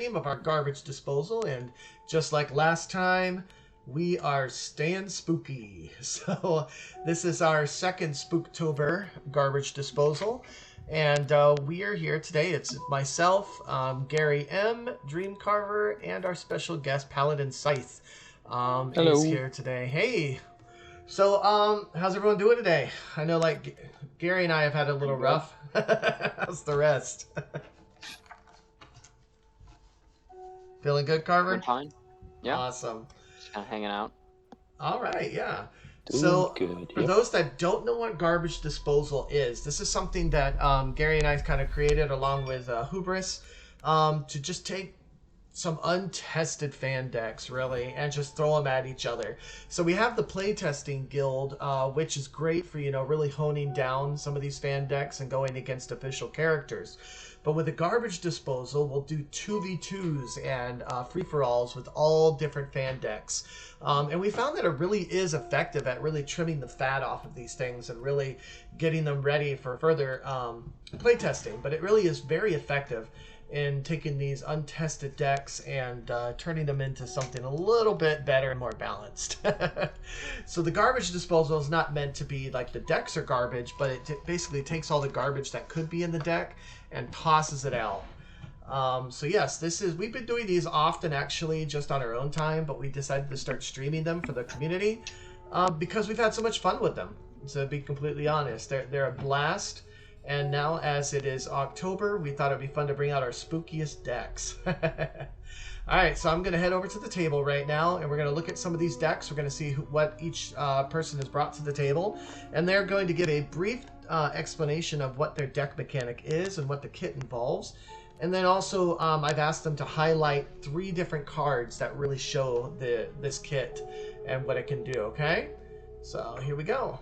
of our garbage disposal, and just like last time, we are staying spooky. So this is our second Spooktober garbage disposal, and we are here today. It's myself, Gary M, Dream Carver, and our special guest Paladin Scythe is Hello. here today. Hey. So, how's everyone doing today? I know, like, Gary and I have had a little rough. How's the rest? Feeling good, Carver? Doing fine. Yeah. Awesome. Just kind of hanging out. All right, yeah. Doing So, good. for those that don't know what garbage disposal is, this is something that Gary and I kind of created along with Hubris to just take some untested fan decks, really, and just throw them at each other. So we have the playtesting guild, which is great for, really honing down some of these fan decks and going against official characters. But with the garbage disposal, we'll do 2v2s and free-for-alls with all different fan decks. And we found that it really is effective at really trimming the fat off of these things and really getting them ready for further playtesting. But it really is very effective in taking these untested decks and turning them into something a little bit better and more balanced. So the garbage disposal is not meant to be like the decks are garbage, but it basically takes all the garbage that could be in the deck and tosses it out. So yes, we've been doing these often actually just on our own time, but we decided to start streaming them for the community because we've had so much fun with them. To be completely honest, they're a blast. And now, as it is October, we thought it'd be fun to bring out our spookiest decks. Alright, so I'm going to head over to the table right now, and we're going to look at some of these decks. We're going to see what each person has brought to the table. And they're going to give a brief explanation of what their deck mechanic is and what the kit involves. And then also, I've asked them to highlight 3 different cards that really show this kit and what it can do, okay? So, here we go.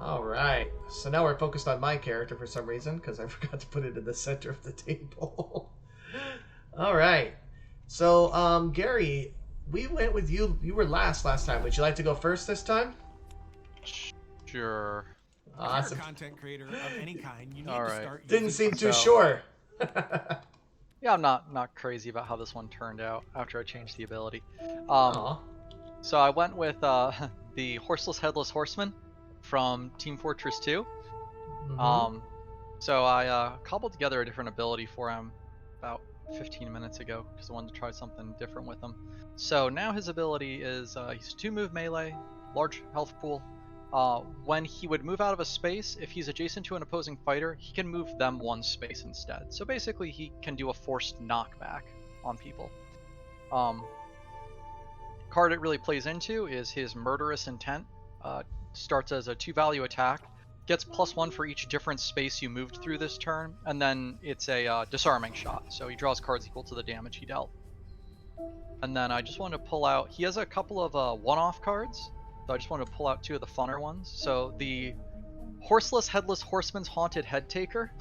Alright, so now we're focused on my character for some reason, because I forgot to put it in the center of the table. Alright, so Gary, we went with you. You were last time. Would you like to go first this time? Sure. Awesome. If you're a content creator of any kind, you need All to right. start Didn't using seem too So- sure. Yeah, I'm not crazy about how this one turned out after I changed the ability. Aw. So I went with the Horseless, Headless Horseman from Team Fortress 2. Mhm. So I cobbled together a different ability for him about 15 minutes ago because I wanted to try something different with him. So now his ability is he's 2-move melee, large health pool. When he would move out of a space, if he's adjacent to an opposing fighter, he can move them 1 space instead. So basically he can do a forced knockback on people. Card it really plays into is his Murderous Intent. Starts as a 2-value attack, gets +1 for each different space you moved through this turn, and then it's a disarming shot, so he draws cards equal to the damage he dealt. And then I just wanted to pull out, he has a couple of one-off cards, so I just wanted to pull out 2 of the funner ones. So the Horseless Headless Horseman's Haunted Head Taker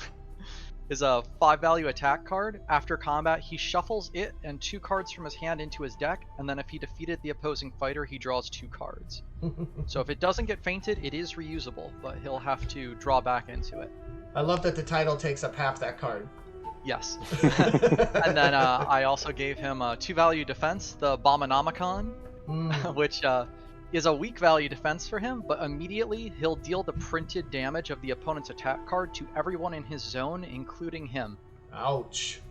is a 5-value attack card. After combat, he shuffles it and 2 cards from his hand into his deck, and then if he defeated the opposing fighter, he draws 2 cards. So if it doesn't get fainted, it is reusable, but he'll have to draw back into it. I love that the title takes up half that card. Yes. And then I also gave him a 2-value defense, the Abominomicon, which is a weak value defense for him, but immediately he'll deal the printed damage of the opponent's attack card to everyone in his zone, including him. Ouch.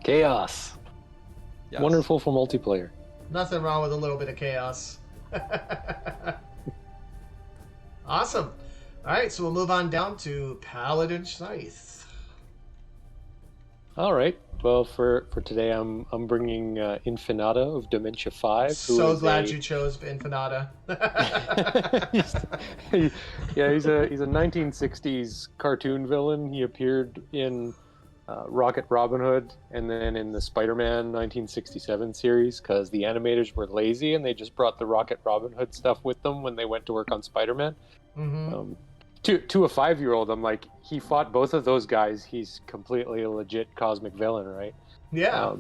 Chaos. Yes. Wonderful for multiplayer. Nothing wrong with a little bit of chaos. Awesome. Alright, so we'll move on down to Paladin Scythe. All right. Well, for today, I'm bringing Infinata of Dementia 5. Who So is glad you chose Infinata. Yeah, he's a 1960s cartoon villain. He appeared in Rocket Robin Hood and then in the Spider-Man 1967 series because the animators were lazy and they just brought the Rocket Robin Hood stuff with them when they went to work on Spider-Man. Mm-hmm. To a 5-year-old, I'm like, he fought both of those guys. He's completely a legit cosmic villain, right? Yeah.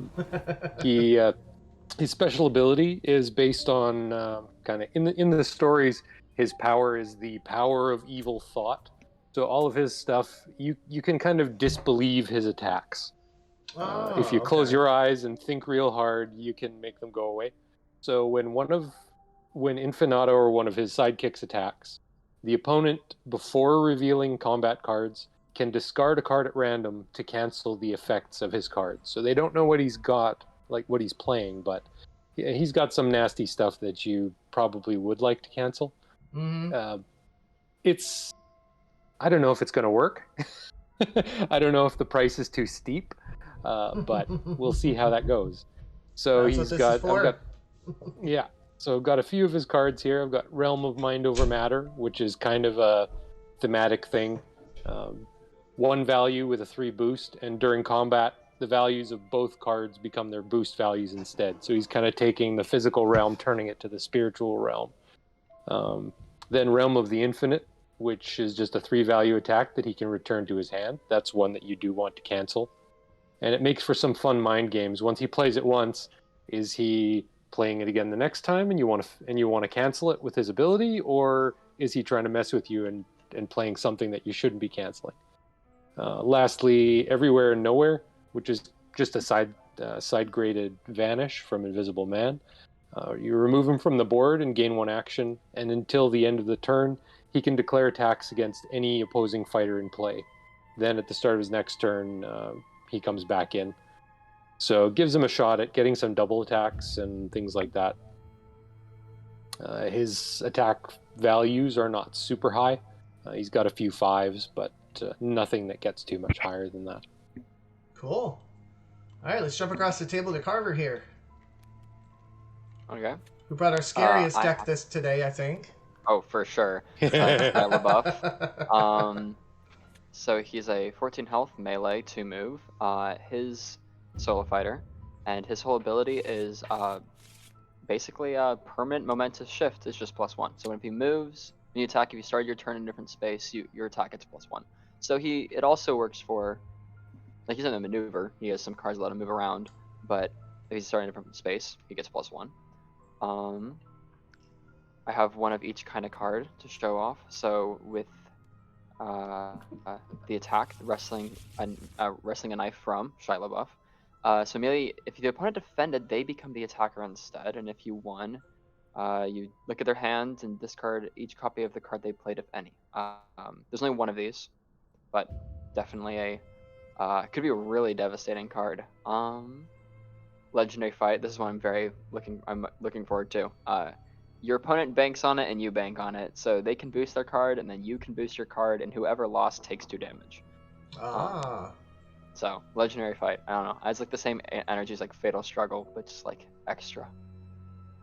His special ability is based on kind of in the stories. His power is the power of evil thought, So all of his stuff, you can kind of disbelieve his attacks. If you close okay. your eyes and think real hard, you can make them go away. So when Infinato or one of his sidekicks attacks, the opponent, before revealing combat cards, can discard a card at random to cancel the effects of his cards. So they don't know what he's got, like what he's playing, but he's got some nasty stuff that you probably would like to cancel. Mm-hmm. I don't know if it's going to work. I don't know if the price is too steep, but we'll see how that goes. So That's what he's this got, is for. yeah. So I've got a few of his cards here. I've got Realm of Mind over Matter, which is kind of a thematic thing. 1 value with a 3 boost, and during combat, the values of both cards become their boost values instead. So he's kind of taking the physical realm, turning it to the spiritual realm. Then Realm of the Infinite, which is just a 3 value attack that he can return to his hand. That's one that you do want to cancel. And it makes for some fun mind games. Once he plays it once, is he playing it again the next time and you want to cancel it with his ability, or is he trying to mess with you and playing something that you shouldn't be canceling? Lastly, Everywhere and Nowhere, which is just a side graded Vanish from Invisible Man. You remove him from the board and gain 1 action, and until the end of the turn, he can declare attacks against any opposing fighter in play. Then at the start of his next turn, he comes back in. So it gives him a shot at getting some double attacks and things like that. His attack values are not super high. He's got a few 5s, but nothing that gets too much higher than that. Cool. All right, let's jump across the table to Carver here, Okay. who brought our scariest I- deck this today, I think. Oh, for sure. Style of buff. So he's a 14 health melee 2 move. His solo fighter, and his whole ability is basically a permanent momentous shift. It's just +1. So when he moves, when you attack, if you start your turn in a different space, your attack gets +1. So it also works for, like, he's in a maneuver. He has some cards that let him move around, but if he's starting in a different space, he gets +1. I have one of each kind of card to show off. So with the attack, wrestling a knife from Shia LaBeouf. So immediately, if the opponent defended, they become the attacker instead, and if you won, you look at their hand and discard each copy of the card they played, if any. There's only one of these, but definitely could be a really devastating card. Legendary Fight. This is one I'm looking forward to. Your opponent banks on it and you bank on it, so they can boost their card and then you can boost your card, and whoever lost takes 2 damage. So Legendary Fight. I don't know. It's like the same energy as like Fatal Struggle, but just like extra.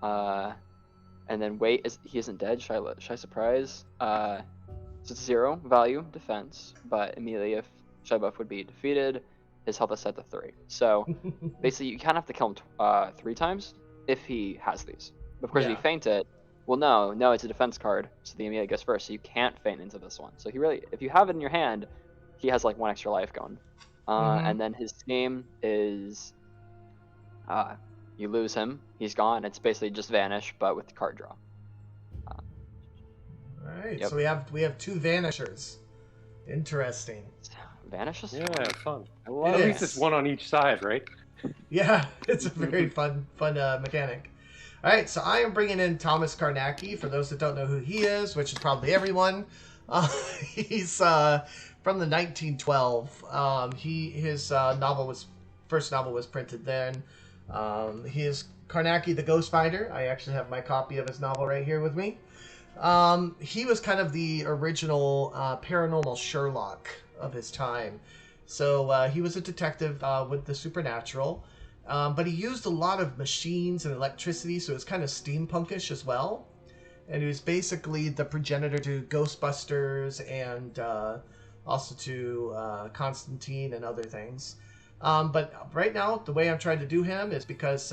And then he isn't dead. Should I surprise? So it's 0 value defense, but immediately if Shia LaBeouf would be defeated, his health is set to 3. So basically, you kind of have to kill him 3 times if he has these. Of course, if you feint it, well, no, it's a defense card, so the immediate goes first, so you can't feint into this one. So if you have it in your hand, he has like 1 extra life going. And then his scheme is, you lose him, he's gone. It's basically just Vanish, but with card draw. All right, Yep. so we have 2 Vanishers. Interesting. Vanish is Yeah, fun. It At least is. it's 1 on each side, right? Yeah, it's a very fun mechanic. All right, so I am bringing in Thomas Karnaki. For those that don't know who he is, which is probably everyone, he's from the 1912. His first novel was printed then. He is Karnaki the Ghost Fighter. I actually have my copy of his novel right here with me. He was kind of the original paranormal Sherlock of his time. So he was a detective with the supernatural. But he used a lot of machines and electricity, so it's kind of steampunkish as well. And he was basically the progenitor to Ghostbusters and also to Constantine and other things. But right now, the way I'm trying to do him is because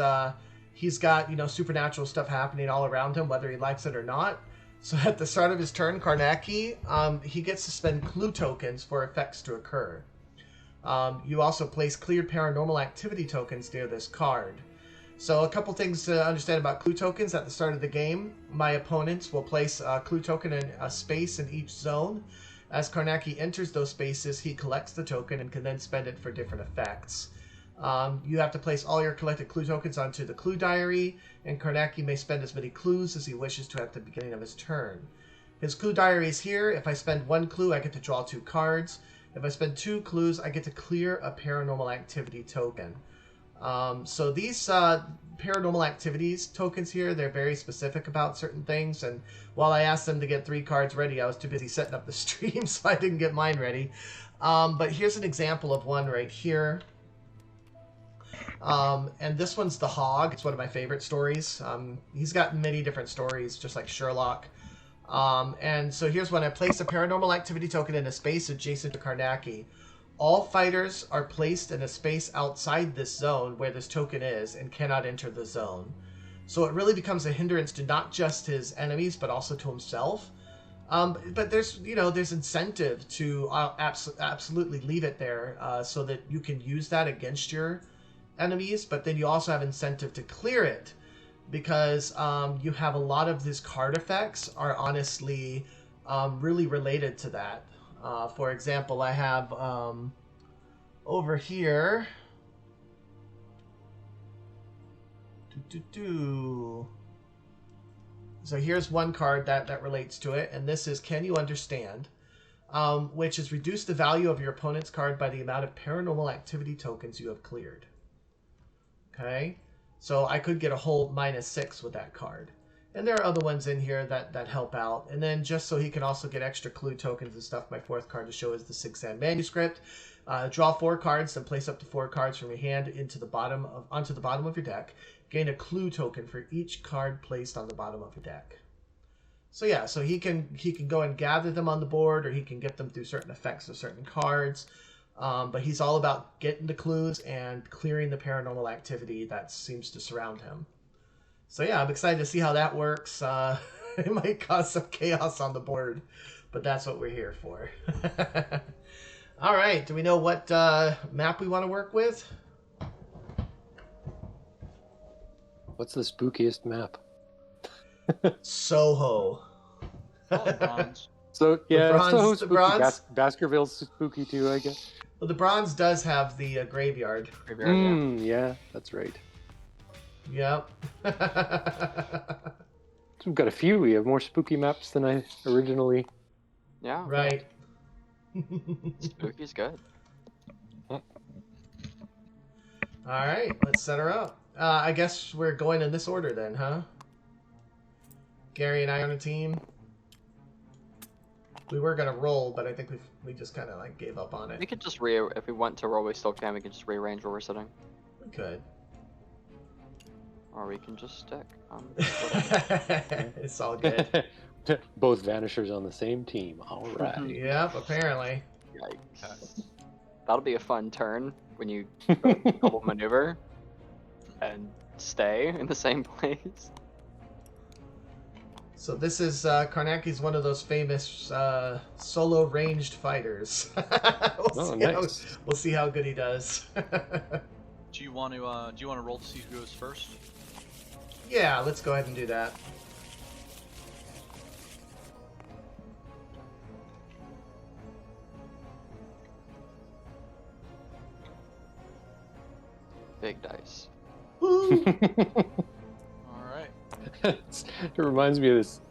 he's got, supernatural stuff happening all around him, whether he likes it or not. So at the start of his turn, Karnaki, he gets to spend clue tokens for effects to occur. You also place cleared paranormal activity tokens near this card. So a couple things to understand about clue tokens. At the start of the game, my opponents will place a clue token in a space in each zone. As Karnaki enters those spaces, he collects the token and can then spend it for different effects. You have to place all your collected clue tokens onto the clue diary, and Karnaki may spend as many clues as he wishes to at the beginning of his turn. His clue diary is here. If I spend 1 clue, I get to draw 2 cards. If I spend 2 clues, I get to clear a paranormal activity token. So these paranormal activities tokens here, they're very specific about certain things, and while I asked them to get 3 cards ready, I was too busy setting up the stream, so I didn't get mine ready. But here's an example of one right here. And this one's The Hog. It's one of my favorite stories. He's got many different stories, just like Sherlock. And so here's one. I place a paranormal activity token in a space adjacent to Karnaki. All fighters are placed in a space outside this zone where this token is and cannot enter the zone. So it really becomes a hindrance to not just his enemies, but also to himself. But there's incentive to absolutely leave it there so that you can use that against your enemies, but then you also have incentive to clear it because you have a lot of these card effects are honestly really related to that. For example, I have over here. So here's one card that relates to it, and this is Can You Understand? Which is reduce the value of your opponent's card by the amount of paranormal activity tokens you have cleared. Okay, so I could get a whole -6 with that card. And there are other ones in here that help out. And then just so he can also get extra clue tokens and stuff, my 4th card to show is the Six Sand Manuscript. Draw 4 cards, then place up to 4 cards from your hand onto the bottom of your deck. Gain a clue token for each card placed on the bottom of your deck. So yeah, so he can go and gather them on the board, or he can get them through certain effects of certain cards. But he's all about getting the clues and clearing the paranormal activity that seems to surround him. So yeah, I'm excited to see how that works. It might cause some chaos on the board, but that's what we're here for. All right, do we know what map we want to work with? What's the spookiest map? Soho. Oh, bronze. So yeah, bronze- Soho's the spooky. bronze? Baskerville's spooky too, I guess. Well, the bronze does have the graveyard. Graveyard, Yeah, that's right. Yep. So we've got a few. We have more spooky maps than I originally. Yeah. Right. Spooky's good. All right, let's set her up. I guess we're going in this order then, huh? Gary and I on a team. We were gonna roll, but I think we just kind of like gave up on We it. could just if we want to roll, we still can. We can just rearrange where we're sitting, We could. or we can just stick. It's all good. Both Vanishers on the same team. All right. Yep, apparently. Yikes. That'll be a fun turn when you double maneuver and stay in the same place. So this is Karnaki's one of those famous solo ranged fighters. We'll see how good he does. Do you want to roll to see who goes first? Yeah, let's go ahead and do that. Big dice. Woo! All right. It reminds me of this,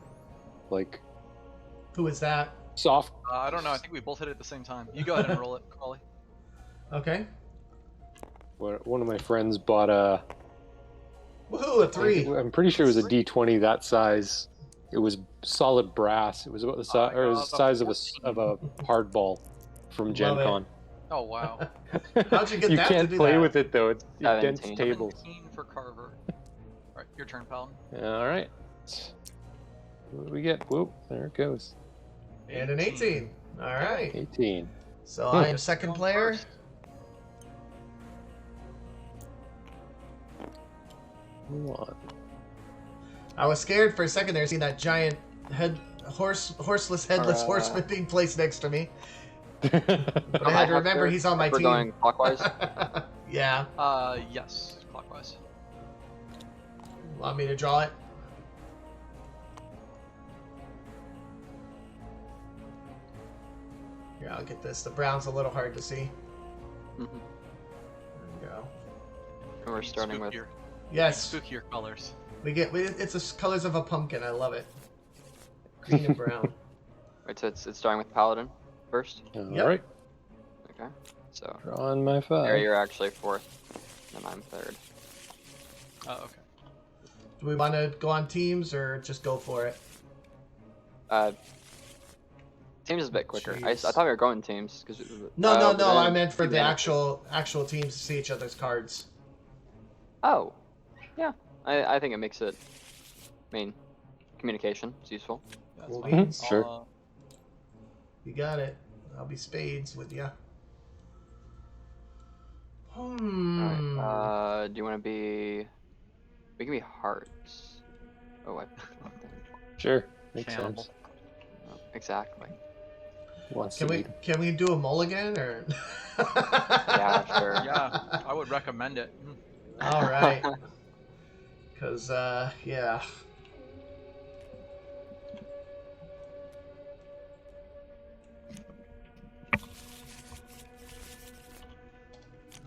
like, Who is that? soft. I don't know. I think we both hit it at the same time. You go ahead and roll it, Crawley. Okay. One of my friends bought a. Woohoo, a 3. I'm pretty sure it was a D20 that size. It was solid brass. It was about the size of a hardball from Gen Love it. Con. Oh wow. How'd you get You that to can't do play that? with it though. It dents 17. tables. 17 for Carver. All right, your turn, pal. All right. What do we get? Whoop! There it goes. And an 18. All right. 18. So I am second Going player. first. Move on. I was scared for a second there, seeing that giant horseless headless horseman being placed next to me. But I had to remember he's on my We're team. going clockwise. Yeah. Yes, clockwise. Want me to draw it? Here, I'll get this. The brown's a little hard to see. Mhm. There we go. And we're starting with Spookier, Yes, spookier colors. it's the colors of a pumpkin. I love it. Green and brown. Wait, so it's starting with Paladin first. All Yep. right. Okay. So Drawing my 5. Harry, you're actually 4th, and I'm 3rd. Oh, okay. Do we want to go on teams or just go for it? Teams is a bit quicker. I Jeez. thought we were going teams because No. I meant for the actual teams to see each other's cards. Oh, yeah. I think it makes it. I mean, communication is useful. That's Cool fine. beans. Sure. You got it. I'll be spades with ya. Alright. Do you want to be? We can be hearts. Oh, I picked one thing. Sure. Makes Cannibal. sense. Oh, exactly. Wants Can to we eat. can we do a mulligan or? Yeah, sure. Yeah, I would recommend it. All right. Cause yeah.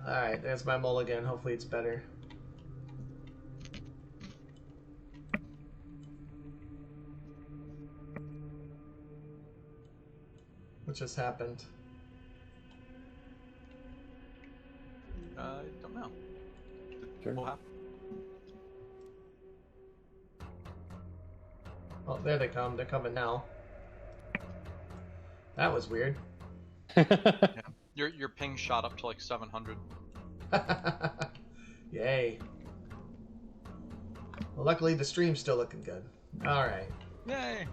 All right, there's my mulligan. Hopefully it's better. What just happened? I don't know. Sure. What happened? Oh, there they come. They're coming now. That was weird. Your ping shot up to like 700. Yay. Well, luckily the stream's still looking good. Alright. Yay!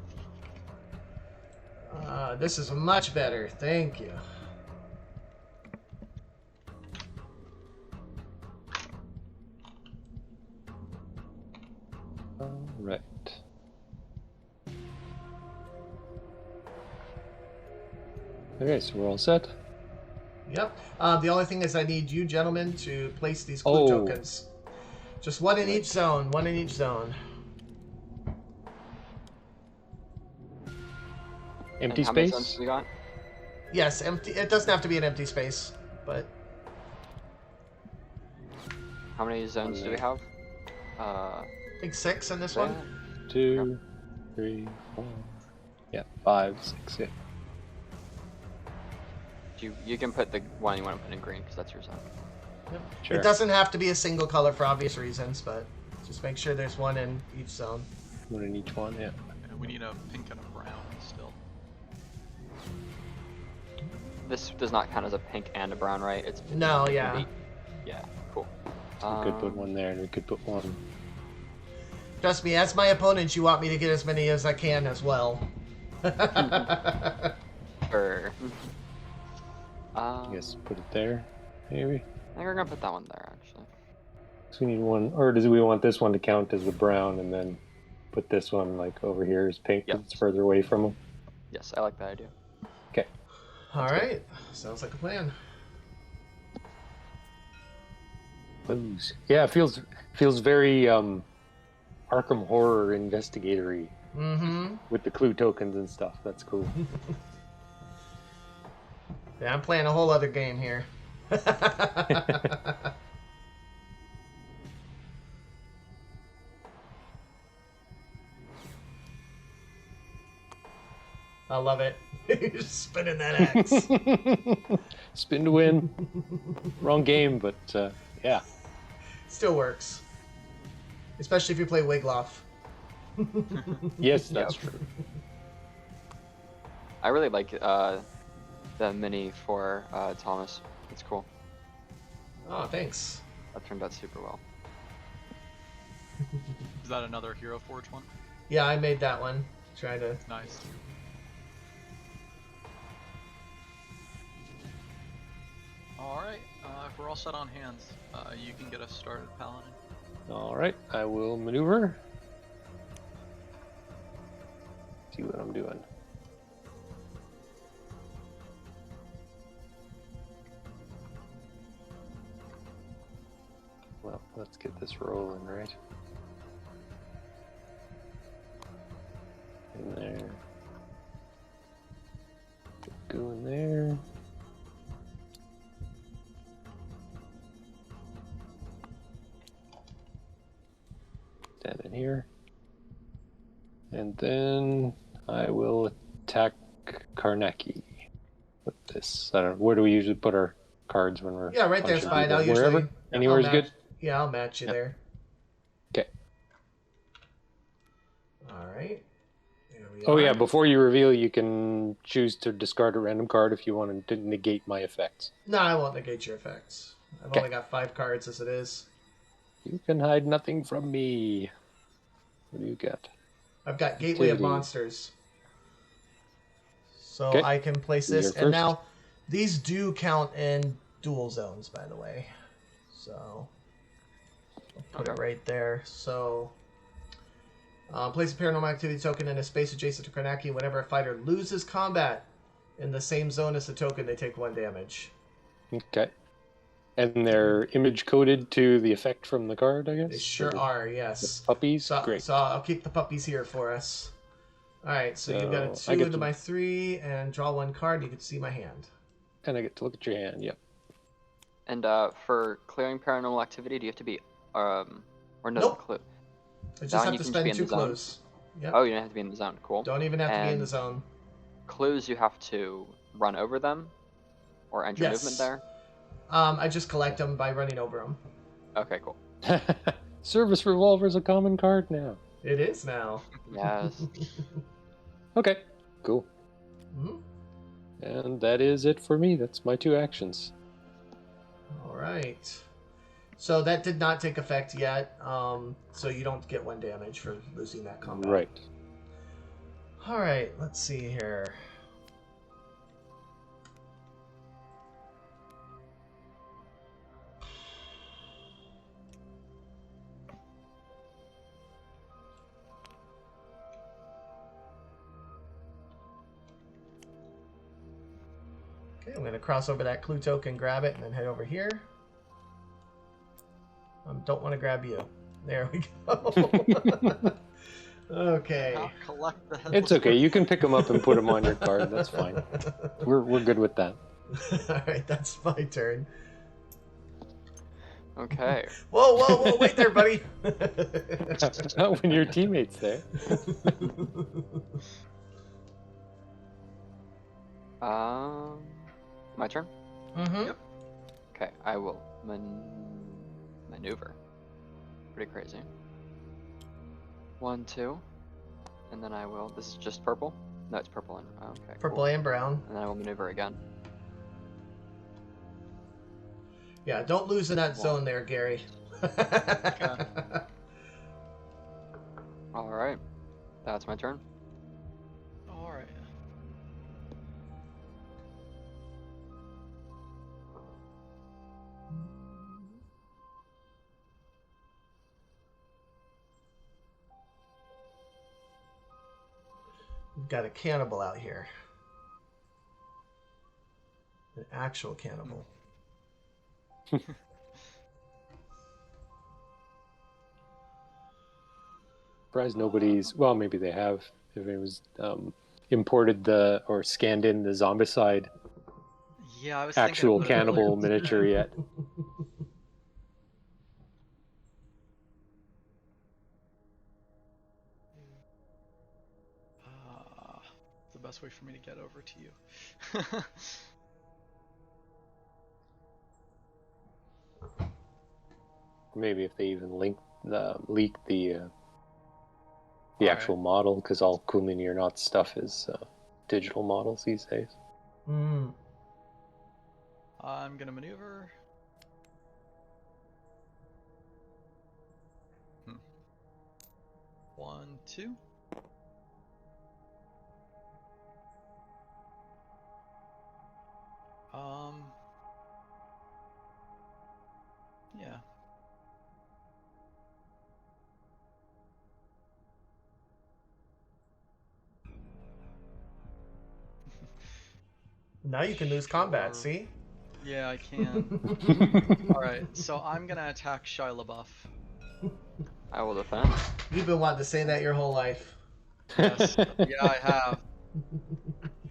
This is much better. Thank you. All right. Okay, so we're all set. Yep. The only thing is I need you gentlemen to place these clue tokens. Just one in each zone. One in each zone. Empty And how many space. zones we got? Yes, empty. It doesn't have to be an empty space, but How many zones do we have? I think 6 in this Yeah. one. 2, 3, 4. Yeah, 5, 6. Yeah. You can put the one you want to put in green because that's your zone. Sure. It doesn't have to be a single color for obvious reasons, but just make sure there's one in each zone. One in each one. Yeah. And we need a pink and a brown still. This does not count as a pink and a brown, right? It's No, yeah. Yeah, cool. We could put one there, and we could put one. Trust me, as my opponent, you want me to get as many as I can as well. Sure. I guess put it there, maybe. I think we're gonna put that one there actually. So we need one, or do we want this one to count as the brown, and then put this one like over here as pink? 'Cause Yep. it's further away from them. Yes, I like that idea. Okay. All right, sounds like a plan. Yeah, it feels very Arkham Horror investigatory Mm-hmm. with the clue tokens and stuff. That's cool. Yeah, I'm playing a whole other game here. I love it. You're spinning that axe. Spin to win. Wrong game, but yeah. Still works. Especially if you play Wigloff. Yes, that's true. I really like the mini for Thomas. It's cool. Oh, thanks. That turned out super well. Is that another Hero Forge one? Yeah, I made that one. Try to. Nice. Alright, if we're all set on hands, you can get us started, Paladin. All right, I will maneuver. See what I'm doing. Well, let's get this rolling, right? In there. Go in there. stand in here. And then I will attack Karnaki with this. I don't know. Where do we usually put our cards when we're Yeah, right there's punching fine. people? I'll Wherever? usually Anywhere's good? Yeah, I'll match you Yep. there. Okay. All right. There we Oh are. yeah, before you reveal, you can choose to discard a random card if you want to negate my effects. No, I won't negate your effects. I've Okay. only got 5 cards as it is. You can hide nothing from me. What do you got? I've got Gateway of Activity. Monsters. So Okay. I can place You're this. And first. now, these do count in dual zones, by the way. So, I'll put it right there. So, place a paranormal activity token in a space adjacent to Karnaki. Whenever a fighter loses combat in the same zone as the token, they take 1 damage. Okay. And they're image coded to the effect from the card, I guess? They sure are, yes. Puppies? So, Great. so I'll keep the puppies here for us. Alright, so you've got a So I 2 get into to- my 3, and draw 1 card. You can see my hand. And I get to look at your hand, yep. And for clearing paranormal activity, do you have to be or no? Nope. Clue. I just That one have you to can just spend be in 2 the zone? clues. Yep. Oh, you don't have to be in the zone. Cool. Don't even have to be in the And zone. clues, you have to run over them, or enter Yes. movement there. I just collect them by running over them. Okay, cool. Service Revolver's a common card now. It is now. Yes. Okay, cool. Mhm. And that is it for me. That's my 2 actions. All right. So that did not take effect yet. So you don't get 1 damage for losing that combat. Right. All right. Let's see here. Okay, I'm going to cross over that clue token, grab it, and then head over here. Don't want to grab you. There we go. Okay. I'll collect the It's okay. You can pick them up and put them on your card. That's fine. We're good with that. All right, that's my turn. Okay. Whoa, whoa, whoa! Wait there, buddy. Not when your teammate's there. My turn. Mm-hmm. Yep. Okay, I will maneuver. Pretty crazy. 1, 2, and then I will. This is just purple. No, it's purple and okay. Purple cool. and brown. And then I will maneuver again. Yeah, don't lose in that zone there, Gary. All right, that's my turn. All right. We've got a cannibal out here. An actual cannibal. Surprised nobody's. Well, maybe they have. If it was imported or scanned in the Zombicide Yeah, I was actual thinking about it cannibal earlier. miniature yet. It's the best way for me to get over to you. Maybe if they even leak the Alright. actual model, because all Kunlun or not stuff is digital models these days. Mm. I'm gonna maneuver. 1, 2. Yeah. Now you can lose combat, Sure. see? Yeah, I can. Alright, so I'm gonna attack Shia LaBeouf. I will defend. You've been wanting to say that your whole life. Yes. Yeah, I have.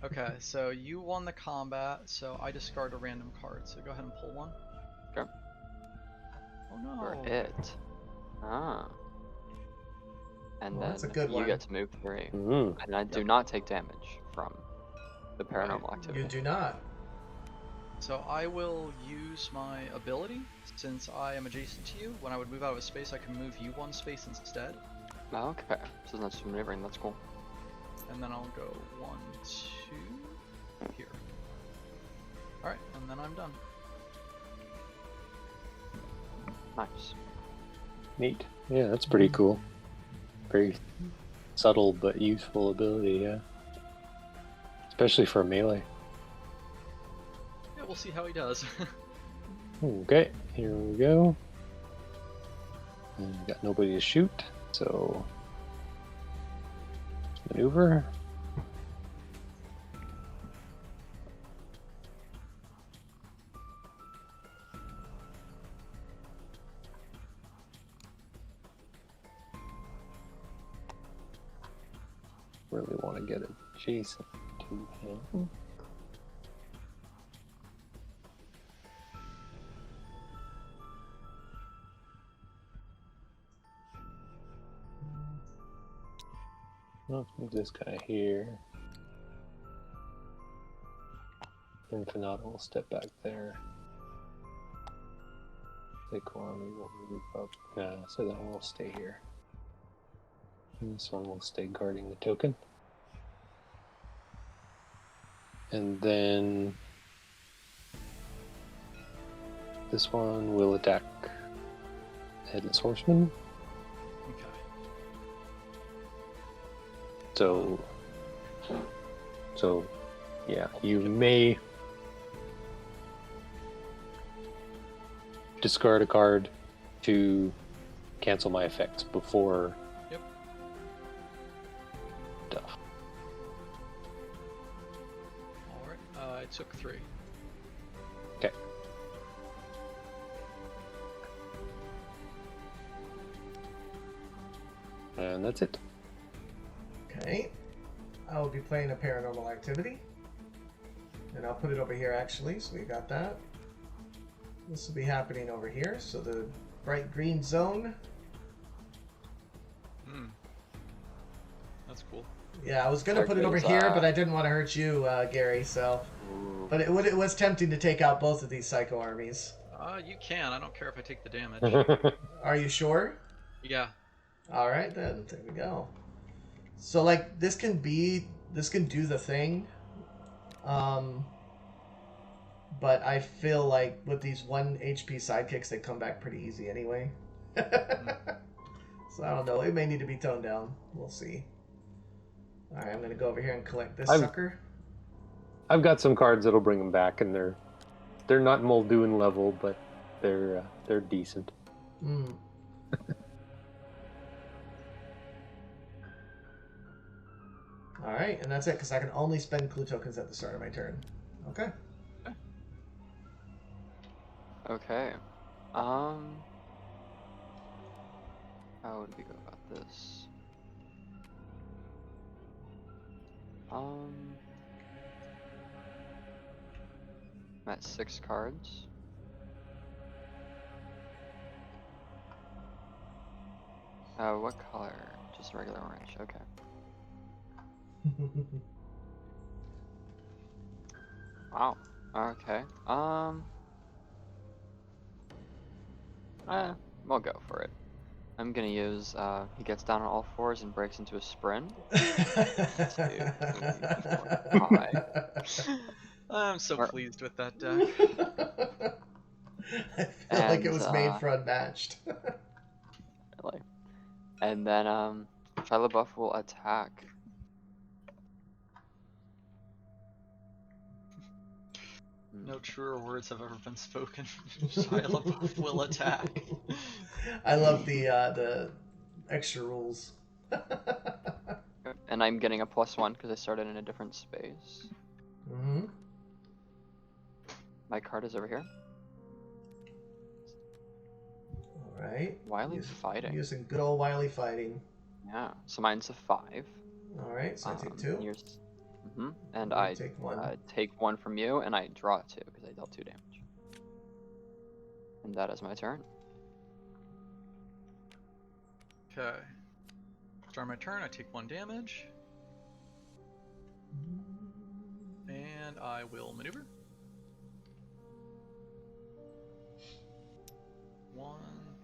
Okay, so you won the combat, so I discard a random card. So go ahead and pull one. Okay. Oh no. For it. Ah. and Oh, then that's a good you one. get to move 3. Mm. And I do not take damage from the paranormal activity. You do not. So I will use my ability. Since I am adjacent to you, when I would move out of a space, I can move you 1 space instead. Okay, so that's just maneuvering. That's cool. And then I'll go 1, 2, here. Alright, and then I'm done. Nice. Neat. Yeah, that's pretty cool. Very subtle but useful ability, yeah. Especially for melee. Yeah, we'll see how he does. Okay, here we go. And we got nobody to shoot, so maneuver. Really want to get adjacent to him. I'll move this guy here. Infinato will step back there. Sequani will move up. Yeah, so that one will stay here. And this one will stay guarding the token. And then this one will attack Headless Horseman. Okay. So yeah, you may discard a card to cancel my effects before Yep. stuff. Alright, I took 3. Okay. And that's it. Okay. I will be playing a paranormal activity. And I'll put it over here actually, so we got that. This will be happening over here, so the bright green zone. Hmm. That's cool. Yeah, I was gonna put it over Because, here, but I didn't want to hurt you, Gary, so. Ooh. But it was tempting to take out both of these psycho armies. You can. I don't care if I take the damage. Are you sure? Yeah. Alright then, there we go. So like this can do the thing. But I feel like with these 1 HP sidekicks they come back pretty easy anyway. So I don't know, it may need to be toned down. We'll see. Alright, I'm gonna go over here and collect this sucker. I've got some cards that'll bring them back, and they're not Muldoon level, but they're decent. Mm. Alright, and that's it, because I can only spend clue tokens at the start of my turn. Okay. Okay. How would we go about this? I'm at 6 cards. What color? Just regular orange. Okay. Wow. Okay. We'll go for it. I'm gonna use, he gets down on all 4s and breaks into a sprint. 2, 3, 4, 5. I'm so Or- pleased with that deck. I feel like it And, was made for Unmatched. Really. And then, Shia LaBeouf will attack. No truer words have ever been spoken. Shia LaBeouf will attack. I love the extra rules. And I'm getting a +1 because I started in a different space. Mm-hmm. My card is over here. All right. Wily fighting. Using good old wily fighting. Yeah. So mine's a 5. All right, so I take 2. Yours. And You I take 1. take 1 from you, and I draw 2 because I dealt 2 damage. And that is my turn. Okay. Start my turn. I take 1 damage. And I will maneuver. 1,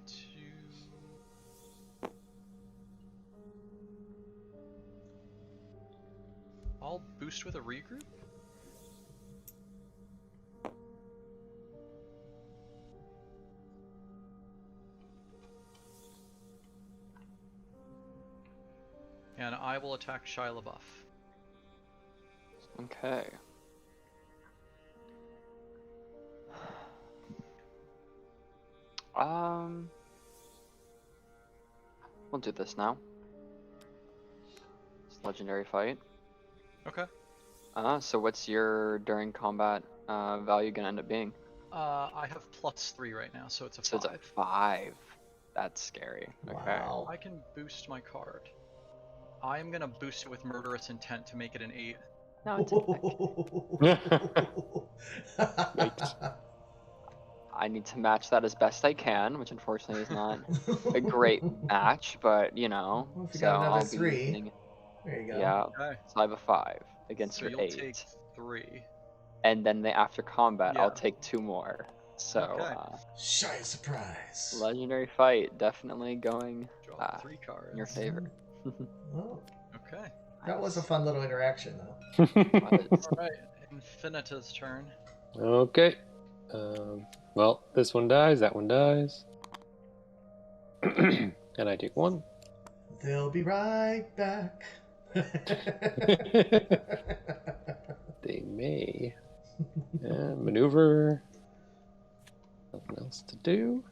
2. I'll boost with a regroup. And I will attack Shia LaBeouf. Okay. We'll do this now. It's a legendary fight. Okay. So what's your during combat value gonna end up being? I have +3 right now, so it's a 5. So it's a 5. That's scary. Okay. Wow. I can boost my card. I am gonna boost it with Murderous Intent to make it an 8. No, it's okay. I need to match that as best I can, which unfortunately is not a great match, but you know. Well, if you so got another I'll 3, be using, there you go. yeah. Okay. So I have a 5 against So your you'll 8, take 3. and then after combat, Yeah. I'll take 2 more. So Okay. Shy surprise. legendary fight definitely going Draw 3 cards. in your favor. Well, Okay. that was a fun little interaction, though. Alright. Infinita's turn. Okay. Well, this one dies, that one dies. And I take 1. They'll be right back. They may. And maneuver. Nothing else to do.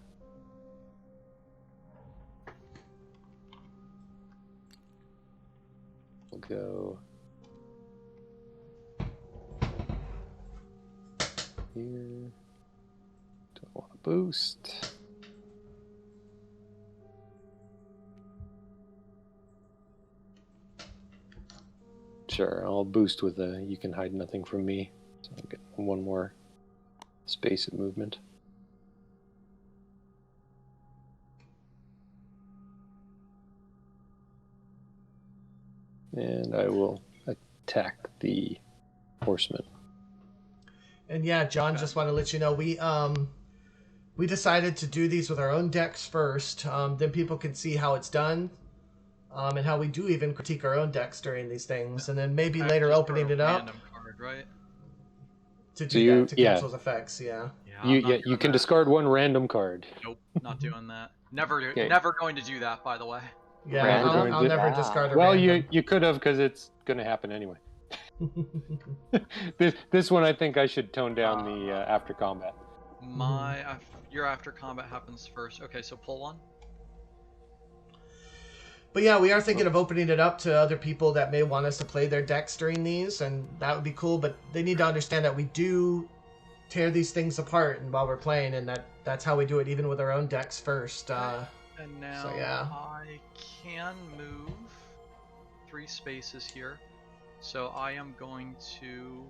We'll go here. Don't want to boost. Sure, I'll boost with a you can hide nothing from me. So I'll get 1 more space of movement. And I will attack the Horseman. And yeah, John, Okay. just want to let you know we decided to do these with our own decks first. Then people can see how it's done, and how we do even critique our own decks during these things, and then maybe Act later as opening for a it up Random card, right? to So do you- that to yeah. cancel those effects. Yeah. Yeah. I'm not You doing can that. discard 1 random card. Nope. Not doing that. Never. Okay. Never going to do that. By the way. Yeah, Random? I'll never Yeah. discard a Well, random. you could have because it's going to happen anyway. This one I think I should tone down the after combat. Your after combat happens first. Okay, so pull 1. But yeah, we are thinking of opening it up to other people that may want us to play their decks during these, and that would be cool. But they need to understand that we do tear these things apart, and while we're playing, and that's how we do it, even with our own decks first. And now So, yeah. I can move 3 spaces here. So I am going to...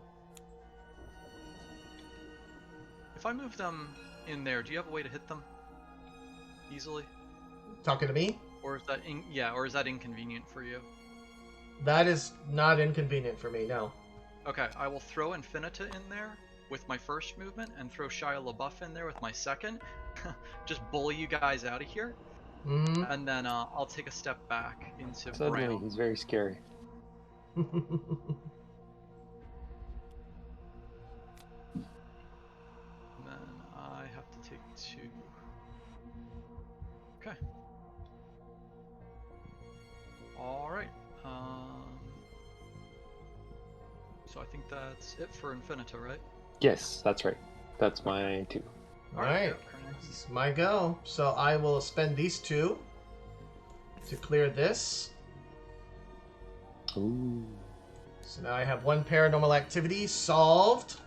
If I move them in there, do you have a way to hit them easily? Talking to me? Or is that or is that inconvenient for you? That is not inconvenient for me, no. Okay, I will throw Infinita in there with my first movement and throw Shia LaBeouf in there with my second. Just bully you guys out of here. Mm-hmm. And then I'll take a step back into Suddenly, Braille. he's very scary. Then I have to take 2. Okay. Alright. So I think that's it for Infinita, right? Yes, that's right. That's my 2. Alright, Karnaki. this is my go. So I will spend these 2 to clear this. Ooh. So now I have 1 paranormal activity solved.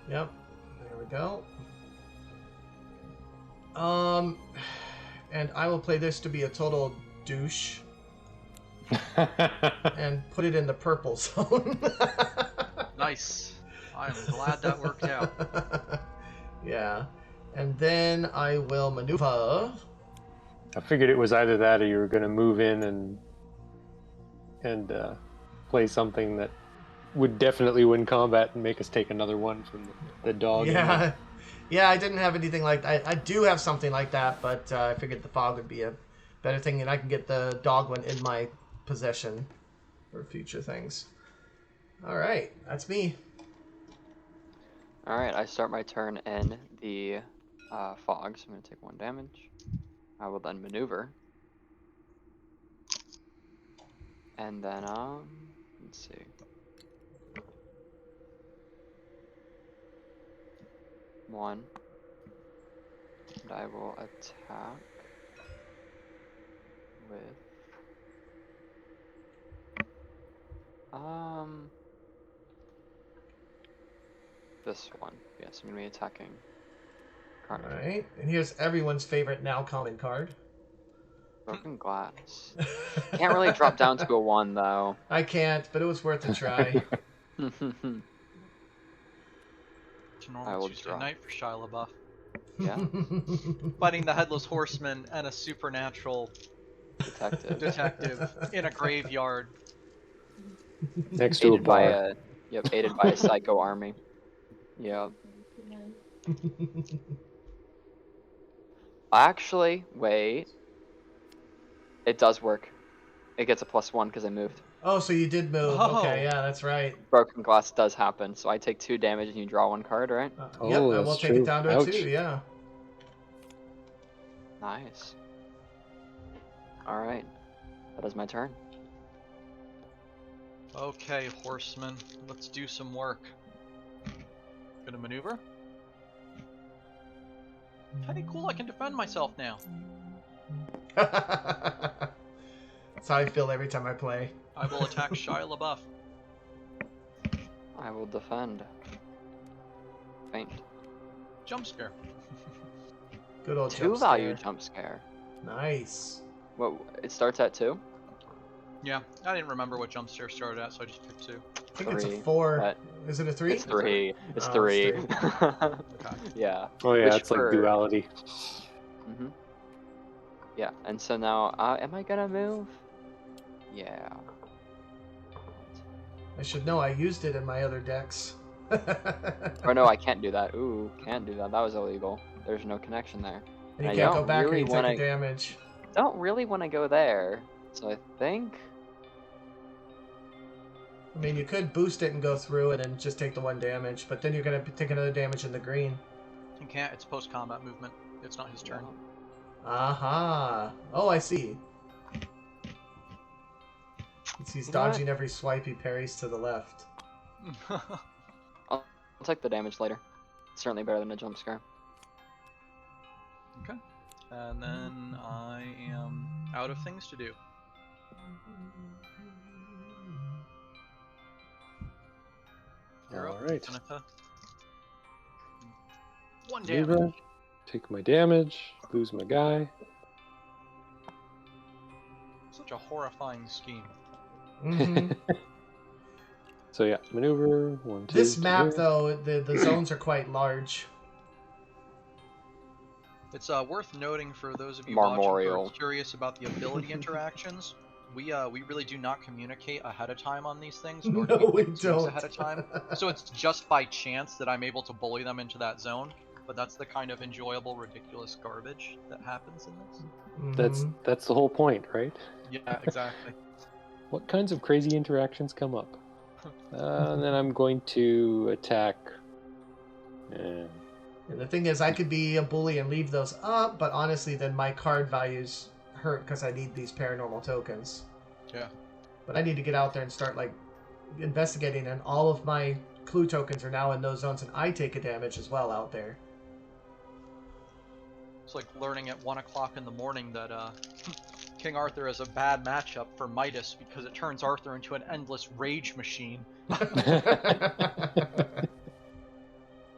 Yep, there we go. And I will play this to be a total douche and put it in the purple zone. Nice. I'm glad that worked out. Yeah. And then I will maneuver I figured it was either that or you were going to move in and play something that would definitely win combat and make us take another one from the dog. Yeah, yeah. I didn't have anything like that. I do have something like that, but I figured the fog would be a better thing, and I can get the dog one in my possession for future things. All right, that's me. All right, I start my turn in the fog, so I'm gonna take 1 damage. I will then maneuver, and then let's see. 1, and I will attack with this one. Yes, I'm gonna be attacking All Karnaki. right, and here's everyone's favorite now common card. Broken glass. Can't really drop down to a 1 though. I can't, but it was worth a try. It's a normal I will Tuesday draw. night for Shia LaBeouf. Yeah, Fighting the Headless Horseman and a supernatural detective. detective in a graveyard. Next to a Aided by bar. aided by a psycho army. Yep. Actually, wait. It does work. It gets a +1 because I moved. Oh, so you did move. Oh. Okay, yeah, that's right. Broken glass does happen, so I take 2 damage and you draw 1 card, right? Yep, Oh, I will that's take true. it down to a Ouch. 2, yeah. Nice. Alright. That is my turn. Okay, Horseman, let's do some work. Gonna maneuver. Kinda cool, I can defend myself now. That's how I feel every time I play. I will attack Shia LaBeouf. I will defend. Faint. Jump scare. Good old 2 jump value scare. jump scare. Nice. What? It starts at 2? Yeah, I didn't remember what jump scare started at, so I just picked 2. I think it's a 3, 4. but Is it a 3? It's 3. It's Oh, 3. it's Okay. Yeah. Oh yeah, Which it's like for- duality. Mhm. Yeah, and so now, am I gonna move? Yeah. I should know. I used it in my other decks. Or no, I can't do that. Ooh, can't do that. That was illegal. There's no connection there. And you I can't go don't back or really you take wanna- a damage. Don't really want to go there. So I think I mean, you could boost it and go through it and just take the 1 damage, but then you're going to take another damage in the green. You can't, it's post-combat movement. It's not his turn. Aha. Oh, I see. He's You know what? dodging every swipe he parries to the left. I'll take the damage later. It's certainly better than a jump scare. Okay. And then I am out of things to do. You're up, Alright. Seneca. 1 damage. Maneuver, take my damage, lose my guy. Such a horrifying scheme. hmm So yeah, maneuver, 1, 2. This map, two. though, the zones are quite large. It's worth noting for those of you watching who Marmorial. are curious about the ability interactions. We really do not communicate ahead of time on these things, nor do No, we pick teams don't. ahead of time. So it's just by chance that I'm able to bully them into that zone. But that's the kind of enjoyable, ridiculous garbage that happens in this. Mhm. That's the whole point, right? Yeah, exactly. What kinds of crazy interactions come up? And then I'm going to attack. And the thing is, I could be a bully and leave those up, but honestly, then my card values hurt because I need these paranormal tokens. Yeah. But I need to get out there and start, like, investigating, and all of my clue tokens are now in those zones, and I take a damage as well out there. It's like learning at 1 o'clock in the morning that King Arthur is a bad matchup for Midas because it turns Arthur into an endless rage machine.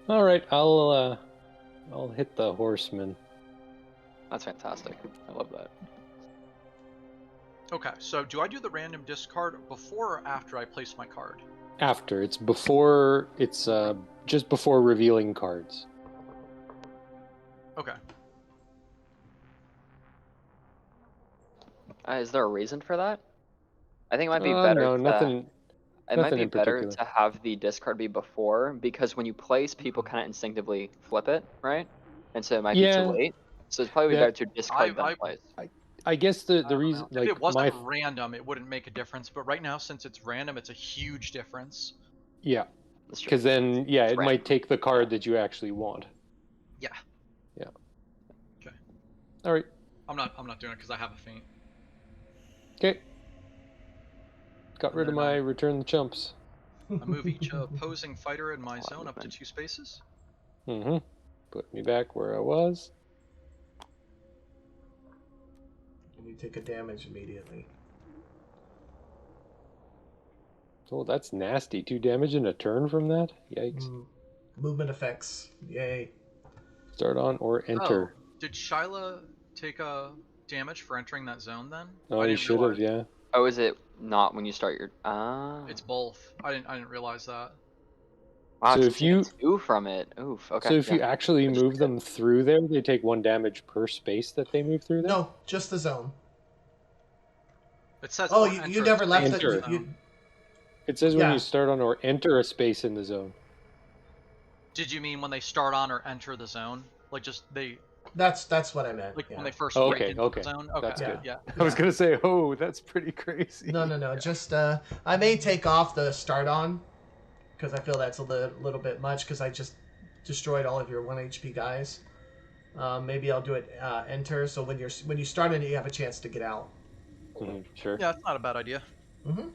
All right, I'll hit the horseman. That's fantastic. I love that. Okay, so do I do the random discard before or after I place my card? After it's before it's just before revealing cards. Okay. Is there a reason for that? I think it might be better No, to, nothing. it might Nothing be in better particular. to have the discard be before, because when you place, people kind of instinctively flip it, right? And so it might be too Yeah, late. So it's probably better that to discard then I place. I guess the I don't reason, know. If it like wasn't random, it wouldn't make a difference. But right now, since it's random, it's a huge difference. yeah, That's true. because then It's it might random. take the card that you actually want. Yeah. Yeah. Okay. All right. I'm not doing it because I have a feint. Okay. Got And rid of then my return the chumps. I move each opposing fighter in my A lot of zone up to movement. 2 spaces. Mm-hmm. Put me back where I was. And you take a damage immediately. Oh, that's nasty. 2 damage in a turn from that? Yikes. Movement effects. Yay. Start on or enter. Oh, did Shyla take a damage for entering that zone then? Oh, I you didn't should have, realize. yeah. Oh, is it not when you start your? Ah. It's both. I didn't realize that. Wow, So it's if you taking 2 from it. Oof. Okay. so if Yeah. you actually Just move them through there, they take 1 damage per space that they move through there? No, just the zone. It says Oh, or you enter a never left space it. in the Enter. You, zone. It says when yeah, you start on or enter a space in the zone. Did you mean when they start on or enter the zone? Like just they that's what I meant. like when Yeah. they first Oh, break okay, into okay. the zone? Okay. That's good. Yeah. I was Yeah. going to say, oh, that's pretty crazy. No. Yeah. Just I may take off the start on because I feel that's a little bit much because I just destroyed all of your 1 HP guys. Maybe I'll do it enter so when you start in it, you have a chance to get out. Sure. Yeah, it's not a bad idea. Mm-hmm.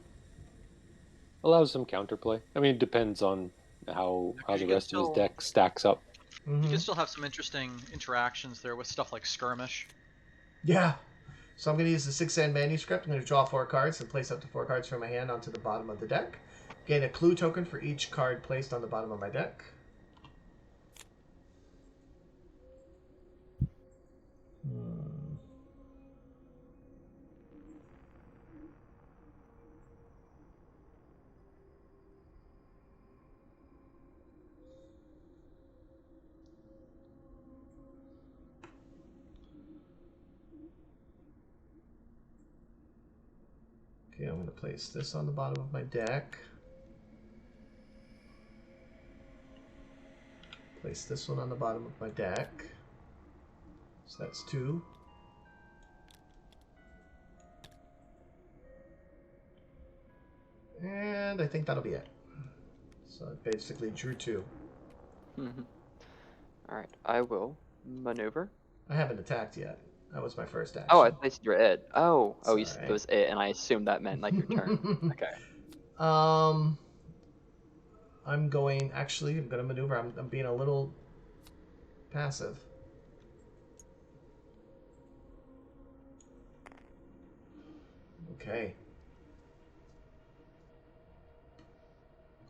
Allows some counterplay. I mean, it depends on how You the can rest of his still deck stacks up. you can still have some interesting interactions there with stuff like skirmish. Yeah. So I'm going to use the 6-end manuscript. I'm going to draw 4 cards and place up to 4 cards from my hand onto the bottom of the deck. Gain a clue token for each card placed on the bottom of my deck. Okay, I'm going to place this on the bottom of my deck. Place this one on the bottom of my deck. So that's 2. And I think that'll be it. So I basically drew 2. Mm-hmm. All right. I will maneuver. I haven't attacked yet. That was my first action. Oh, I placed your it. Oh, you said Sorry. it was it, and I assumed that meant like your turn. Okay. I'm going to maneuver. I'm being a little passive. Okay.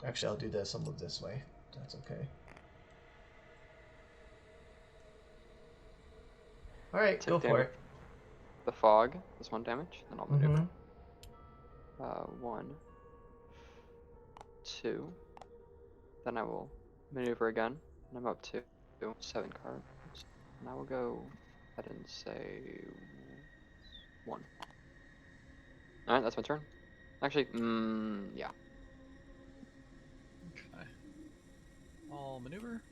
Actually, I'll do this. I'll move this way. That's okay. All right, Take go for damage. it. The fog is 1 damage, then I'll maneuver. 1, 2. Then I will maneuver again, and I'm up to 7 cards. And I will go ahead and say 1. All right, that's my turn. Actually, yeah. Okay. I'll maneuver.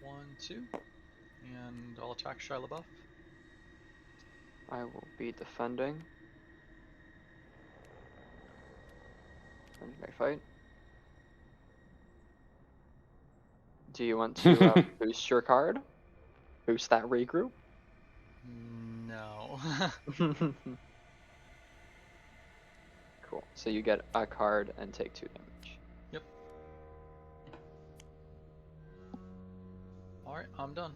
One, 2. And I'll attack Shia LaBeouf. I will be defending. Legendary fight. Do you want to boost your card? Boost that regroup? No. Cool. So you get a card and take 2 damage. Yep. Alright, I'm done.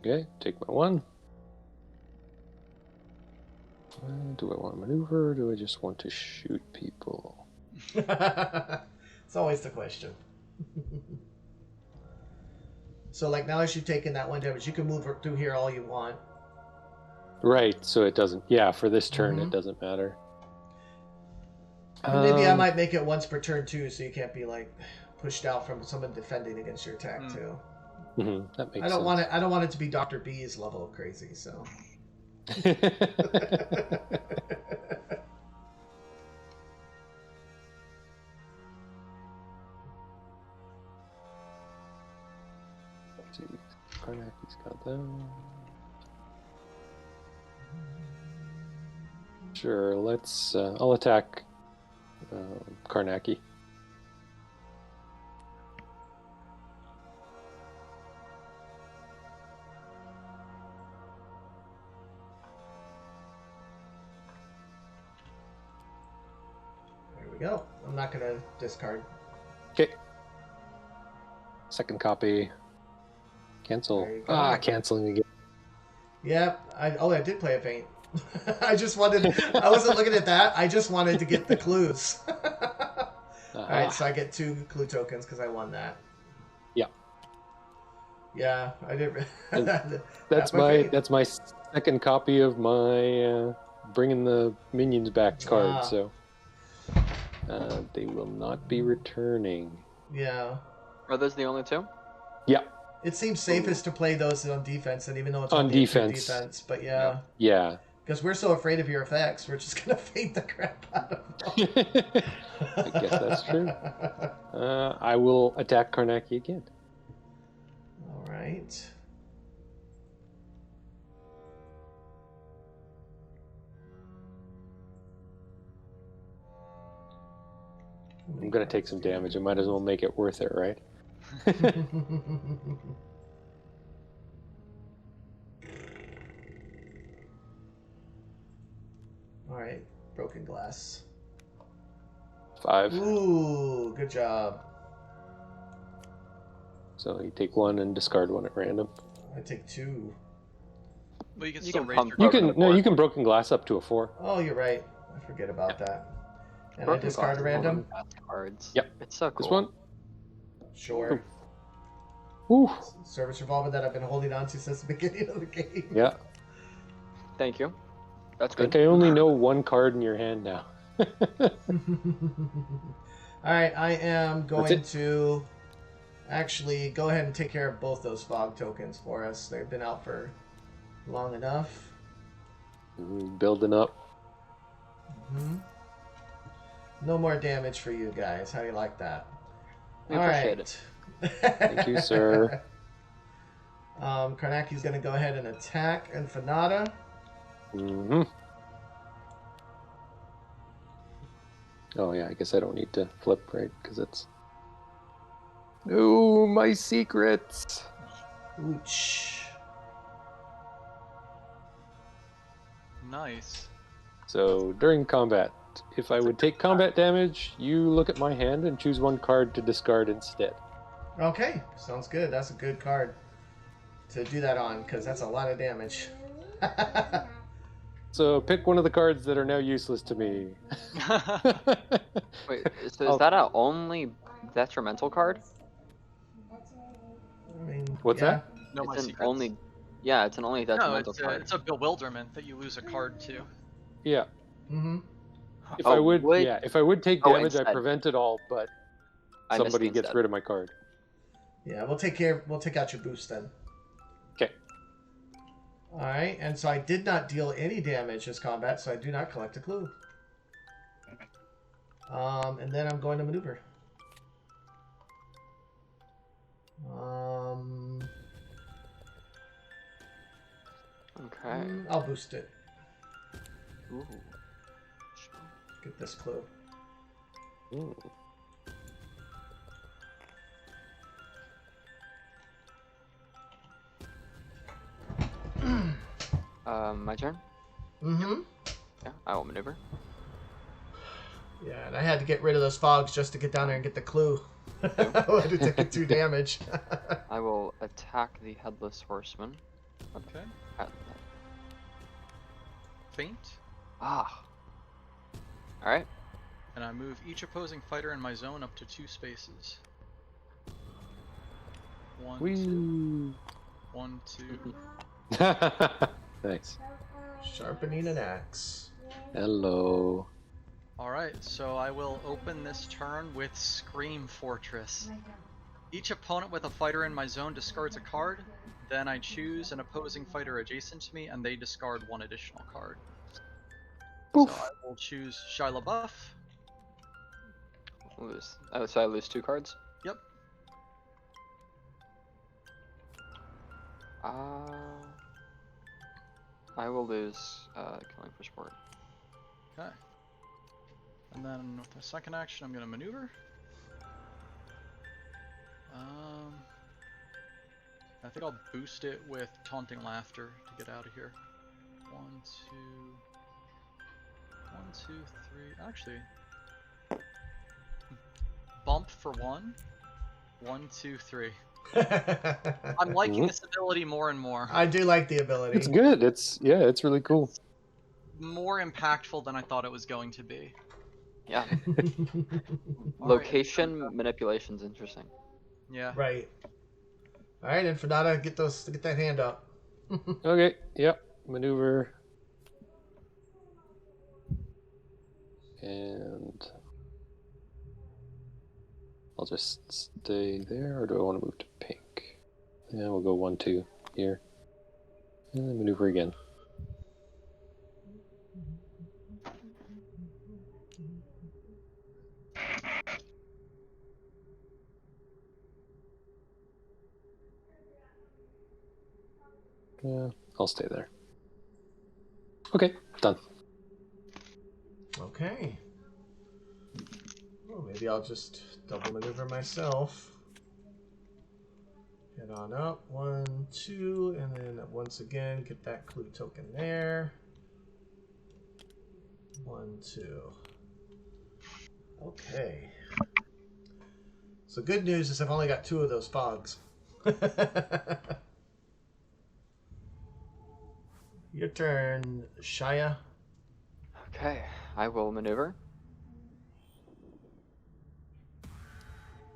Okay, take my 1. Do I want to maneuver or do I just want to shoot people? It's always the question. So, like, now as you've taken that 1 damage, you can move through here all you want. Right, so it doesn't... Yeah, for this turn, it doesn't matter. And maybe I might make it once per turn, too, so you can't be, like, pushed out from someone defending against your attack too. That makes I don't sense. want it. I don't want it to be Dr. B's level of crazy. So. Let's see. Karnaki's got them. Sure, let's. I'll attack Karnaki. There we go. I'm not gonna discard. Okay. Second copy. Cancel. There you go. Canceling again. Yep. I did play a feint. I just wanted. I wasn't looking at that. I just wanted to get the clues. All right, so I get 2 clue tokens because I won that. Yeah. Yeah, I did. That's my second copy of my bringing the minions back card. So they will not be returning. Yeah. Are those the only 2? Yeah. It seems safest to play those on defense, and even though it's On only defense. But yeah. Yeah. Because we're so afraid of your effects, we're just gonna feint the crap out of them. I guess that's true. I will attack Karnaki again. All right. I'm gonna take some damage. I might as well make it worth it, right? All right, broken glass. 5. Ooh, good job. So you take 1 and discard 1 at random. I take 2. Well, you can You still can raise pump your You Broken can no, four. you can broken glass up to a 4. Oh, you're right. I forget about that. And Broken I discard a Glass is one of random. the best cards. Yep. It's so cool. This one. Sure. Ooh. Service revolver that I've been holding on to since the beginning of the game. Yeah. Thank you. That's I think good. I only know 1 card in your hand now. All right, I am going it. to actually go ahead and take care of both those fog tokens for us. They've been out for long enough. Building up. No more damage for you guys. How do you like that? We appreciate it. Thank you, sir. Karnaki's going to go ahead and attack Infinata. Oh yeah, I guess I don't need to flip, right? Because it's... No, my secrets! Ouch. Nice. So, during combat, if I would take combat damage, you look at my hand and choose 1 card to discard instead. Okay, sounds good. That's a good card to do that on, because that's a lot of damage. So, pick one of the cards that are now useless to me. Wait, so is that a only detrimental card? I mean, What's yeah. that? No, my It's an secrets. only. Yeah, it's an only No, detrimental it's card. it's a bewilderment that you lose a card to. Yeah. Mm-hmm. If Oh, I would, would- yeah, if I would take Oh, damage, I instead. prevent it all, but I missed somebody the gets instead. rid of my card. Yeah, we'll take out your boost then. Okay. All right, and so I did not deal any damage this combat, so I do not collect a clue. And then I'm going to maneuver. Okay. I'll boost it. Ooh. Get this clue. Ooh. My turn? Mm-hmm. Yeah, I will maneuver. Yeah, and I had to get rid of those fogs just to get down there and get the clue. I had to take 2 damage. I will attack the Headless Horseman. Okay. Feint. Ah. Alright. And I move each opposing fighter in my zone up to 2 spaces. 1, 2. Whee! 1, 2. Nice. Sharpening an axe. Hello. Alright, so I will open this turn with Scream Fortress. Each opponent with a fighter in my zone discards a card. Then I choose an opposing fighter adjacent to me, and they discard one additional card. Poof. So I will choose Shia LaBeouf. Lose. Oh, so I lose 2 cards? Yep. I will lose Killing for Sport. Okay. And then with the second action, I'm going to maneuver. I think I'll boost it with Taunting Laughter to get out of here. 1, 2, 3. Actually, bump for 1. 1, 2, 3. I'm liking this ability more and more. I do like the ability. It's good. It's really cool. More impactful than I thought it was going to be. Yeah. All Location manipulation's interesting. Yeah. Right. All right, Infinata, get that hand up. Okay. Yep. Maneuver. And I'll just stay there, or do I want to move to pink? Yeah, we'll go 1, 2 here. And then maneuver again. Yeah, I'll stay there. Okay, done. Okay. Well, maybe I'll just double maneuver myself. Head on up. 1, 2, and then once again get that clue token there. 1, 2. Okay. So good news is I've only got 2 of those fogs. Your turn, Shia. Okay, I will maneuver.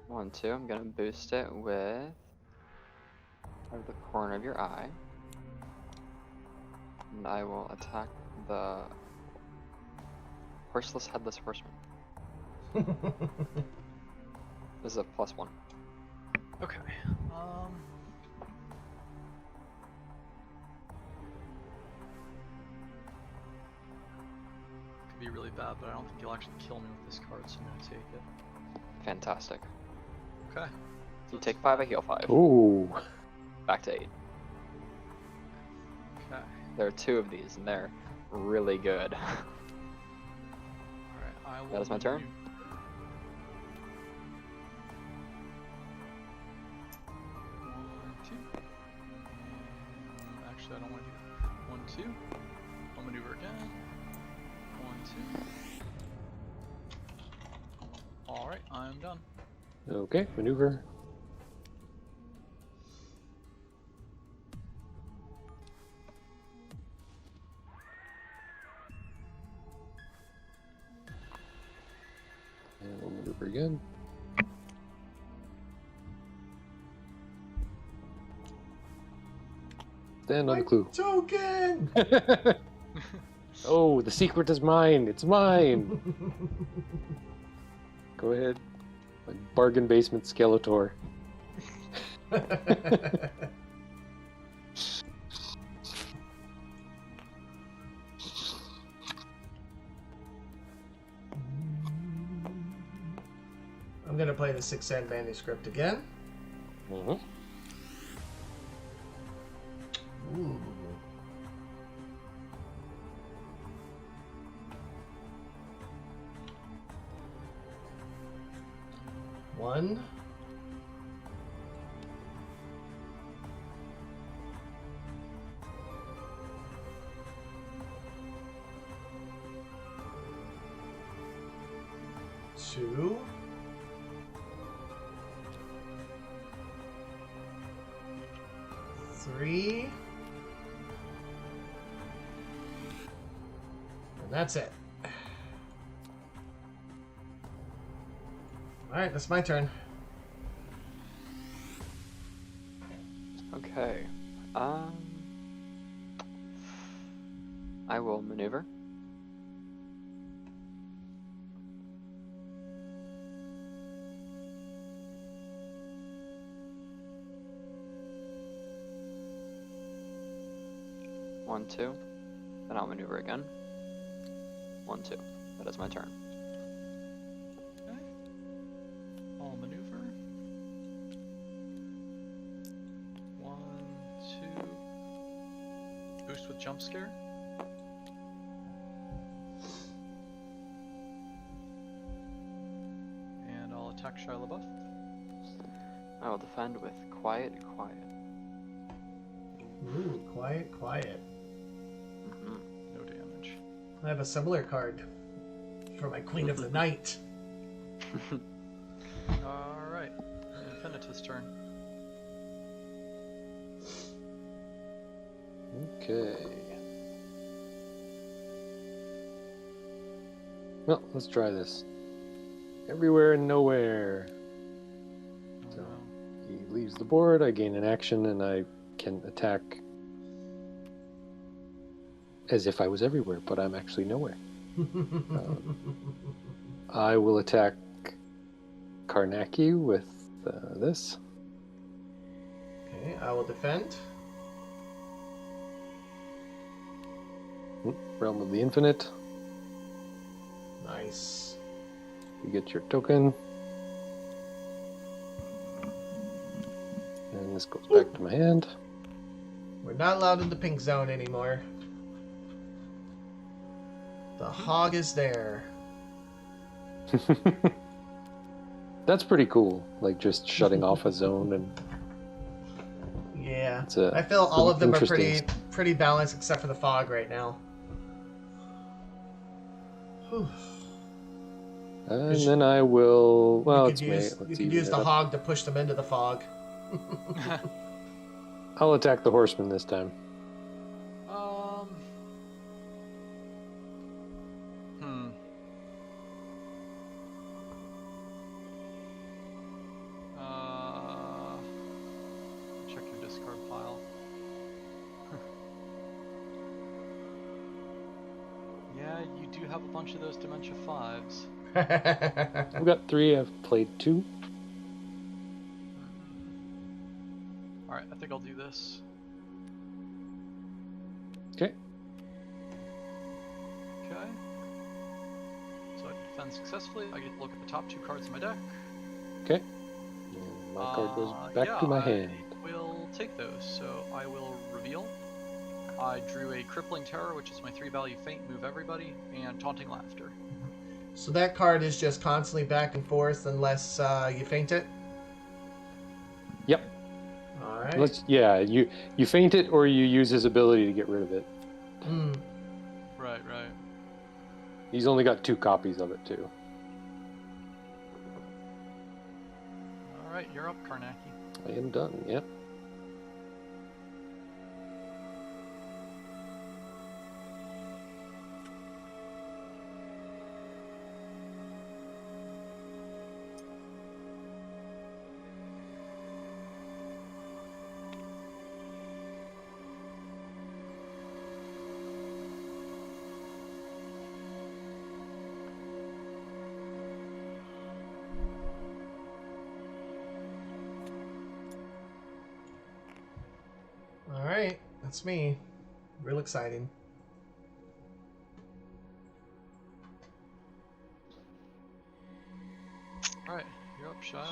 1, 2. I'm gonna boost it with out of the corner of your eye. And I will attack the Horseless, Headless Horseman. This is a +1. Okay. Could be really bad, but I don't think you'll actually kill me with this card, so I'm gonna take it. Fantastic. Okay. You take 5, I heal 5. Ooh. Back to 8. Okay. There are 2 of these, and they're really good. Alright, I will. That is my turn. Actually, I don't want to do that. 1, 2. I'll maneuver again. 1, 2. Alright, I'm done. Okay, maneuver. And we'll maneuver again. Stand on the clue. Token! Oh, the secret is mine. It's mine. Go ahead. Like bargain basement Skeletor. I'm gonna play the 6-cent manuscript again. Mm-hmm. Ooh. One. Two. Three. And that's it. Alright, that's my turn. Okay. I will maneuver. 1, 2. Then I'll maneuver again. 1, 2. That is my turn. Okay. I'll maneuver. 1, 2. Boost with jump scare. And I'll attack Shia LaBeouf. I will defend with quiet. Ooh, quiet. Mm-hmm. No damage. I have a similar card for my Queen of the Night. Alright. Infinitus turn. Okay. Well, let's try this. Everywhere and nowhere. Oh, So no. he leaves the board, I gain an action, and I can attack as if I was everywhere, but I'm actually nowhere. I will attack Karnaki with this. Okay, I will defend. Realm of the Infinite. Nice. You get your token. And this goes back to my hand. We're not allowed in the pink zone anymore. The hog is there. That's pretty cool. Like just shutting off a zone, and Yeah. it's a I feel all of them are interesting- pretty balanced except for the fog right now. Whew. and then I will. Well, you it's could May. use, Let's you could even use it the up. hog to push them into the fog. I'll attack the Horseman this time. Hmm. Check your discard pile. Yeah, you do have a bunch of those Dementia 5s. I've got 3. I've played 2. Alright, I think I'll do this. Okay. Okay. So I defend successfully. I get to look at the top 2 cards in my deck. Okay. And my card goes back yeah, to my I hand. will take those. So I will reveal. I drew a Crippling Terror, which is my 3-value feint, move everybody, and Taunting Laughter. So that card is just constantly back and forth unless you feint it? Yep. Alright. You feint it or you use his ability to get rid of it. Hmm. Right. He's only got 2 copies of it too. Alright, you're up, Karnaki. I am done. Yep. Alright, that's me. Real exciting. Alright, you're up, Shia.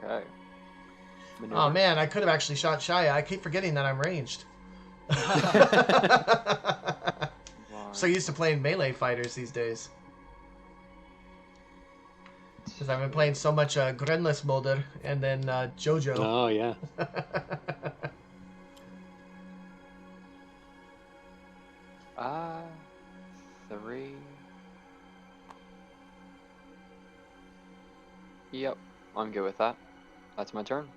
Okay. Maneuver. Oh man, I could have actually shot Shia. I keep forgetting that I'm ranged. So used to playing melee fighters these days. Because I've been playing so much Grenless Molder and then JoJo. Oh yeah. 3. Yep, I'm good with that. That's my turn.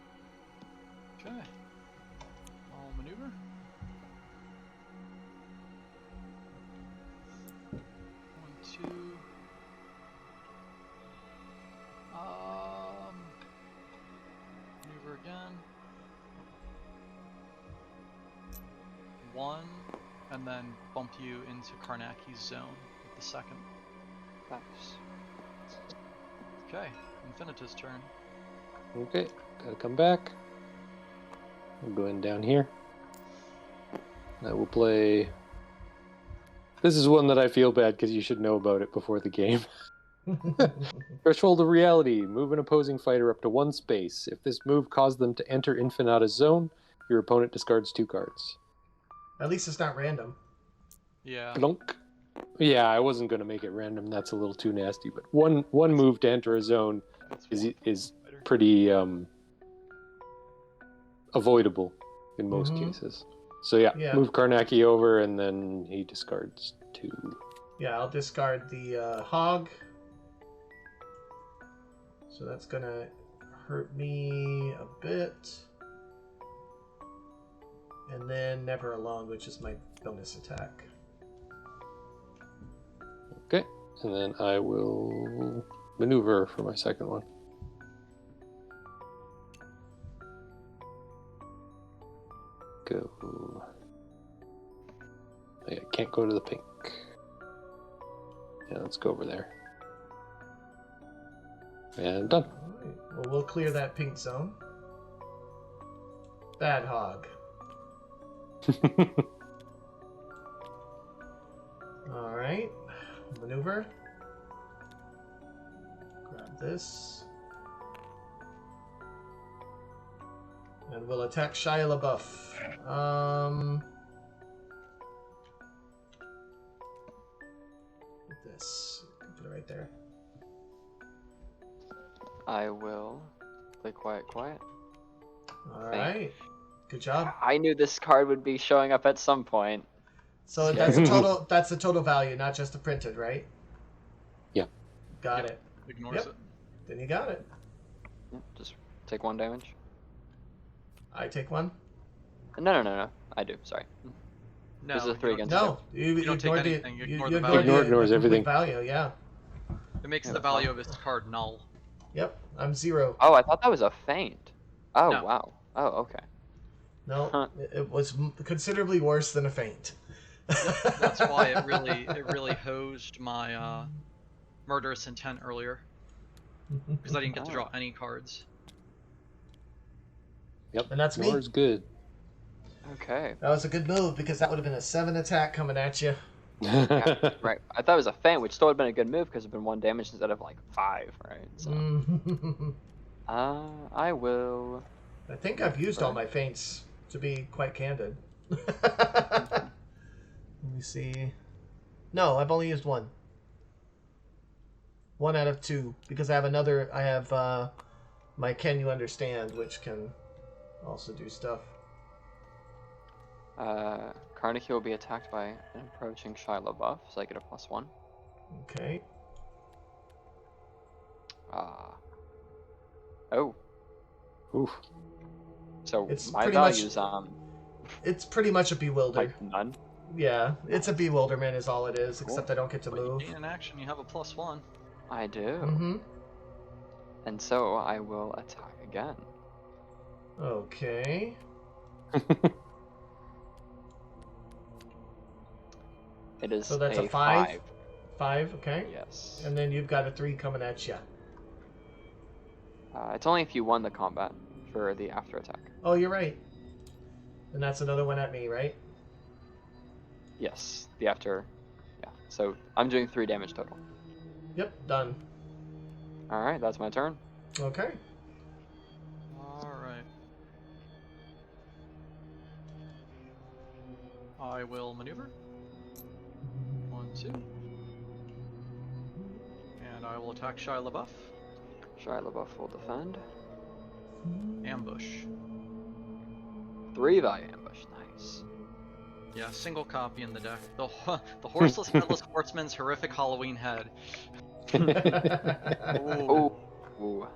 Okay. I'll maneuver. 1, 2. Maneuver again. 1, and then bump you into Karnaki's zone with the second. Nice. Okay, Infinitus turn. Okay. Gotta come back. I'm going down here. I will play. This is one that I feel bad because you should know about it before the game. Threshold of Reality. Move an opposing fighter up to 1 space. If this move caused them to enter Infinita's zone, your opponent discards 2 cards. At least it's not random. Yeah. Plunk. Yeah, I wasn't going to make it random. That's a little too nasty. But one move to enter a zone is pretty avoidable in most cases. So yeah, move Karnaki over, and then he discards 2. Yeah, I'll discard the hog. So that's gonna hurt me a bit. And then Never Alone, which is my bonus attack. Okay, and then I will maneuver for my second one. Go. I can't go to the pink. Yeah, let's go over there. And done. Alright, well, we'll clear that pink zone. Bad hog. Alright. Maneuver. Grab this. And we'll attack Shia LaBeouf. With this. Put it right there. I will play Quiet. Alright. Good job. I knew this card would be showing up at some point. So that's the total value, not just the printed, right? Yeah. Got it. Ignores it. Then you got it. Just take 1 damage. I take 1. No. I do. Sorry. No, This is a 3 against No, You don't take ignore anything, you ignore the ignore value. Ignores everything. Value, yeah. It makes the value of his card null. Yep, I'm 0. Oh, I thought that was a feint. Oh, No. wow. Oh, okay. No, Huh. it was considerably worse than a feint. That's why it really hosed my murderous intent earlier, because I didn't get to draw any cards. Yep. And that's me. Yours good. Okay. That was a good move because that would have been a 7 attack coming at you. Yeah, right. I thought it was a feint, which still would have been a good move because it would have been 1 damage instead of like 5, right? So, I will. I think I've used all my feints, to be quite candid. Let me see. No, I've only used 1. 1 out of 2, because I have my Can You Understand, which can also do stuff. Karnaki will be attacked by an approaching Shia LaBeouf, so I get a +1. Okay. Oh. Oof. So It's my pretty much- value's It's pretty much a bewilder. like none. Yeah, it's a bewilderment is all it is, except I don't get to But you move. gain an action, you have a +1. I do. Mm-hmm. And so I will attack again. Okay. It is So that's a 5? 5, okay. Yes. And then you've got a 3 coming at you. It's only if you won the combat for the after attack. Oh, you're right. And that's another one at me, right? Yes, the after. Yeah. So I'm doing 3 damage total. Yep, done. All right, that's my turn. Okay. Alright. I will maneuver. 1, 2. And I will attack Shia LaBeouf. Shia LaBeouf will defend. Ambush. 3 value ambush. Nice. Yeah, single copy in the deck. The Horseless Headless Horseman's horrific Halloween head. Ooh. Oh. Ooh.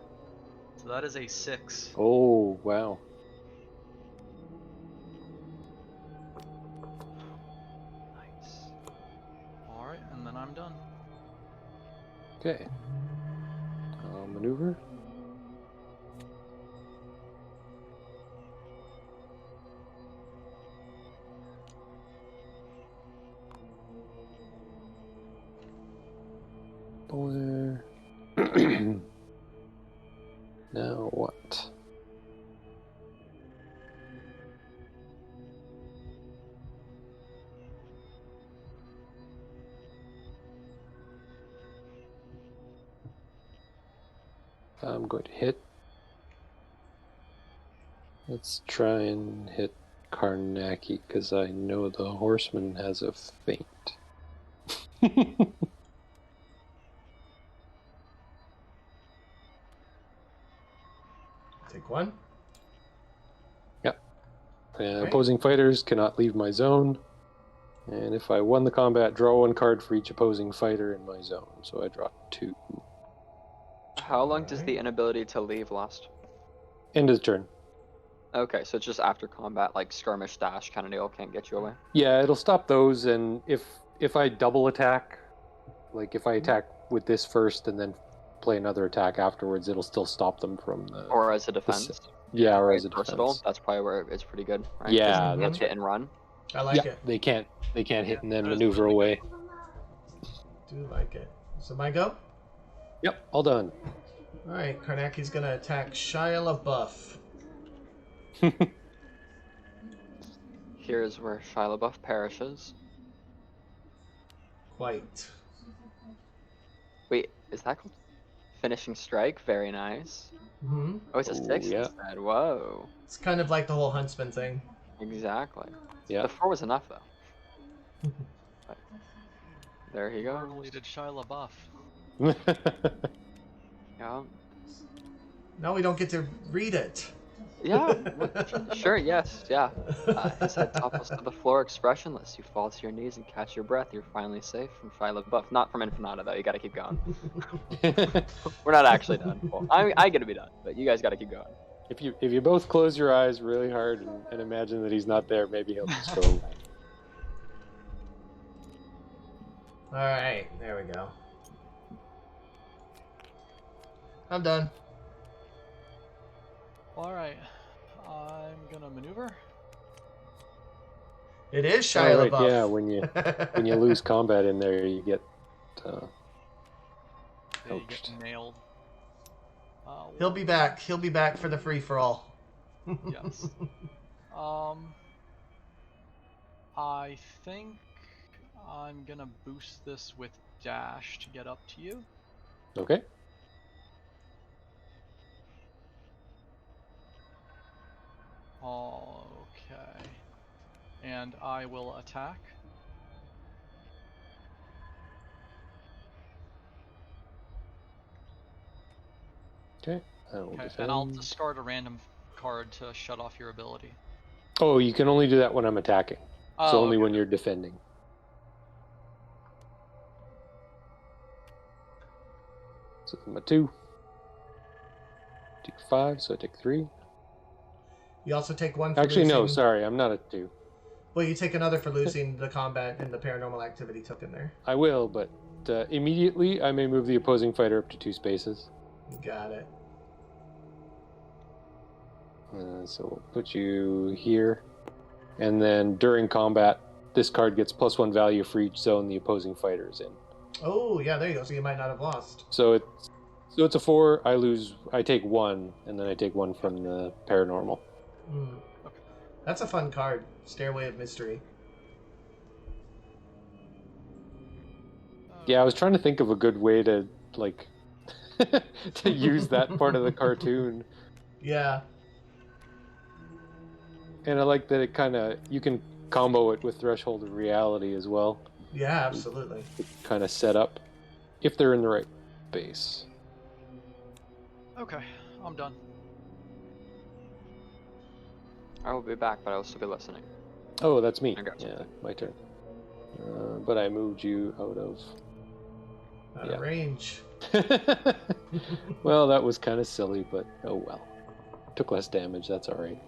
So that is a 6. Oh, wow. Nice. Alright, and then I'm done. Okay. Maneuver. Boy. Now what? I'm going to hit. Let's try and hit Karnaki, because I know the Horseman has a feint. Take one. Yep. Okay. Opposing fighters cannot leave my zone. And if I won the combat, draw one card for each opposing fighter in my zone. So I draw 2. How long does Alright. the inability to leave last? End of turn. Okay, so it's just after combat, like skirmish dash kind of deal, can't get you away. Yeah, it'll stop those, and if I double attack, like if I attack with this first and then play another attack afterwards, it'll still stop them from the... Or as a defense. Yeah, or Right, as a versatile. defense. That's probably where it's pretty good. Right? Yeah, Just that's hit and run. I like yeah, it. they can't hit and then that is maneuver really away. Do like it. So my go? Yep, all done. Alright, Karnaki's gonna attack Shia LaBeouf. Here's where Shia LaBeouf perishes. Quite. Wait, is that called finishing strike? Very nice. Mm-hmm. Oh, it's a Ooh, 6 yeah. instead. Whoa. It's kind of like the whole Huntsman thing. Exactly. Yeah. The 4 was enough though. But there he goes. Related Shia LaBeouf. Yeah. No, we don't get to read it. Yeah. Sure. Yes. Yeah. His head topples to the floor, expressionless. You fall to your knees and catch your breath. You're finally safe from Shia LaBeouf. Not from Infinata though. You got to keep going. We're not actually done. Well, I get to be done, but you guys got to keep going. If you both close your eyes really hard and imagine that he's not there, maybe he'll just go. Alright, there we go. I'm done. Alright. I'm gonna maneuver. It is Shia Right, LaBeouf. yeah, when you lose combat in there, you get They get ouched. nailed. He'll be back. He'll be back for the free-for-all. Yes. I think I'm gonna boost this with dash to get up to you. Okay. Okay. And I will attack. Okay. I will Okay, and I'll defend. discard a random card to shut off your ability. Oh, you can only do that when I'm attacking. Oh, So only okay. when you're defending. So I'm a 2. Take 5, so I take 3. You also take one for Actually, losing... no, sorry, I'm not a 2. Well, you take another for losing the combat and the paranormal activity token there. I will, but immediately I may move the opposing fighter up to 2 spaces. Got it. So we'll put you here. And then during combat, this card gets +1 value for each zone the opposing fighter is in. Oh, yeah, there you go. So you might not have lost. So it's a 4. I take 1, and then I take 1 from the paranormal. Mm. That's a fun card. Stairway of Mystery. Yeah, I was trying to think of a good way to like to use that part of the cartoon. Yeah. And I like that it kind of, you can combo it with Threshold of Reality as well. Yeah, absolutely. Kind of set up if they're in the right base. Okay, I'm done. I will be back, but I will still be listening. Oh, that's me. I got you. Yeah, my turn. But I moved you out of... Out Yeah. of range. Well, that was kind of silly, but oh well. Took less damage, that's alright.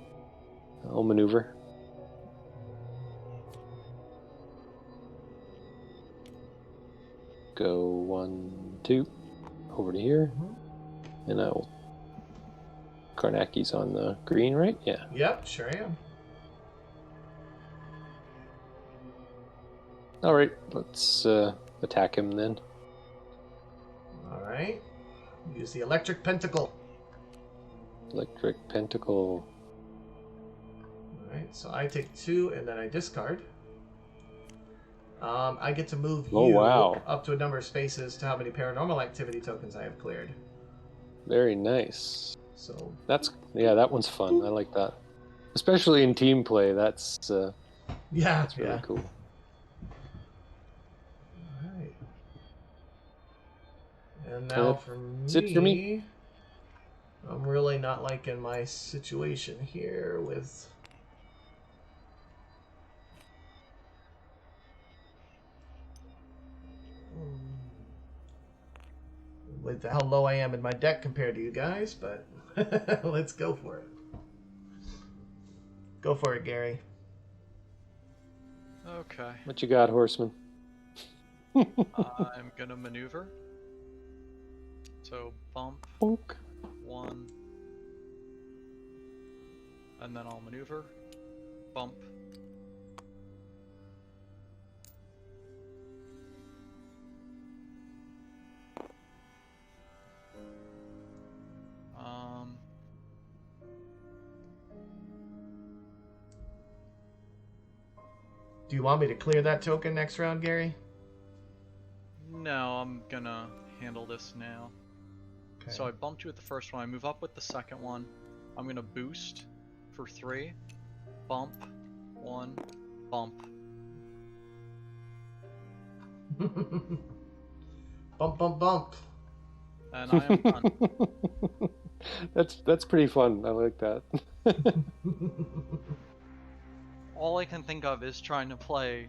I'll maneuver. Go 1, 2, over to here. And I will... Karnaki's on the green, right? Yeah. Yep, sure am. Alright, let's attack him then. Alright. Use the Electric Pentacle. Electric Pentacle. Alright, so I take 2 and then I discard. I get to move Oh, you wow. up to a number of spaces to how many paranormal activity tokens I have cleared. Very nice. So That one's fun. I like that, especially in team play. That's yeah, really yeah. cool. All right. And now for That's it for me. I'm really not liking my situation here with how low I am in my deck compared to you guys, but let's go for it. Go for it, Gary. Okay. What you got, Horseman? I'm gonna maneuver. So bump Bonk. 1, and then I'll maneuver. Bump. Do you want me to clear that token next round, Gary? No, I'm gonna handle this now. Okay. So I bumped you with the first one. I move up with the second one. I'm gonna boost for 3. Bump. 1. Bump. Bump, bump, bump. And I am done. That's pretty fun. I like that. All I can think of is trying to play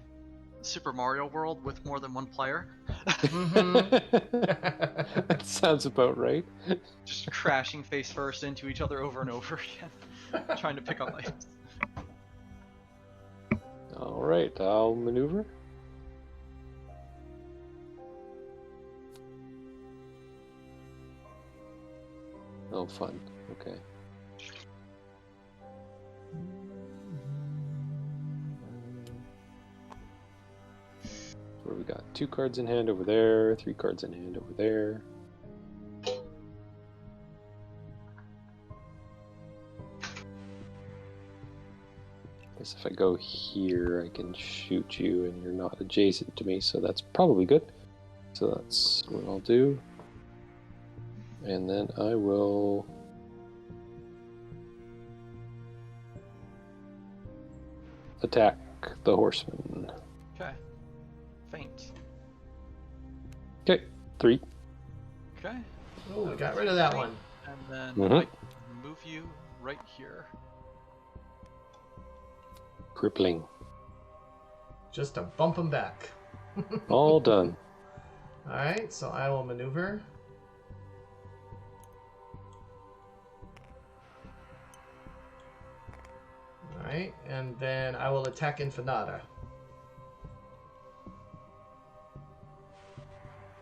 Super Mario World with more than one player. That sounds about right. Just crashing face first into each other over and over again. Trying to pick up items. All right, I'll maneuver. Oh, fun. Okay. Where we got 2 cards in hand over there, 3 cards in hand over there. Guess if I go here, I can shoot you and you're not adjacent to me, so that's probably good. So that's what I'll do. And then I will attack the Horseman. Okay. Faint. Okay, 3. Okay. Oh, we got rid of that one. And then Mhm. I move you right here. Crippling. Just to bump him back. All done. Alright, so I will maneuver. Alright, and then I will attack Infinata.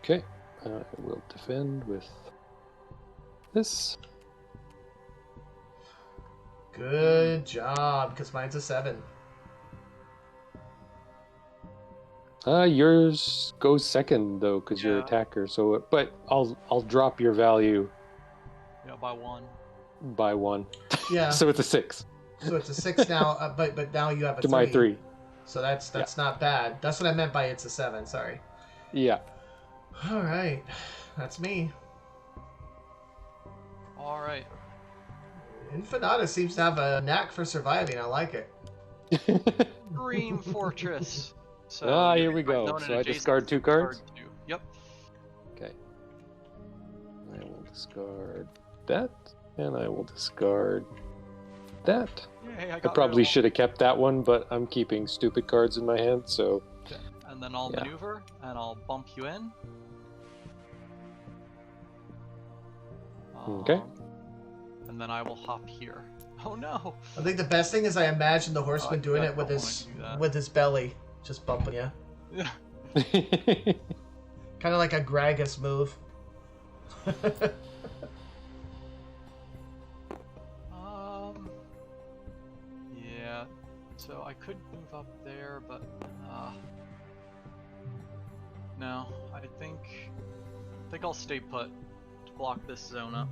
Okay, I will defend with this. Good job, because mine's a 7. Yours goes second though, because you're Yeah. attacker. So, but I'll drop your value Yeah, by 1. by 1. Yeah. So it's a 6 So it's a 6 now, but now you have a to 3. my 3. So that's not bad. That's what I meant by it's a 7, sorry. Yeah. Alright, that's me. Alright. Infinata seems to have a knack for surviving. I like it. Dream Fortress. So Here you're we go. known So and I adjacent, discard 2 cards? discard 2. Yep. Okay. I will discard that, and I will discard that. Yay, I got probably rid of should have kept that one, but I'm keeping stupid cards in my hand, so... all. Okay. And then I'll Yeah. maneuver, and I'll bump you in. Okay. And then I will hop here. Oh no! I think the best thing is I imagine the horseman I doing it don't with wanna his do that. with his belly, just bumping you. Yeah. Kind of like a Gragas move. Yeah. So I could move up there, but no. I think I'll stay put to block this zone up.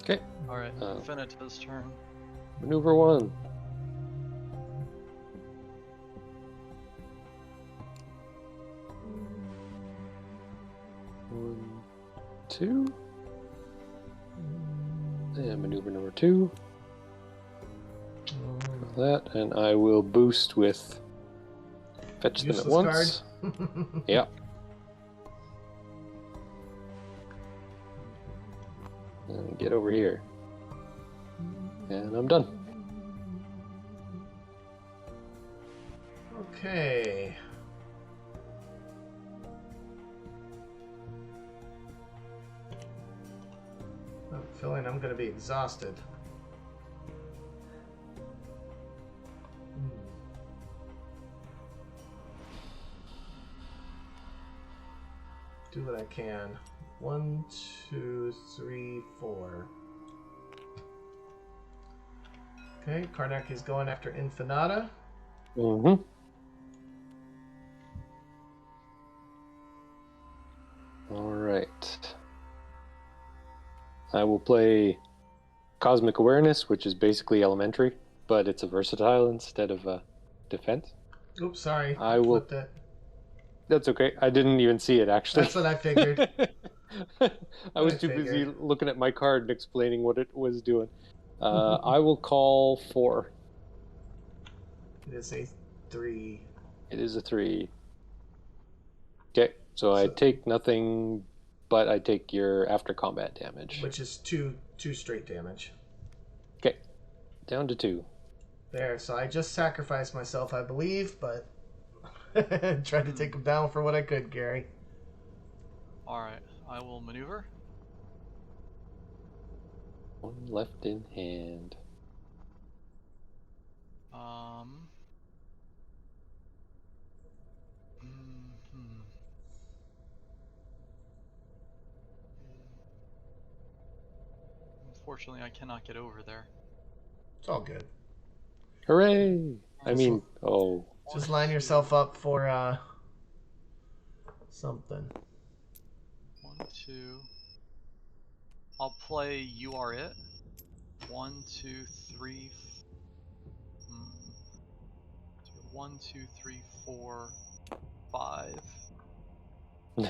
Okay. All right. Uh, Finita's turn. Maneuver 1. One, 2. And maneuver number 2. That, and I will boost with fetch them at Useless once. card. Yeah. And get over here. And I'm done. Okay. I'm feeling I'm going to be exhausted. Do what I can. 1, 2, 3, 4. Okay, Karnaki's going after Infinata. Mm-hmm. Alright. I will play Cosmic Awareness, which is basically elementary, but it's a versatile instead of a defense. Oops, sorry. I will- Flipped it. That's okay. I didn't even see it, actually. That's what I figured. I was too busy figured. looking at my card and explaining what it was doing. I will call 4. It is a 3. It is a 3. Okay, so I So- take nothing, but I take your after combat damage. Which is two straight damage. Okay, down to 2. There, so I just sacrificed myself, I believe, but tried to take him down for what I could, Gary. Alright, I will maneuver. 1 left in hand. Unfortunately, I cannot get over there. It's all good. Hooray! I Just- mean, oh. Just line yourself up for something. 1, 2. I'll play You Are It. 1, 2, 3. 1, 2, 3, 4, 5. And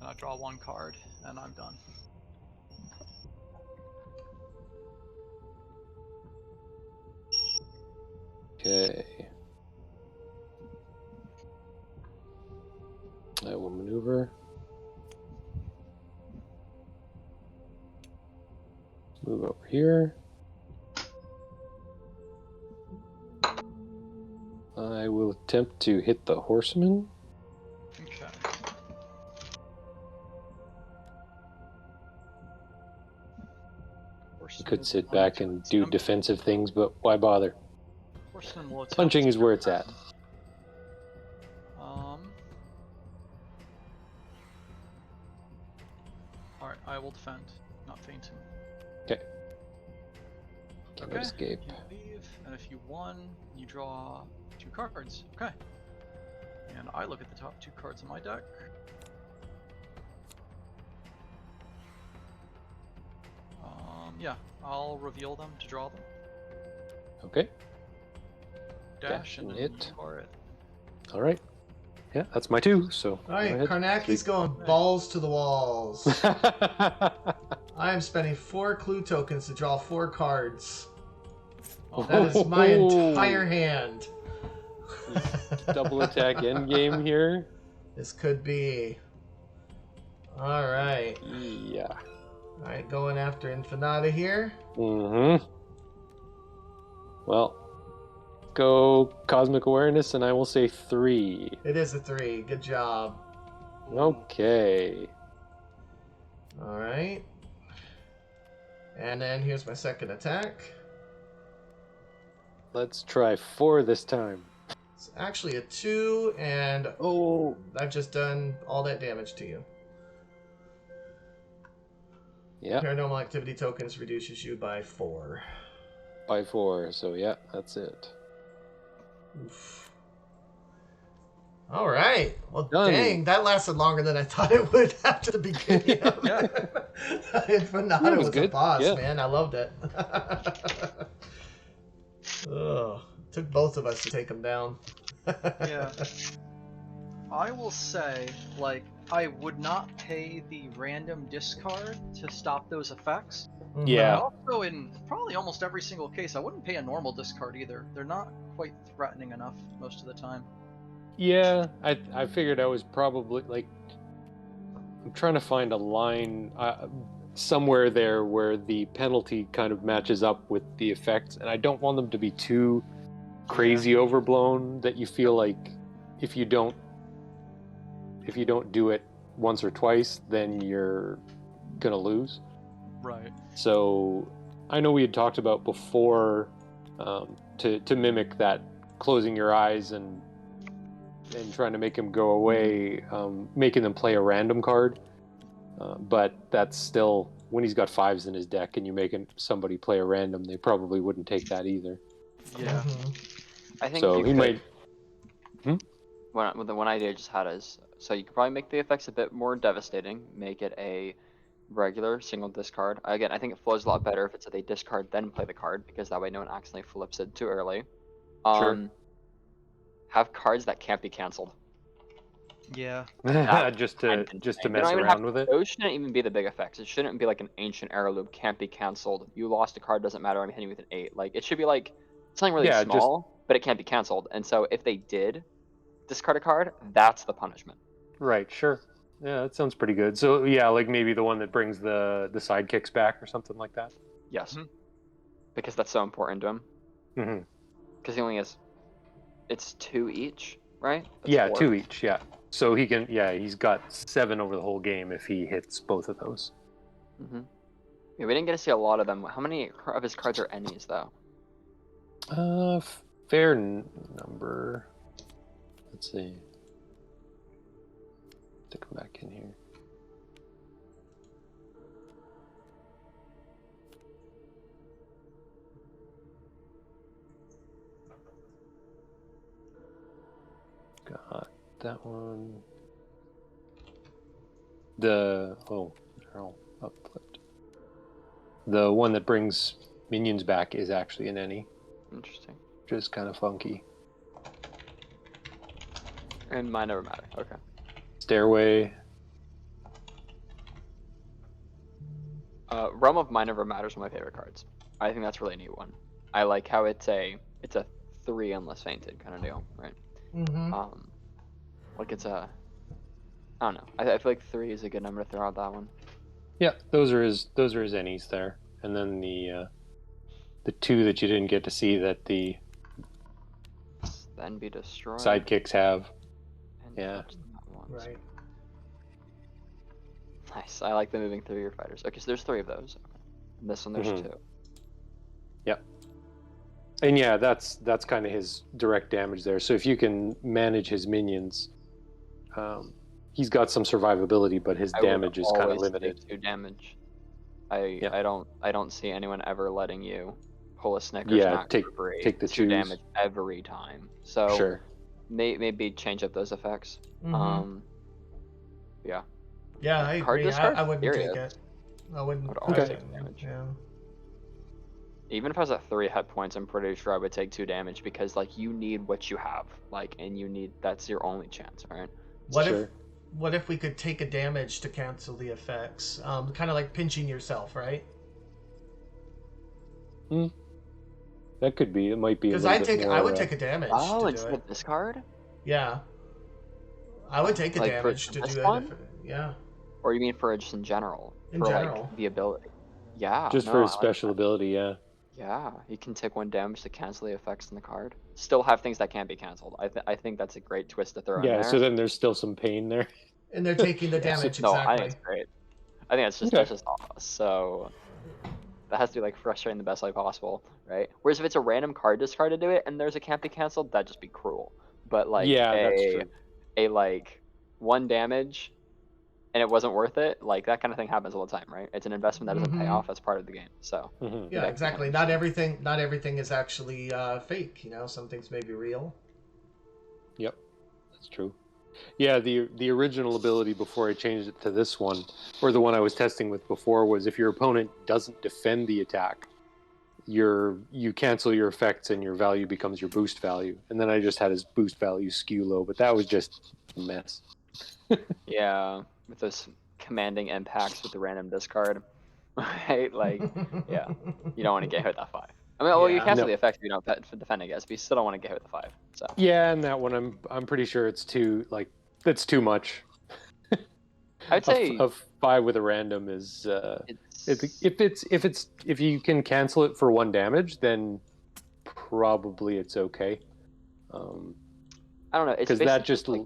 I draw 1 card, and I'm done. Okay. I will maneuver. Move over here. I will attempt to hit the Horseman. Okay. You could sit back and do defensive things, but why bother? Horseman will attempt Punching to is where it's at. defend. Alright, I will defend, not fainting. Okay. Cannot escape. You leave, and if you won, you draw 2 cards. Okay. And I look at the top 2 cards in my deck. Yeah, I'll reveal them to draw them. Okay. Dash and and then it. You Are It. All right. Yeah, that's my 2. So. All right, go ahead. Karnaki's going balls to the walls. I am spending 4 clue tokens to draw 4 cards. Oh, That is my entire hand. Double attack endgame here. This could be. All right. Yeah. All right, going after Infinata here. Mm-hmm. Well, go Cosmic Awareness, and I will say 3. It is a 3. Good job. Okay. All right. And then here's my second attack. Let's try 4 this time. It's actually a 2, and Oh. I've just done all that damage to you. Yeah, Paranormal activity tokens reduces you by 4. by 4. So yeah, that's it. Oof. All right. Well, Done. dang, that lasted longer than I thought it would after the beginning of Yeah. Infinata It was was a good. boss, Yeah. man. I loved it. Ugh. Took both of us to take him down. Yeah. I will say, like, I would not pay the random discard to stop those effects. Mhm. Yeah. Also, in probably almost every single case, I wouldn't pay a normal discard either. They're not quite threatening enough most of the time. Yeah, I figured I was probably like, I'm trying to find a line somewhere there where the penalty kind of matches up with the effects, and I don't want them to be too crazy overblown that you feel like if you don't do it once or twice, then you're gonna lose. Right. So I know we had talked about before to mimic that closing your eyes and trying to make him go away, making them play a random card. But that's still, when he's got 5s in his deck and you're making somebody play a random, they probably wouldn't take that either. Yeah. I think So you he could, might. the one idea I just had is, so you could probably make the effects a bit more devastating, make it a regular single discard. Again, I think it flows a lot better if it's that they discard then play the card, because that way no one accidentally flips it too early. Sure. Have cards that can't be canceled. Yeah. just And to they mess don't even around with it. Those shouldn't even be the big effects. It shouldn't be like an ancient heirloom can't be canceled. You lost a card, doesn't matter. I'm hitting you with an 8. Like, it should be like something really Yeah, small, but it can't be canceled. And so if they did discard a card, that's the punishment. Right. Sure. Yeah, that sounds pretty good. So yeah, like maybe the one that brings the sidekicks back or something like that. Yes, Mhm. because that's so important to him. Mm-hmm. Because he only has, it's 2 each, right? That's Yeah, 4. 2 each. Yeah. So he can. Yeah, he's got 7 over the whole game if he hits both of those. Mm-hmm. Yeah, we didn't get to see a lot of them. How many of his cards are any's though? Fair number. Let's see. To come back in here. Got that one. They're all up flipped. The one that brings minions back is actually an any, Interesting. which is kind of funky. And mine never matter. Okay. Stairway. Realm of Mine Never Matters is one of my favorite cards. I think that's a really neat one. I like how it's a 3 unless fainted kind of deal, right? Mm-hmm. Like it's a, I don't know. I feel like 3 is a good number to throw out that one. Yeah, those are his any's there, and then the 2 that you didn't get to see that the Then be destroyed. sidekicks have. And Yeah. touch them at once. Right. Nice. I like the moving through your fighters. Okay, so there's 3 of those. Okay. And this one there's Mhm. 2. And yeah, that's kind of his direct damage there. So if you can manage his minions, he's got some survivability, but his I would damage is kind of always limited. take 2 damage. Yeah. I don't see anyone ever letting you pull a Snickers Yeah, knock take- for free. take the 2 twos. damage every time. So Sure. maybe change up those effects. Mhm. Yeah. Yeah, I Card agree. discard? I wouldn't Serious. take it. I wouldn't. Would I always take wouldn't, damage. Yeah. Even if I was at 3 hit points, I'm pretty sure I would take 2 damage because like you need what you have, like, and you need that's your only chance, right? Sure. What if we could take a damage to cancel the effects? Kind of like pinching yourself, right? That could be. It might be. Because I would take a damage Oh, to do instead it. of this card, Yeah. I would take a Like, for damage to this do it. one? Yeah. or you mean for just in general? In for general. like the ability. Yeah. just no, for his I like special that. ability. Yeah. Yeah, you can take 1 damage to cancel the effects in the card. Still have things that can't be canceled. I think that's a great twist to throw in Yeah. there. So then there's still some pain there. And they're taking the Yeah. damage, No, I exactly. think it's great. I think Okay. that's just so that has to be like frustrating the best way possible, right? Whereas if it's a random card discard to do it and there's a can't be canceled, that'd just be cruel. But like Yeah, that's true. a like 1 damage and it wasn't worth it, like that kind of thing happens all the time, right? It's an investment that doesn't pay Mhm. off as part of the game. So Mhm. Yeah, that exactly. can Not everything is actually fake. Some things may be real. Yep, that's true. Yeah, the original ability before I changed it to this one, or the one I was testing with before, was if your opponent doesn't defend the attack, you cancel your effects and your value becomes your boost value. And then I just had his boost value skew low, but that was just a mess. Yeah, with those commanding impacts with the random discard, right? Like, yeah, you don't want to get hit with that 5. I mean, well, you Yeah. cancel No. the effect if you don't defend, I guess, but you still don't want to get hit with the 5. So Yeah, and that one I'm pretty sure it's too like that's too much. I'd say A 5 with a random is it's if you can cancel it for 1 damage, then probably it's okay. I don't know. It's Because that basically just like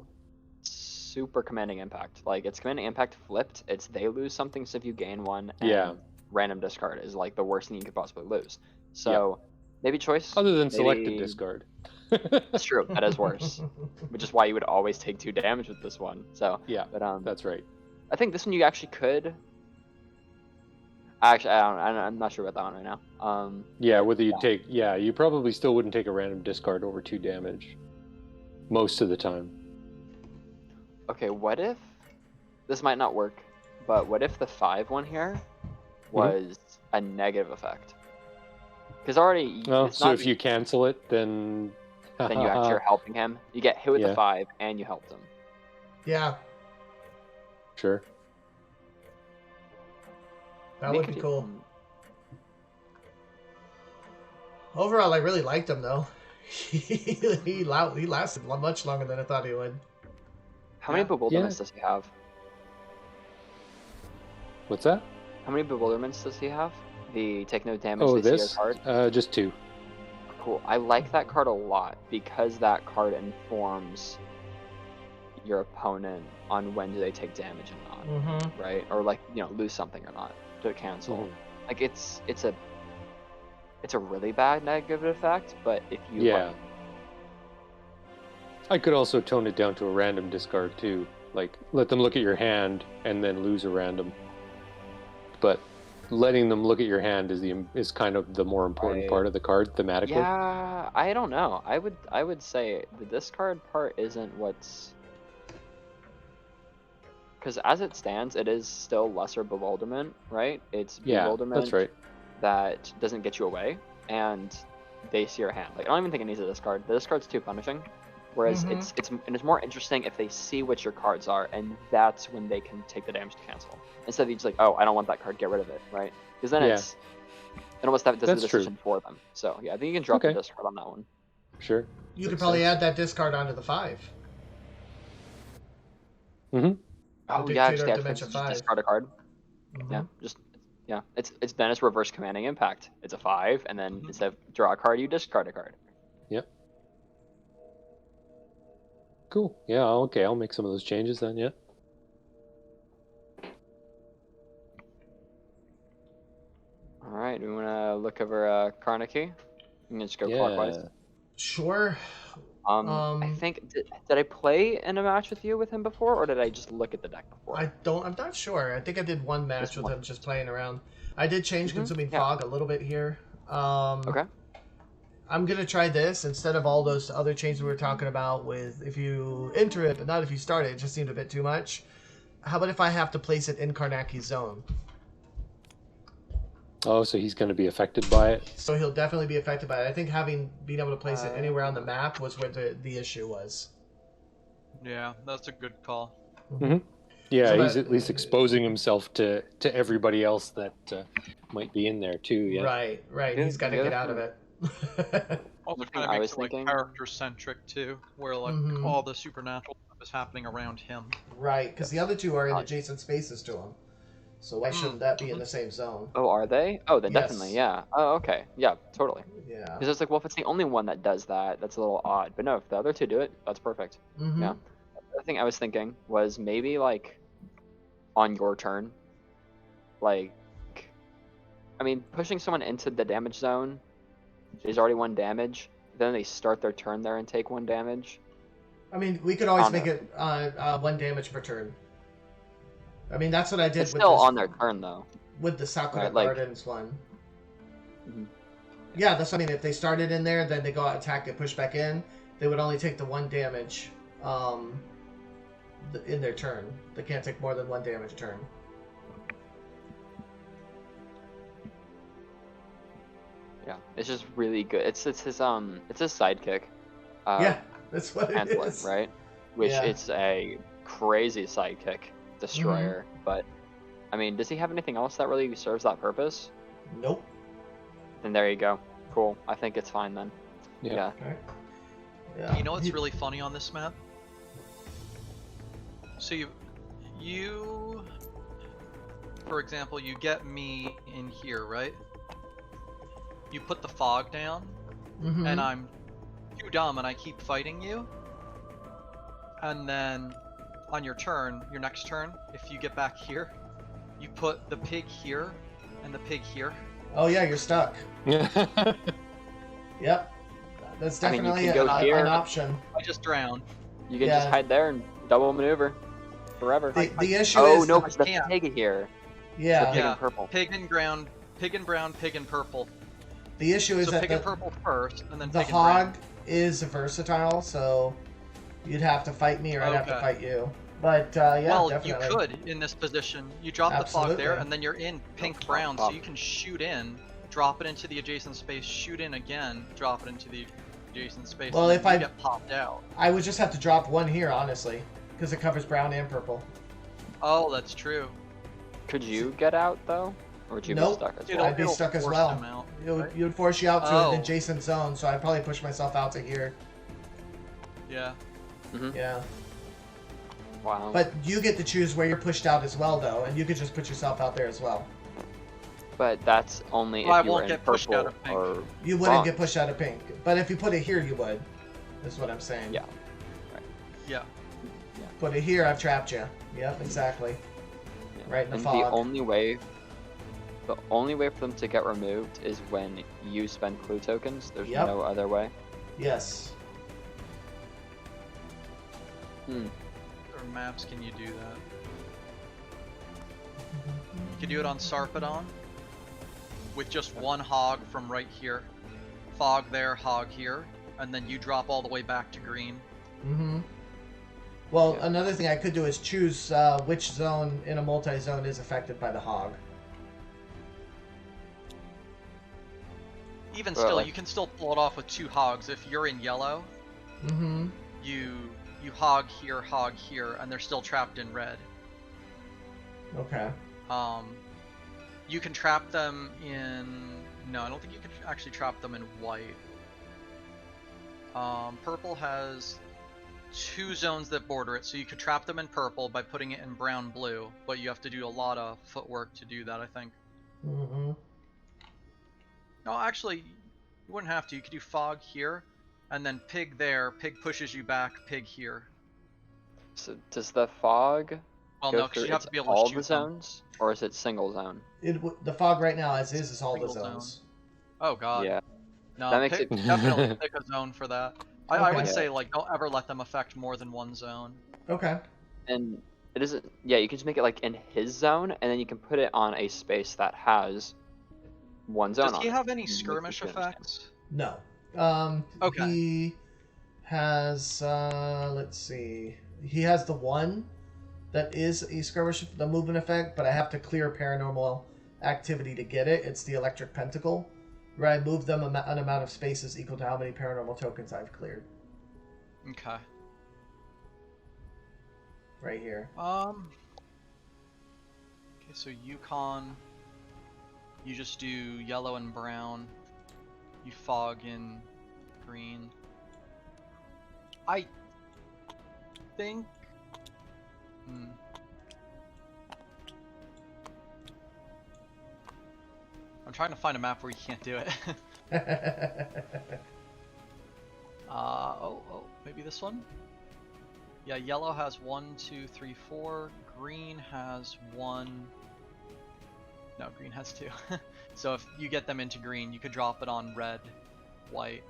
super commanding impact. Like it's commanding impact flipped. It's they lose something, so if you gain 1, yeah. and random discard is like the worst thing you could possibly lose. So maybe choice. Other than selected Maybe discard. it's true. That is worse, which is why you would always take 2 damage with this one. So Yeah, but that's right. I think this one you actually could. Actually, I don't. I'm not sure about that one right now. Yeah, whether you take you probably still wouldn't take a random discard over 2 damage most of the time. Okay, what if this might not work, but what if the 5 one here was a negative effect? Because already, Oh, it's so not if you cancel it, then then you actually are helping him. You get hit with the Yeah. 5, and you helped him. Yeah, Sure. that would be cool. Overall, I really liked him though. he lasted much longer than I thought he would. How many Yeah. bewilderments does he have? What's that? How many bewilderments does he have? The take no damage. Oh, they this? see your card. Just 2. Cool. I like that card a lot because that card informs your opponent on when do they take damage and not, Mm-hmm. right? Or like lose something or not to cancel. Mhm. Like it's a really bad negative effect, but if you Yeah. I could also tone it down to a random discard too. Like let them look at your hand and then lose a random. But letting them look at your hand is kind of the more important Right. part of the card thematically. Yeah, I don't know. I would say the discard part isn't what's because as it stands, it is still lesser bewilderment, right? It's Yeah, bewilderment that's right. that doesn't get you away, and they see your hand. Like I don't even think it needs a discard. The discard's too punishing. Whereas Mhm. it's more interesting if they see what your cards are, and that's when they can take the damage to cancel. Instead of you just like, oh, I don't want that card, get rid of it, right? Because then Yeah. it almost does That's the true. decision for them. So yeah, I think you can drop the Okay. discard on that one. Sure. You could Makes probably sense. add that discard onto the 5. Mm-hmm. Oh The yeah, Dictator just of yeah, Dimension just 5. discard a card. Mhm. Yeah, it's then it's reverse commanding impact. It's a 5, and then instead of draw a card, you discard a card. Yep. Cool. Yeah, okay, I'll make some of those changes then, yeah. All right, we want to look over Karnaki. You can just go clockwise. Yeah. Sure. I think did I play in a match with you with him before, or did I just look at the deck before? I'm not sure. I think I did one match Just with one. him just playing around. I did change Consuming yeah. Fog a little bit here. Okay. I'm gonna try this instead of all those other changes we were talking about with if you enter it, but not if you start it. It just seemed a bit too much. How about if I have to place it in Karnaki's zone? Oh, so he's going to be affected by it? So he'll definitely be affected by it. I think being able to place it anywhere on the map was where the issue was. Yeah, that's a good call. Mm-hmm. Yeah, So he's that- at least exposing himself to everybody else that might be in there too, yeah. Right. Yeah, He's got to yeah. get out of it. Also, thing kind of I makes was it like thinking- character centric too, where like Mhm. all the supernatural stuff is happening around him. Right, because the other two are in adjacent spaces to him. So why shouldn't that be in the same zone? Oh, are they? Oh, then Yes. definitely, yeah. Oh, okay. Yeah, totally. Yeah. Because it's like, well, if it's the only one that does that, that's a little odd. But no, if the other two do it, that's perfect. Mm-hmm. Yeah. The thing I was thinking was maybe like on your turn, like, I mean, pushing someone into the damage zone is already 1 damage. Then they start their turn there and take 1 damage. I mean, we could always On make there. it 1 damage per turn. I mean, that's what I did It's with still this, on their turn though. with the Sakura Right, like- Gardens one. Mhm. Yeah, that's what I mean. If they started in there, then they go out, attack, get pushed back in, they would only take the 1 damage in their turn. They can't take more than 1 damage a turn. Yeah, it's just really good. It's his sidekick. Yeah, that's what it Pamphlet, is. right? Which Yeah. it's a crazy sidekick destroyer. But I mean, does he have anything else that really serves that purpose? Nope. Then there you go. Cool. I think it's fine then. Yeah. Okay. Yeah. You know what's really funny on this map? So you, for example, you get me in here, right? You put the fog down, and I'm too dumb, and I keep fighting you. And then on your turn, your next turn, if you get back here, you put the pig here and the pig here. Oh yeah, you're stuck. Yep. That's I mean, you definitely can go here. an option. I just drowned. You can just hide there and double maneuver forever. The issue Oh is no, the- it's the can't. pig here. yeah. The pig Yeah. and purple. Pig and brown, pig and brown, pig and purple. The issue is So that pig and purple first, and then the pig and brown. hog is versatile, so you'd have to fight me or I'd have to Okay. fight you. But yeah, Well, definitely. you could in this position. You drop the fog there, Absolutely. and then you're in pink Drop brown, so fog. you can shoot in, drop it into the adjacent space, shoot in again, drop it into the adjacent space. Well, and if then you I- get popped out. I would just have to drop one here, honestly, because it covers brown and purple. Oh, that's true. Could you get out though, or would you Nope. be stuck as It'll- well? I'd be it'll stuck as force well. them out, right? You'd force you out to Oh. an adjacent zone, so I'd probably push myself out to here. Yeah. Yeah. Wow. But you get to choose where you're pushed out as well, though, and you could just put yourself out there as well. But that's only Well, I if you were won't in get pushed purple out of pink. or You wouldn't bronze. get pushed out of pink, but if you put it here, you would. That's what I'm saying. Yeah. Yeah. Put it here, I've trapped you. Yep, exactly. Yeah. Right in the And fog. the only way for them to get removed is when you spend clue tokens. There's Yep. no other way. Yes. Or maps can you do that? You can do it on Sarpedon with just one hog from right here. Fog there, hog here, and then you drop all the way back to green. Mm-hmm. Well, Yeah. another thing I could do is choose which zone in a multi-zone is affected by the hog. Even Well, still, like- you can still pull it off with two hogs. If you're in yellow, Mm-hmm. you hog here, and they're still trapped in red. Okay. You can trap them in... No, I don't think you can actually trap them in white. Purple has two zones that border it, so you could trap them in purple by putting it in brown blue, but you have to do a lot of footwork to do that, I think. Mm-hmm. No, actually, you wouldn't have to. You could do fog here, and then pig there, pig pushes you back, pig here. So does the fog Well, go no, because through you have to be able all to the shoot them. zones, or is it single zone? The fog right now, as is all the Single zones. Oh god. Yeah. No, That makes pick, it- definitely pick a zone for that. I would Okay. say, like, don't ever let them affect more than one zone. Okay. And it isn't. Yeah, you can just make it like in his zone, and then you can put it on a space that has one zone. Does he on have it. any Make skirmish you understand. effects? No. Okay. He has, let's see. He has the one that is a skirmish, the movement effect, but I have to clear paranormal activity to get it. It's the electric pentacle, where I move them an amount of spaces equal to how many paranormal tokens I've cleared. Okay. Right here. Okay, so Yukon, you just do yellow and brown. You fog in green. I think. I'm trying to find a map where you can't do it. Maybe this one? Yeah, yellow has 1, 2, 3, 4. Green has 1. No, green has 2. So if you get them into green, you could drop it on red, white.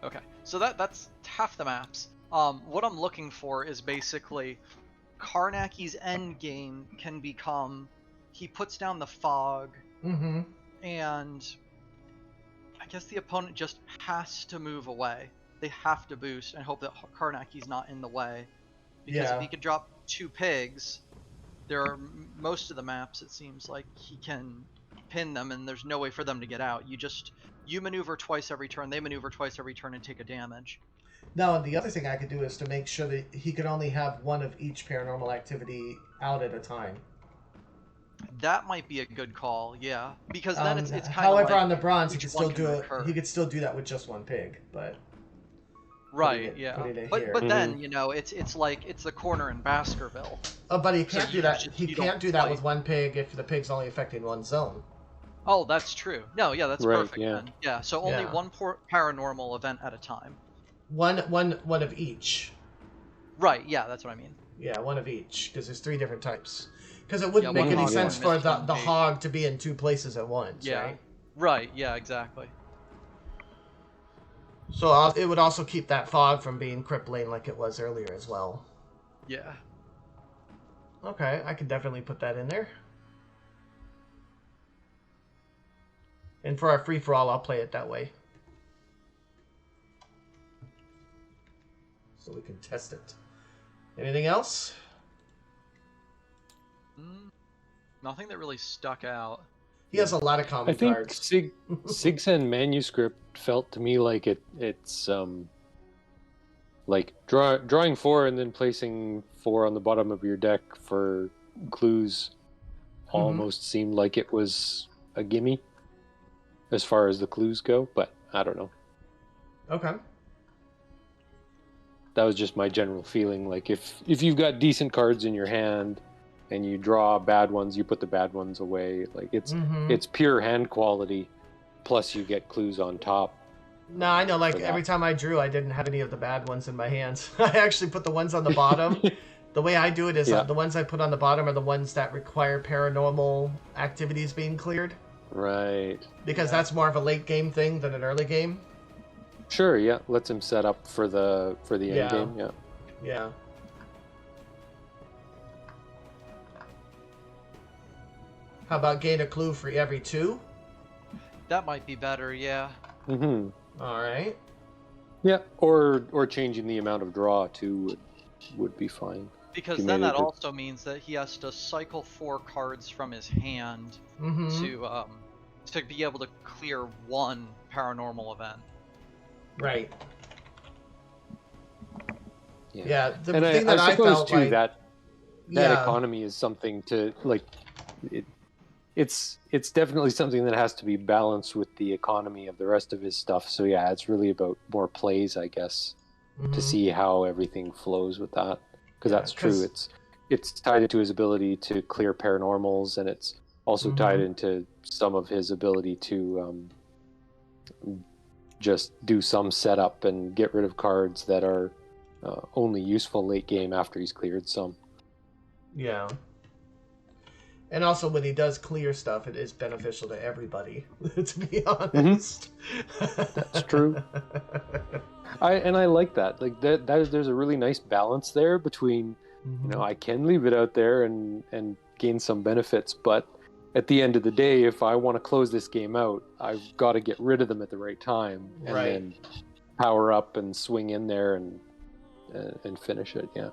Okay, so that's half the maps. What I'm looking for is basically Karnaki's end game can become he puts down the fog, Mm-hmm. and I guess the opponent just has to move away. They have to boost and hope that Karnaki's not in the way. Because Yeah. if he can drop 2 pigs, there are most of the maps it seems like he can pin them and there's no way for them to get out. You maneuver twice every turn, they maneuver twice every turn and take a damage. No, the other thing I could do is to make sure that he could only have one of each paranormal activity out at a time. That might be a good call, yeah. Because then it's kind of however, like on the bronze, he each could one still can do it. recur. He could still do that with just one pig, but Right, yeah. putting it But here. then, you know, it's like it's the corner in Baskerville. Oh, but he So can't do you that. just- He you can't don't do that fight. with one pig if the pig's only affecting one zone. Oh, that's true. No, yeah, that's Right, perfect yeah. then. Yeah, so only Yeah. one paranormal event at a time. One of each. Right, yeah, that's what I mean. Yeah, one of each, because there's 3 different types. Because it wouldn't Yeah, make one any hog, sense one for mist, the one gate. hog to be in 2 places at once, Yeah. right? Right, yeah, exactly. So it would also keep that fog from being crippling like it was earlier as well. Yeah. Okay, I can definitely put that in there. And for our free-for-all, I'll play it that way. So we can test it. Anything else? Nothing that really stuck out. He has a lot of I common think cards. Sigsen manuscript felt to me like it's like drawing 4 and then placing 4 on the bottom of your deck for clues almost seemed like it was a gimme as far as the clues go, but I don't know. Okay. That was just my general feeling. Like if you've got decent cards in your hand and you draw bad ones, you put the bad ones away. Like it's pure hand quality, plus you get clues on top. No, I know, like, for that. every time I drew, I didn't have any of the bad ones in my hands. I actually put the ones on the bottom. The way I do it is Yeah. the ones I put on the bottom are the ones that require paranormal activities being cleared. Right. Because that's more of a late game thing than an early game. Sure, yeah. Lets him set up for the Yeah. end game, yeah. Yeah. How about gain a clue for every 2? That might be better, yeah. Mm-hmm. Alright. Yeah, or changing the amount of draw too would be fine. Because You then made it that a- also means that he has to cycle 4 cards from his hand to be able to clear 1 paranormal event. Right. Yeah, the And thing I that I suppose felt too like... that yeah. economy is something to like. It's definitely something that has to be balanced with the economy of the rest of his stuff. So yeah, it's really about more plays, I guess, to see how everything flows with that. Because Yeah, that's true. It's tied into his ability to clear paranormals, and it's also tied into some of his ability to just do some setup and get rid of cards that are only useful late game after he's cleared some. Yeah. And also, when he does clear stuff, it is beneficial to everybody, to be honest. That's true. I like that. Like there's a really nice balance there between, you know, I can leave it out there and gain some benefits, but at the end of the day, if I want to close this game out, I've got to get rid of them at the right time and Right. then power up and swing in there and finish it. Yeah,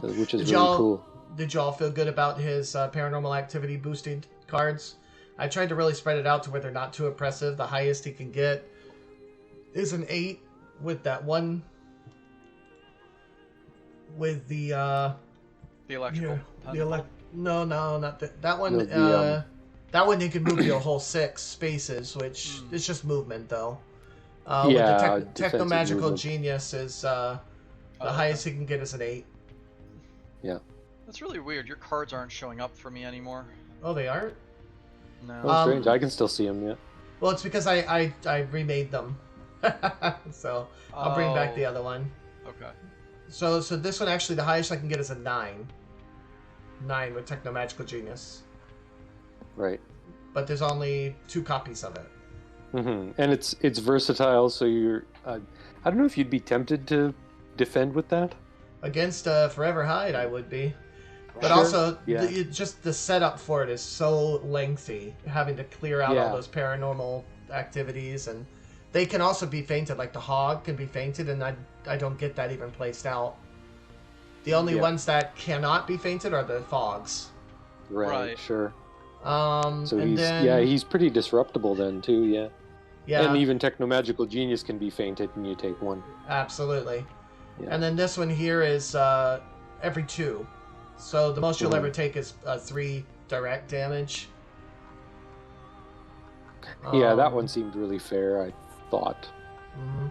which is really cool. Did y'all feel good about his paranormal activity boosting cards? I tried to really spread it out to where they're not too oppressive. The highest he can get is an 8 with that one with the electrical. no, not that one. No, that one you can move your whole 6 spaces, which is just movement though. Yeah, with the defensive techno-magical movement. genius is the highest he can get is an 8. Yeah. That's really weird. Your cards aren't showing up for me anymore. Oh, they aren't? No. Oh, strange. I can still see them. Yeah. Well, it's because I remade them. So I'll bring back the other one. Okay. So this one actually the highest I can get is a 9. 9 with techno-magical genius. Right. But there's only 2 copies of it. And it's versatile, so you're. I don't know if you'd be tempted to defend with that. Against Forever Hide, I would be. But Sure. also, Yeah. just the setup for it is so lengthy, having to clear out all Yeah. those paranormal activities, and they can also be fainted. Like the hog can be fainted, and I don't get that even placed out. The only Yeah. ones that cannot be fainted are the fogs. Right. Right. Sure. So So he's pretty disruptible then too. Yeah. Yeah, And even Technomagical Genius can be fainted and you take 1. absolutely. Yeah. And then this one here is every 2. So the most you'll ever take is 3 direct damage. Yeah, that one seemed really fair, I thought. Mm-hmm.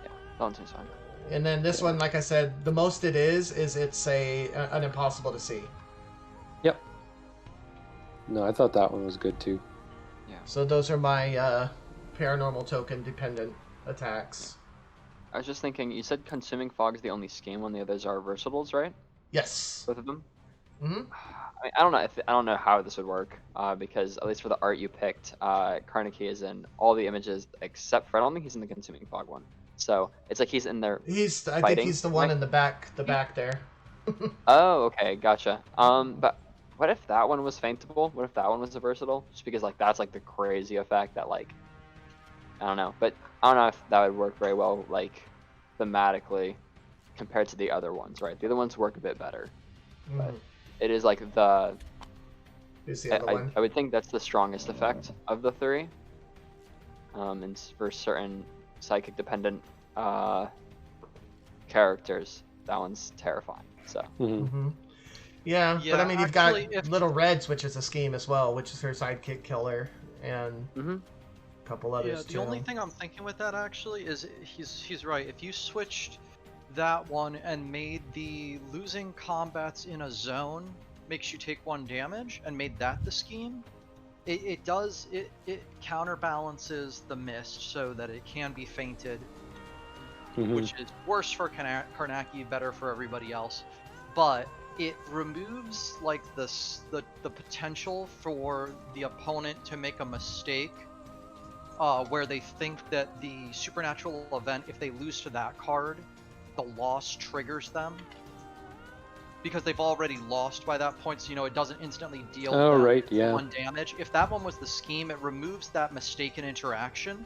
Yeah, Valentine's fine. And then this one, like I said, the most it is it's an impossible to see. Yep. No, I thought that one was good too. Yeah. So those are my paranormal token dependent attacks. I was just thinking, you said Consuming Fog is the only scheme when the others are versatiles, right? Yes. Both of them? Mm-hmm. I mean, I don't know how this would work, because at least for the art you picked, Karnaki is in all the images except for, I don't think he's in the Consuming Fog one. So it's like he's in there. I think Fighting, he's the one right? in the back there. Oh, okay, gotcha. But what if that one was faintable? What if that one was a versatile? Just because like that's like the crazy effect that like, I don't know, but I don't know if that would work very well like thematically compared to the other ones, right? The other ones work a bit better. But it is like the Who's the other one? I would think that's the strongest effect of the 3. And for certain psychic dependent characters, that one's terrifying. So Mm-hmm. Yeah, Yeah, but I mean, you've actually, got if- Little Reds, which is a scheme as well, which is her sidekick killer, and a couple others Yeah, too. the only thing I'm thinking with that actually is he's right. If you switched that one and made the losing combats in a zone makes you take 1 damage and made that the scheme, it counterbalances the mist so that it can be fainted, which is worse for Karnaki, better for everybody else. But it removes like the potential for the opponent to make a mistake where they think that the supernatural event, if they lose to that card, the loss triggers them. Because they've already lost by that point, so it doesn't instantly deal them 1 damage. If that one was the scheme, it removes that mistaken interaction,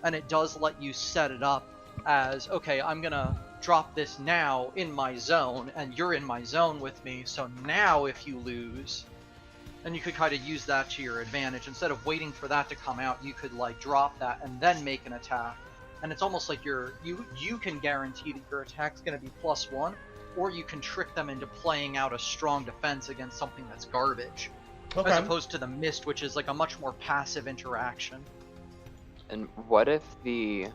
and it does let you set it up as, okay, I'm gonna drop this now in my zone, and you're in my zone with me, so now if you lose, and you could kind of use that to your advantage. Instead of waiting for that to come out, you could like drop that and then make an attack. And it's almost like you can guarantee that your attack's gonna be +1, or you can trick them into playing out a strong defense against something that's garbage. Okay. As opposed to the mist, which is like a much more passive interaction. And what if the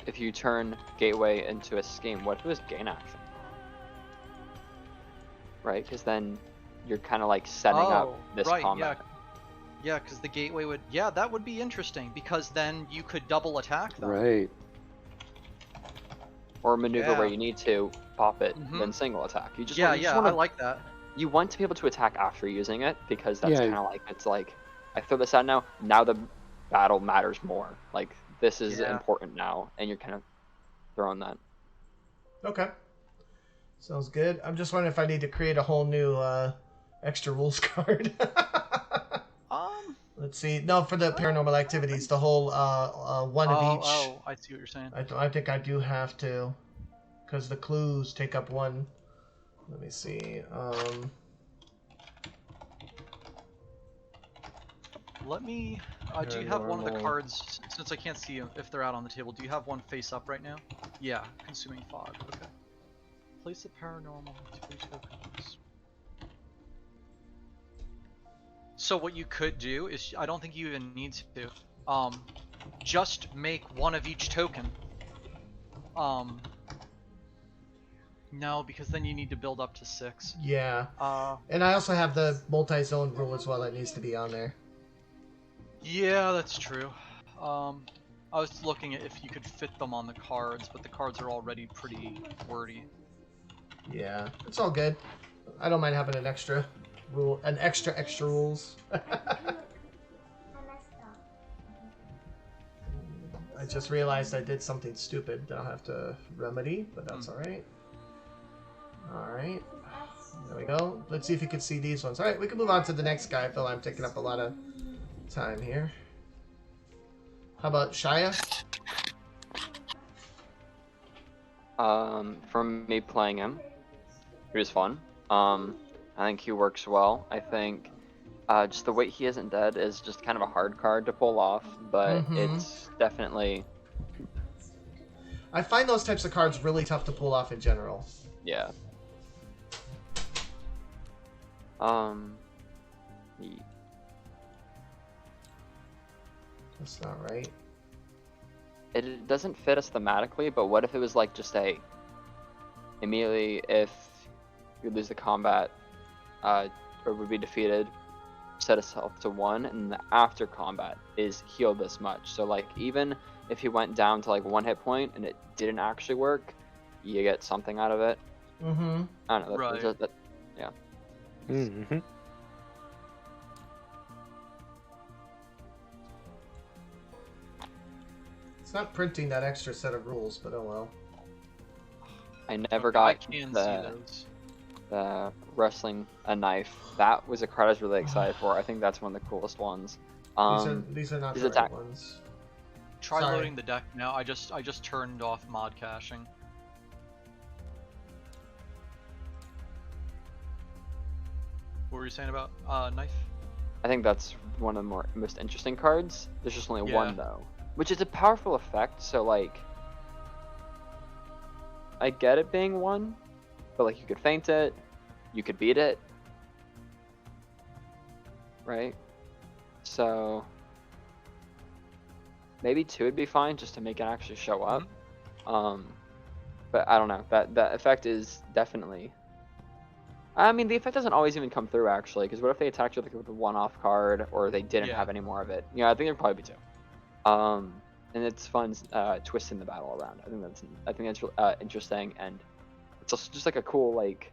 if you turn Gateway into a scheme, what if it was gain action? Right, because then you're kind of like setting up this combat. Yeah, because the Gateway would... Yeah, that would be interesting, because then you could double attack them. Right. Or maneuver where you need to, pop it, then single attack. You just wanna, I like that. You want to be able to attack after using it, because that's kind of like, it's like, I throw this out now the battle matters more. Like, this is important now, and you're kind of throwing that. Okay. Sounds good. I'm just wondering if I need to create a whole new extra rules card. Let's see. No, for the paranormal activities, the whole one of each. Oh, I see what you're saying. I think I do have to, because the clues take up 1. Let me see. Let me... do you have one of the cards, since I can't see if they're out on the table, do you have one face up right now? Yeah, Consuming Fog, okay. Place the paranormal activity tokens. So what you could do is, I don't think you even need to, just make one of each token. No, because then you need to build up to 6. Yeah. And I also have the multi-zone rule as well that needs to be on there. Yeah, that's true. I was looking at if you could fit them on the cards, but the cards are already pretty wordy. Yeah, it's all good. I don't mind having an extra rule, extra rules. I just realized I did something stupid that I'll have to remedy, but that's alright. Alright. There we go. Let's see if you can see these ones. Alright, we can move on to the next guy. I feel I'm taking up a lot of time here. How about Shia? From me playing him, he was fun. I think he works well. I think Just the way he isn't dead is just kind of a hard card to pull off, but it's definitely, I find those types of cards really tough to pull off in general. yeah. Ye- That's not right. It doesn't fit us thematically, but what if it was like just immediately if you lose the combat, or would be defeated, set itself to 1, and the after combat is healed this much. So like even if he went down to like 1 hit point and it didn't actually work, you get something out of it. Mm-hmm. I don't know. Right. Yeah. Mm-hmm. It's not printing that extra set of rules, but oh well. I never I got can see the those. wrestling a knife. That was a card I was really excited for. I think that's one of the coolest ones. These are not his the right attack- ones. Try Sorry. loading the deck now. I just turned off mod caching. What were you saying about knife? I think that's one of the most interesting cards. There's just only Yeah. one though, which is a powerful effect. So like, I get it being 1, but like you could feint it, you could beat it, right? So maybe 2 would be fine just to make it actually show up. But I don't know. That effect is definitely. I mean, the effect doesn't always even come through actually, because what if they attacked you with a one-off card, or they didn't Yeah. have any more of it? Yeah, I think there'd probably be 2. And it's fun twisting the battle around. I think that's interesting, and it's also just like a cool like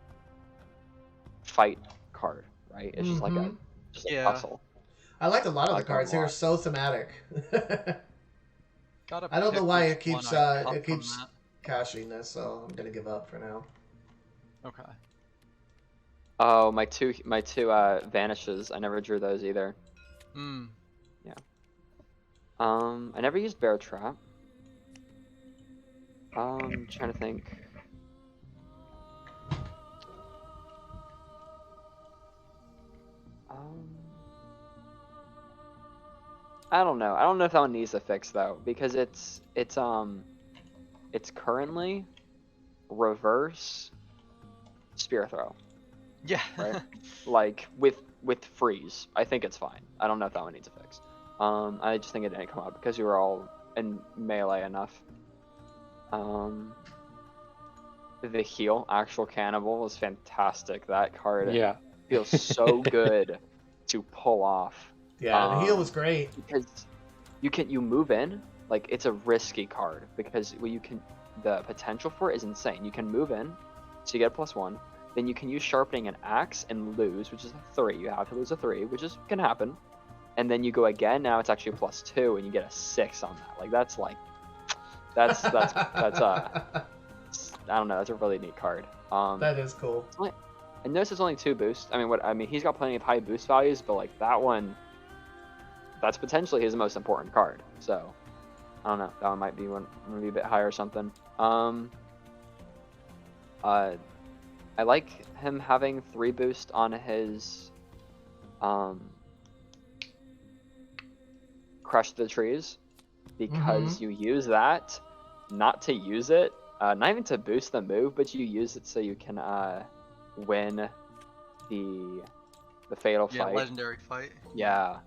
fight card, right? It's just like a Yeah. hustle. I like a lot of I the like them a cards. They're lot. so thematic. Gotta I don't know pick why which it keeps one I cut it from keeps that. caching this, so I'm gonna give up for now. Okay. Oh, my two vanishes. I never drew those either. Hmm. I never used Bear Trap. Trying to think. I don't know. I don't know if that one needs a fix though, because it's currently reverse spear throw, Yeah. right? Like with freeze. I think it's fine. I don't know if that one needs a fix. I just think it didn't come out because you were all in melee enough. The heal, actual cannibal, is fantastic. That card Yeah. feels so good to pull off. Yeah, the heal was great. Because you move in, like it's a risky card because the potential for it is insane. You can move in, so you get a +1. Then you can use sharpening an axe and lose, which is a 3. You have to lose a 3, which can happen. And then you go again. Now it's actually a +2, and you get a 6 on that. Like that's I don't know. That's a really neat card. That is cool. I notice it's only 2 boosts. I mean, he's got plenty of high boost values, but like that one, that's potentially his most important card. So I don't know. That one might be maybe a bit higher or something. I like him having 3 boost on his Crush the Trees, because you use that not to use it, not even to boost the move, but you use it so you can win the fatal Yeah, fight. legendary fight. Yeah.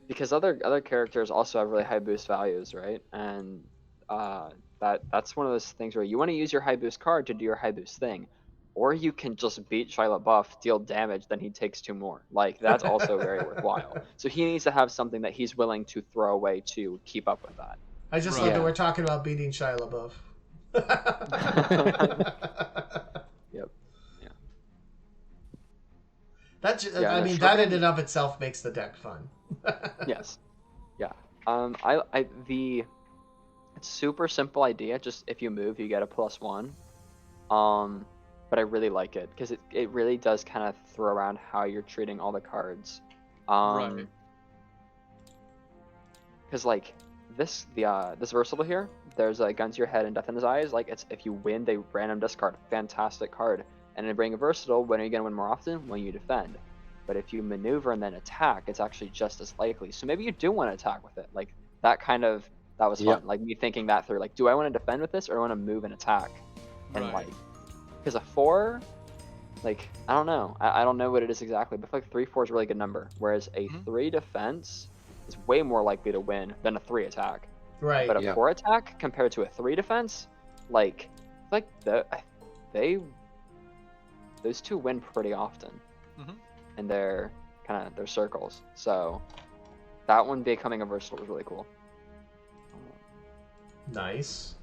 Because other characters also have really high boost values, right? And that's one of those things where you want to use your high boost card to do your high boost thing, or you can just beat Shia LaBeouf, deal damage, then he takes 2 more. Like that's also very worthwhile. So he needs to have something that he's willing to throw away to keep up with that. I just Right. love that Yeah. we're talking about beating Shia LaBeouf. Yep. I mean, that in and of itself makes the deck fun. Yes. Yeah. It's super simple idea. Just if you move, you get a +1. But I really like it because it really does kind of throw around how you're treating all the cards. Right. Because like this versatile here, there's a gun to your head and death in his eyes. Like it's if you win, they random discard. Fantastic card. And then bring a versatile. When are you gonna win more often? When you defend. But if you maneuver and then attack, it's actually just as likely. So maybe you do want to attack with it. Like that was fun. Yep. Like me thinking that through. Like, do I want to defend with this or do I want to move and attack? And Right. like, because a 4, like I don't know. I don't know what it is exactly, but I feel like 3/4 is a really good number. Whereas a 3 defense is way more likely to win than a 3 attack. Right. But a Yeah. 4 attack compared to a 3 defense, like those two win pretty often Mhm. in their circles. So that one becoming a versatile was really cool. Nice.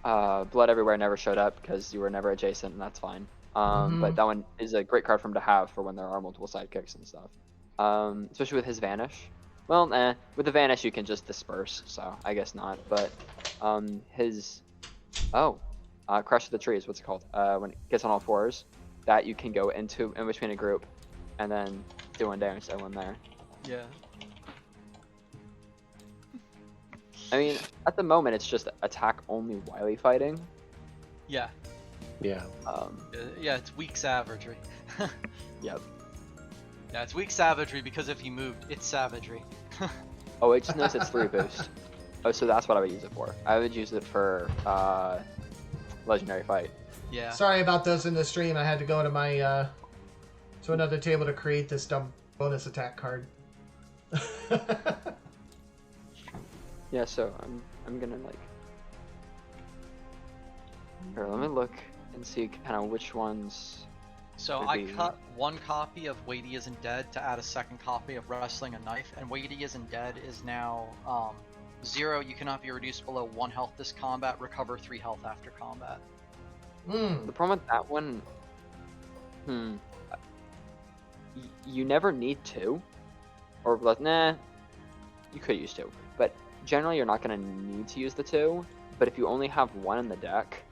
Blood Everywhere never showed up because you were never adjacent, and that's fine. But that one is a great card for him to have for when there are multiple sidekicks and stuff. Especially with his Vanish. Well, with the Vanish you can just disperse, so I guess not. But his Crush of the Trees, what's it called? When it gets on all fours, that you can go in between a group, and then do 1 damage to everyone there. Yeah. I mean, at the moment it's just attack only Wily fighting. Yeah. Yeah. Yeah, it's weak savagery. Yep. Yeah, it's weak savagery because if he moved, it's savagery. Oh, it just knows it's 3 boost. Oh, so that's what I would use it for. I would use it for legendary fight. Yeah. Sorry about those in the stream. I had to go to my to another table to create this dumb bonus attack card. Yeah, so I'm gonna like. Here, let me look and see kind of which ones. So would I be- cut 1 copy of Weighty Isn't Dead to add a 2nd copy of Wrestling a Knife, and Weighty Isn't Dead is now 0. You cannot be reduced below 1 health this combat. Recover 3 health after combat. The problem with that one, you never need 2, or like, nah, you could use 2, but generally you're not gonna need to use the 2. But if you only have 1 in the deck,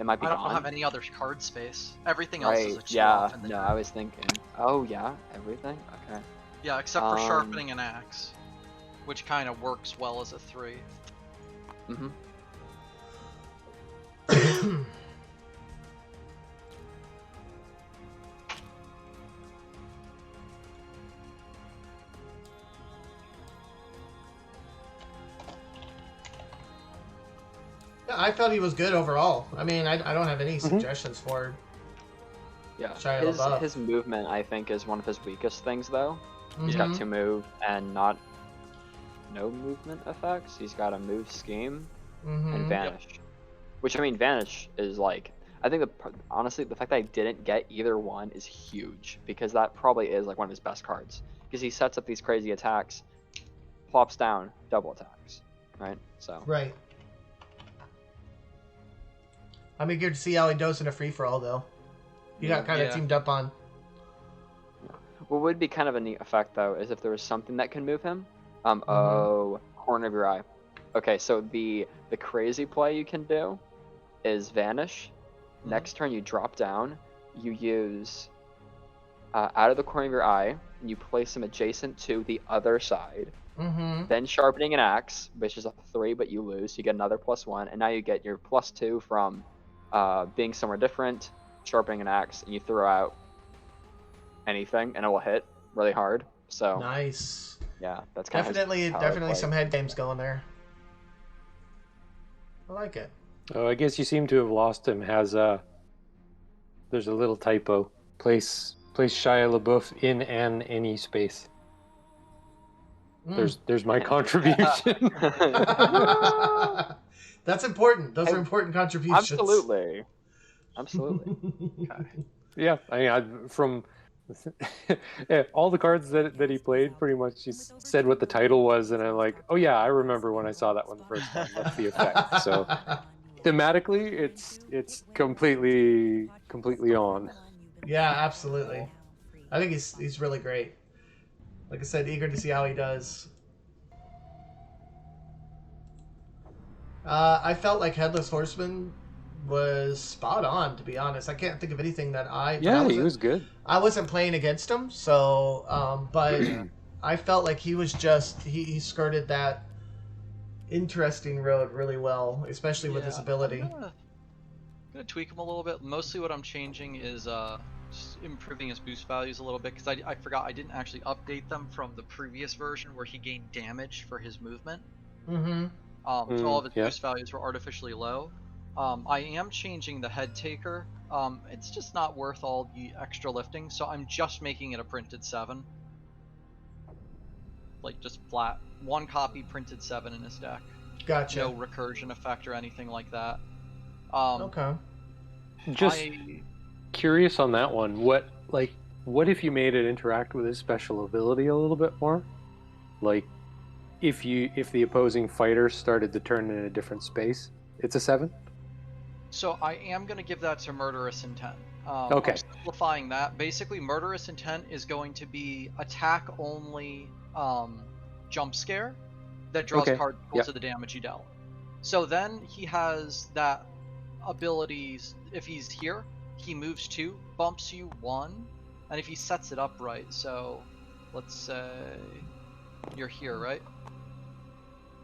it might be I don't gone. have any other card space. Everything else is a Right? 2 Yeah. off in the No, deck. I was thinking. Oh yeah, everything. Okay. Yeah, except for Um, sharpening an axe, which kind of works well as a 3. Mm-hmm. Yeah, I felt he was good overall. I mean, I don't have any suggestions for. Yeah. Shia LaBeouf. His movement, I think, is one of his weakest things, though. He's Mhm. got 2 move and no movement effects. He's got a move scheme and Mhm. vanish, which I mean, vanish is like, I think honestly the fact that I didn't get either one is huge, because that probably is like one of his best cards, because he sets up these crazy attacks, plops down double attacks, right? So Right. I'm eager to see how he does in a free for all, though. He got kind of Yeah. teamed up on. what would be kind of a neat effect though is if there was something that can move him. Corner of your eye. Okay, so the crazy play you can do is vanish. Next turn you drop down. You use out of the corner of your eye, and you place him adjacent to the other side. Mm-hmm. Then sharpening an axe, which is a 3, but you lose. You get another +1, and now you get your +2 from being somewhere different, sharpening an axe, and you throw out anything, and it will hit really hard. So Nice. yeah, that's kind Definitely, of definitely some head games going there. I like it. Oh, I guess you seem to have lost him. There's a little typo. Place Shia LaBeouf in any space. There's my contribution. That's important. Those are important contributions. Absolutely. Yeah, from yeah, all the cards that he played, pretty much he said what the title was, and I'm like, oh yeah, I remember when I saw that one the first time. That's the effect. So thematically, it's completely on. Yeah, absolutely. I think he's really great. Like I said, eager to see how he does. I felt like Headless Horseman was spot on, to be honest. I can't think of anything that He was good. I wasn't playing against him, so but I felt like he was just he skirted that interesting road really well, especially with his ability. I'm gonna tweak him a little bit. Mostly what I'm changing is just improving his boost values a little bit, because I forgot I didn't actually update them from the previous version where he gained damage for his movement. Mm-hmm. So all of his yeah. boost values were artificially low. I am changing the head taker. It's just not worth all the extra lifting, so I'm just making it a printed 7. Like, just flat. 1 copy printed 7 in his deck. Gotcha. No recursion effect or anything like that. Okay. Just curious on that one. What if you made it interact with his special ability a little bit more? Like, if the opposing fighter started to turn in a different space, it's a 7? So I am going to give that to Murderous Intent. Okay. I'm simplifying that. Basically, Murderous Intent is going to be attack only jump scare that draws cards equal to the damage you dealt. So then he has that abilities. If he's here, he moves 2, bumps you 1, and if he sets it up right, so let's say you're here, right?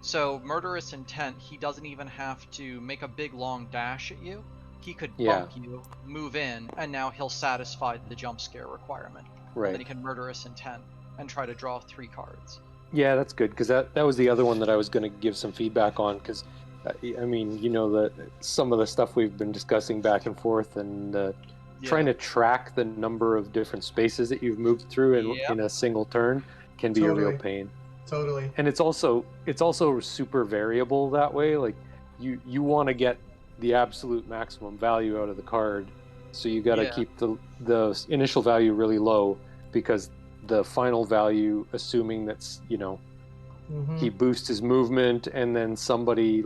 So Murderous Intent, he doesn't even have to make a big long dash at you. He could bump you, move in, and now he'll satisfy the jump scare requirement. Right. And then he can Murderous Intent and try to draw 3 cards. Yeah, that's good, because that was the other one that I was going to give some feedback on, because I mean, you know, that some of the stuff we've been discussing back and forth, and trying to track the number of different spaces that you've moved through in a single turn can be a real pain. Totally. And it's also super variable that way. Like, you want to get the absolute maximum value out of the card, so you got to keep the initial value really low, because the final value, assuming that's, you know, he boosts his movement and then somebody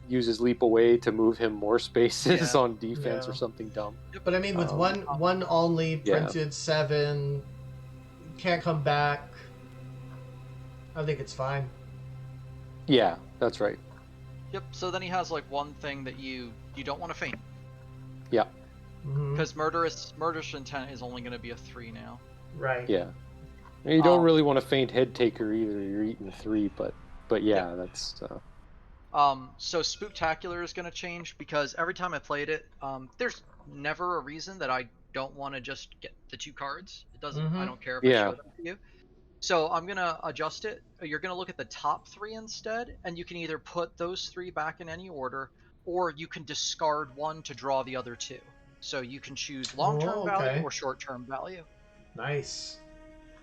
uses leap away to move him more spaces on defense or something dumb. But I mean, with one only printed 7, can't come back, I think it's fine. Yeah, that's right. Yep, so then he has like one thing that you don't want to feint. Yeah. Because Murderous Intent is only going to be a 3 now. Right. Yeah. And you don't really want to feint head taker either. You're eating 3, but yeah, that's. So Spooktacular is going to change, because every time I played it, there's never a reason that I don't want to just get the 2 cards. It doesn't. I don't care if I show them to you. So I'm gonna adjust it. You're gonna look at the top 3 instead, and you can either put those 3 back in any order, or you can discard 1 to draw the other 2. So you can choose long-term value or short-term value. Nice.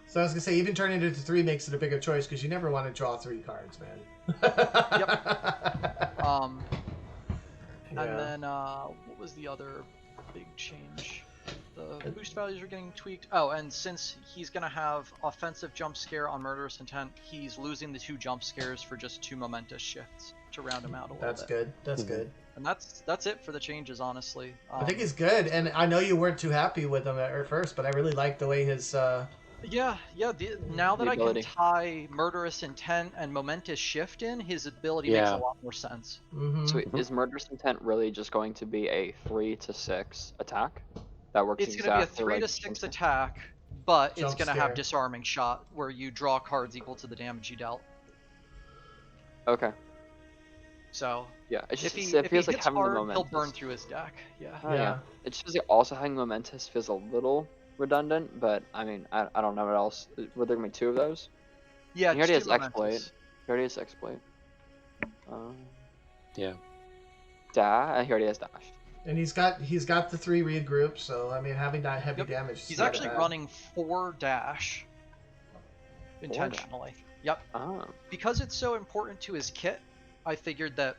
So I was gonna say, even turning it into 3 makes it a bigger choice, because you never want to draw 3 cards, man. Yep. And then what was the other big change? The boost values are getting tweaked. Oh, and since he's gonna have offensive jump scare on Murderous Intent, he's losing the 2 jump scares for just 2 momentous shifts to round him out a little bit. That's good. That's good. And that's it for the changes, honestly. I think he's good, and I know you weren't too happy with him at first, but I really like the way his. Now that I can tie Murderous Intent and Momentous Shift in, his ability makes a lot more sense. So is Murderous Intent really just going to be a 3 to 6 attack? That works. It's going to be a 3 to 6 attack, but it's going to have Disarming Shot, where you draw cards equal to the damage you dealt. Okay. So yeah, it's just, if he feels like hits having hard, the Momentous. he'll burn through his deck. Yeah. Yeah. It just feels like also having Momentous feels a little redundant, but I mean, I don't know what else. Were there gonna be 2 of those? Yeah. He already has Exploit. He already has Exploit. Yeah. He already has Dash. And he's got the 3 read groups, so I mean, having that heavy damage. He's actually running 4 dash intentionally. Yep. Because it's so important to his kit, I figured that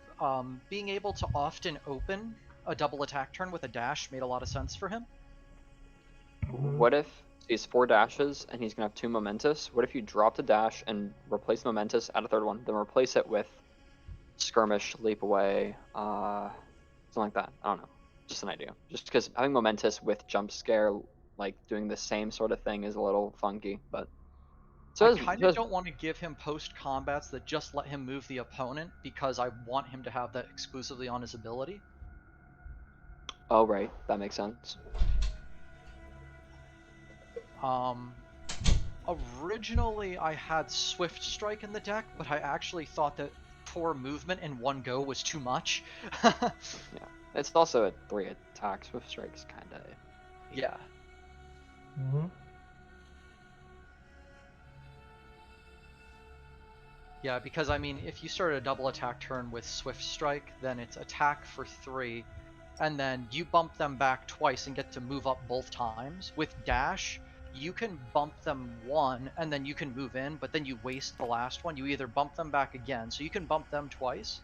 being able to often open a double attack turn with a dash made a lot of sense for him. What if he's 4 dashes and he's gonna have 2 Momentous? What if you drop the dash and replace Momentous, add a 3rd one, then replace it with Skirmish, Leap Away, something like that? I don't know. Just an idea. Just because having Momentous with Jump Scare, like doing the same sort of thing, is a little funky, but. So I kind of don't want to give him post combats that just let him move the opponent, because I want him to have that exclusively on his ability. Oh right, that makes sense. Originally I had Swift Strike in the deck, but I actually thought that 4 movement in 1 go was too much. Yeah, it's also a 3 attacks with strikes, kinda. Yeah. Mm-hmm. Yeah, because I mean, if you start a double attack turn with Swift Strike, then it's attack for 3, and then you bump them back twice and get to move up both times. With Dash, you can bump them 1, and then you can move in, but then you waste the last one. You either bump them back again, so you can bump them twice,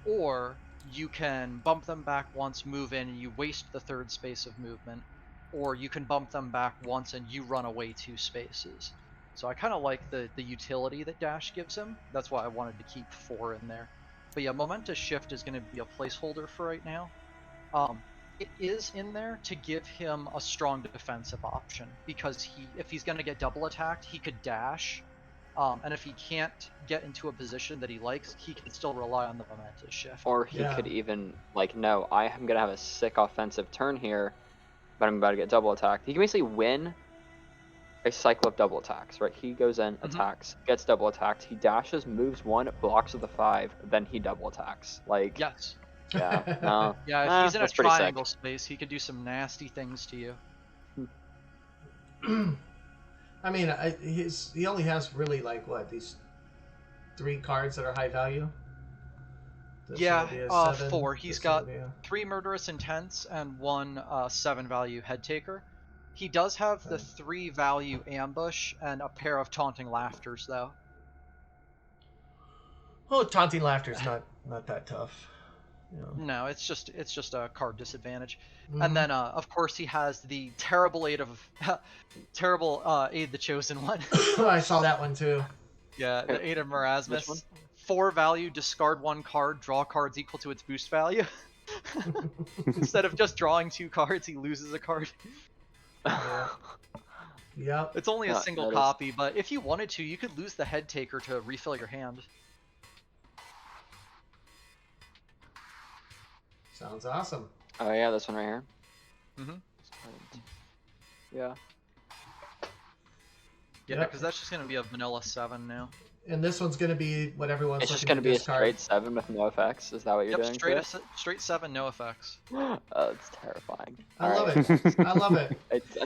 or you can bump them back once, move in, and you waste the 3rd space of movement, or you can bump them back once and you run away 2 spaces. So I kind of like the utility that Dash gives him. That's why I wanted to keep 4 in there. But yeah, Momentous Shift is going to be a placeholder for right now. It is in there to give him a strong defensive option, because if he's going to get double attacked, he could dash, and if he can't get into a position that he likes, he can still rely on the Momentous Shift. Or he could even, like, no, I am going to have a sick offensive turn here, but I'm about to get double attacked. He can basically win a cycle of double attacks, right? He goes in, attacks, gets double attacked, he dashes, moves 1, blocks with a 5, then he double attacks. Like, Yes. yeah, no. Yeah, if he's in a that's pretty sick. triangle space, he could do some nasty things to you. I mean, he only has really like what, these 3 cards that are high value. Yeah, This will be a 7, 4. He's this will got be a- 3 Murderous Intents and 1 7 value Head Taker. He does have the 3 value Ambush and a pair of Taunting Laughters, though. Oh, Taunting Laughter's not that tough. Yeah. No, it's just a card disadvantage. Mhm. And then of course he has the terrible aid the Chosen One. I saw that one too. Yeah, the Aid of Which one? Marasmus. 4 value, discard 1 card, draw cards equal to its boost value. Instead of just drawing 2 cards, he loses a card. Yep. It's only a Yeah, single that is- copy, but if you wanted to, you could lose the Head Taker to refill your hand. Sounds awesome. Oh yeah, this one right here. Mhm. Yeah. Yeah, Yep. because that's just gonna be a vanilla 7 now. And this one's gonna be what everyone's It's just looking gonna to be a discard. straight 7 with no effects. Is that what you're Yep, doing? straight 7, no effects. Oh, it's terrifying. I love Alright. it. I love it.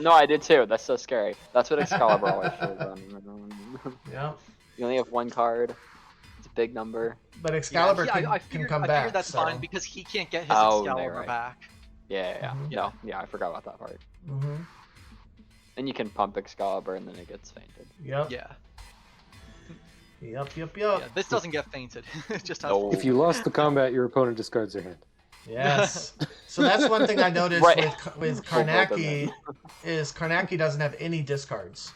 No, I did too. That's so scary. That's what Excalibur always should have done. Yep. You only have 1 card. It's a big number. But Excalibur Yeah, I can figured, come I back. figured that's so. fine because he can't get his Oh, Excalibur right. back. Yeah. Mhm. No, yeah, I forgot about that part. Mm-hmm. And you can pump Excalibur and then it gets fainted. Yep. Yeah. Yep. Yeah, this doesn't get fainted. It just has No. If you lost the combat, your opponent discards their hand. Yes. So that's one thing I noticed Right. with Karnaki is Karnaki doesn't have any discards.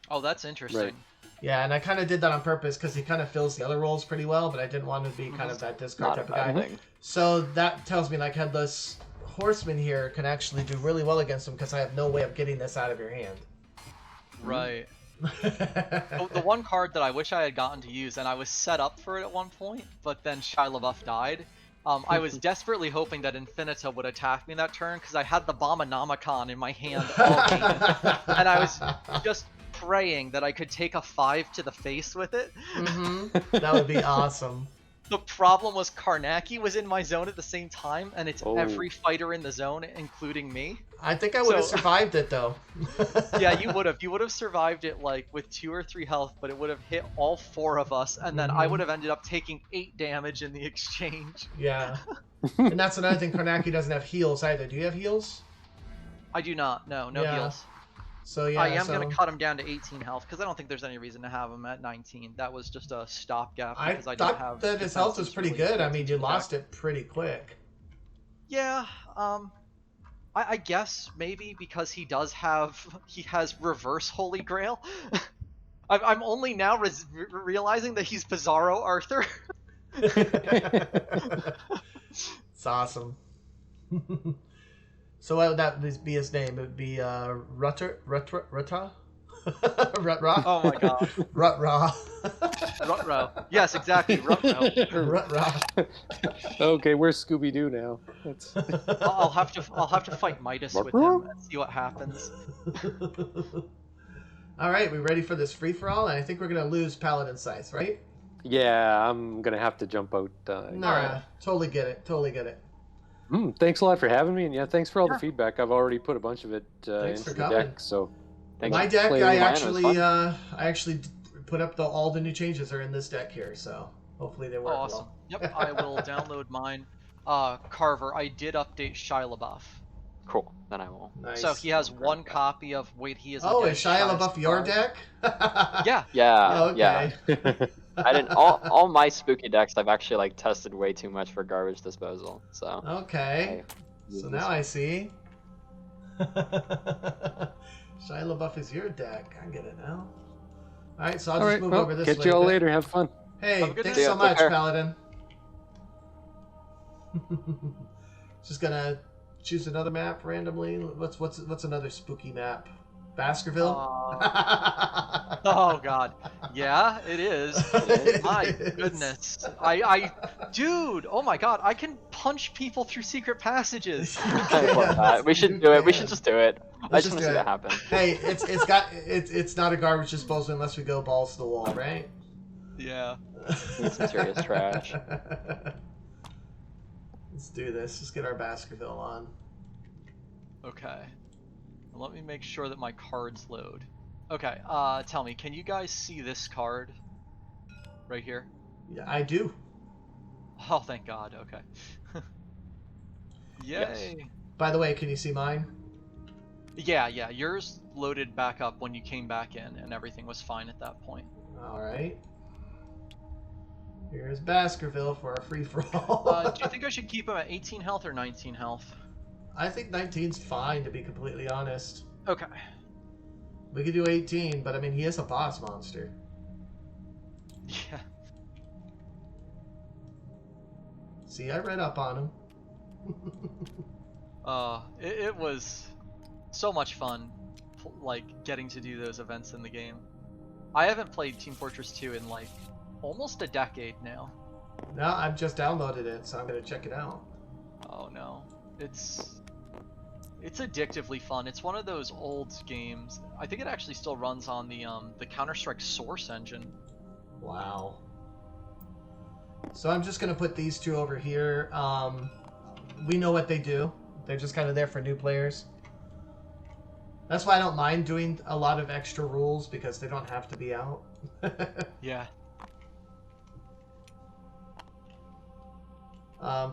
Oh, that's interesting. Right. Yeah, and I kind of did that on purpose because he kind of fills the other roles pretty well, but I didn't want to be kind of that discard Not a type of bad guy. thing. So that tells me like Headless Horseman here can actually do really well against him because I have no way of getting this out of your hand. Right. The one card that I wish I had gotten to use, and I was set up for it at one point, but then Shia LaBeouf died. I was desperately hoping that Infinita would attack me that turn because I had the Bombonomicon in my hand all game, and I was just praying that I could take a 5 to the face with it. Mm-hmm. That would be awesome. The problem was Karnaki was in my zone at the same time, and it's Oh. every fighter in the zone, including me. I think I would have So- survived it though. Yeah, you would have. You would have survived it like with 2 or 3 health, but it would have hit all 4 of us, and then I Mhm. would have ended up taking 8 damage in the exchange. Yeah. And that's another thing. Karnaki doesn't have heals either. Do you have heals? I do not. No Yeah. heals. So yeah. I am so going to cut him down to 18 health because I don't think there's any reason to have him at 19. That was just a stopgap I because I didn't thought have. that his health was defenses pretty really good. I built mean, into you the lost deck. it pretty quick. Yeah. I guess maybe because he has reverse Holy Grail. I'm only now realizing that he's Bizarro Arthur. It's awesome. So what would that be his name? It would be Rutra? Rutra? Rutra? Oh my god. Rutra. Rutro. Yes, exactly. Rutro. Rutra. Okay, where's Scooby Doo now? That's... I'll have to fight Midas with him and see what happens. All right, we ready for this free for all? And I think we're gonna lose Paladin Scythe, right? Yeah, I'm gonna have to jump out. Nah, totally get it. Totally get it. Thanks a lot for having me, and yeah, thanks for all Yeah. the feedback. I've already put a bunch of it Thanks into for the coming. deck, so Thanks My for deck, playing I mine, it was fun. actually put up all the new changes are in this deck here, so hopefully they work Awesome. well. Yep, I will download mine. Carver, I did update Shia LaBeouf. Cool. Then I will. So Nice. he has one copy of Wait, He Isn't Oh, Dead. is Shia Shia's LaBeouf your card. deck? Yeah. Yeah, Oh, yeah. okay. I didn't. All my spooky decks, I've actually like tested way too much for garbage disposal. So. Okay. I So use now this I see. Shia LaBeouf is your deck. I get it now. All right, so I'll all just right, move well, over this catch way. you a all bit. later. Have fun. Hey, Have a good thanks night. so See ya, take much, care. Paladin. Just gonna choose another map randomly. What's another spooky map? Baskerville. Oh God. Yeah, it is. It My is. goodness. Dude. Oh my God. I can punch people through secret passages. You I love can. that. We should do it. We should just do it. I Let's just just want to do see it. that happen. Hey, it's not a garbage disposal unless we go balls to the wall, right? Yeah. Need some serious trash. Let's do this. Let's get our Baskerville on. Okay. Let me make sure that my cards load. Okay. Tell me, can you guys see this card right here? Yeah, I do. Oh, thank God. Okay. Yay. By the way, can you see mine? Yeah, yours loaded back up when you came back in, and everything was fine at that point. All right. Here's Baskerville for a free for all. Do you think I should keep him at 18 health or 19 health? I think 19's fine, to be completely honest. Okay. We could do 18, but I mean, he is a boss monster. Yeah. See, I read up on him. It was so much fun, like, getting to do those events in the game. I haven't played Team Fortress 2 in, like, almost a decade now. No, I've just downloaded it, so I'm gonna check it out. Oh no. It's addictively fun. It's one of those old games. I think it actually still runs on the Counter-Strike Source engine. Wow. So I'm just gonna put these two over here. We know what they do. They're just kind of there for new players. That's why I don't mind doing a lot of extra rules, because they don't have to be out. Yeah.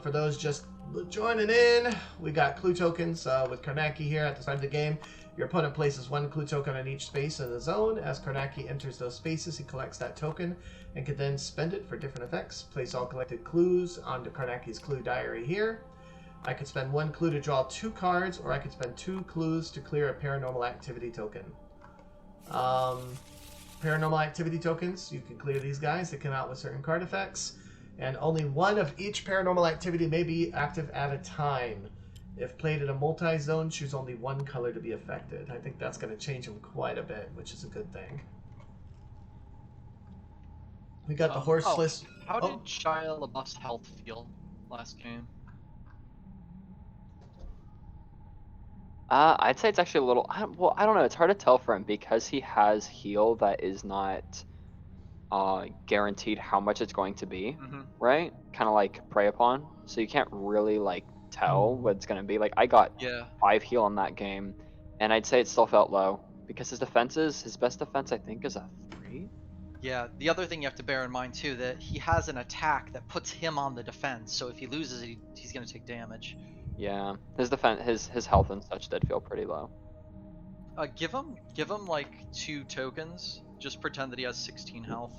For those just joining in, we got clue tokens with Karnaki here at the start of the game. Your opponent places one clue token on each space in the zone. As Karnaki enters those spaces, he collects that token and can then spend it for different effects. Place all collected clues onto Karnaki's clue diary here. I could spend one clue to draw 2 cards, or I could spend 2 clues to clear a paranormal activity token. Paranormal activity tokens, you can clear these guys. They come out with certain card effects. And only one of each paranormal activity may be active at a time. If played in a multi-zone, choose only one color to be affected. I think that's going to change them quite a bit, which is a good thing. We got the Horseless. How did Shia LaBeouf's health feel last game? I'd say it's actually a little. I don't know. It's hard to tell for him because he has heal that is not guaranteed how much it's going to be, right? Kind of like Prey Upon. So you can't really like tell what it's going to be. Like I got 5 heal in that game, and I'd say it still felt low because his best defense I think is a 3. Yeah, the other thing you have to bear in mind too, that he has an attack that puts him on the defense, so if he loses it, he's gonna take damage. Yeah, his health and such did feel pretty low. Give him like 2 tokens. Just pretend that he has 16 health.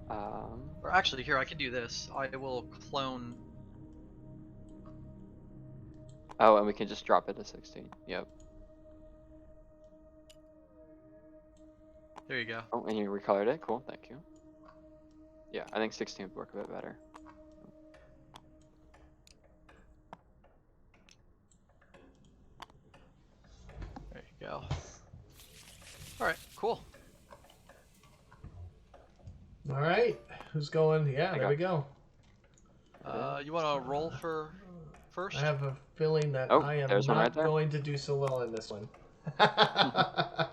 Or actually, here I can do this. I will clone. Oh, and we can just drop it to 16. Yep. There you go. Oh, and you recolored it. Cool, thank you. Yeah, I think 16 would work a bit better. There you go. Alright, cool. Alright, who's going? Yeah, there we go. You want to roll for first? I have a feeling that I am not going to do so well in this one. I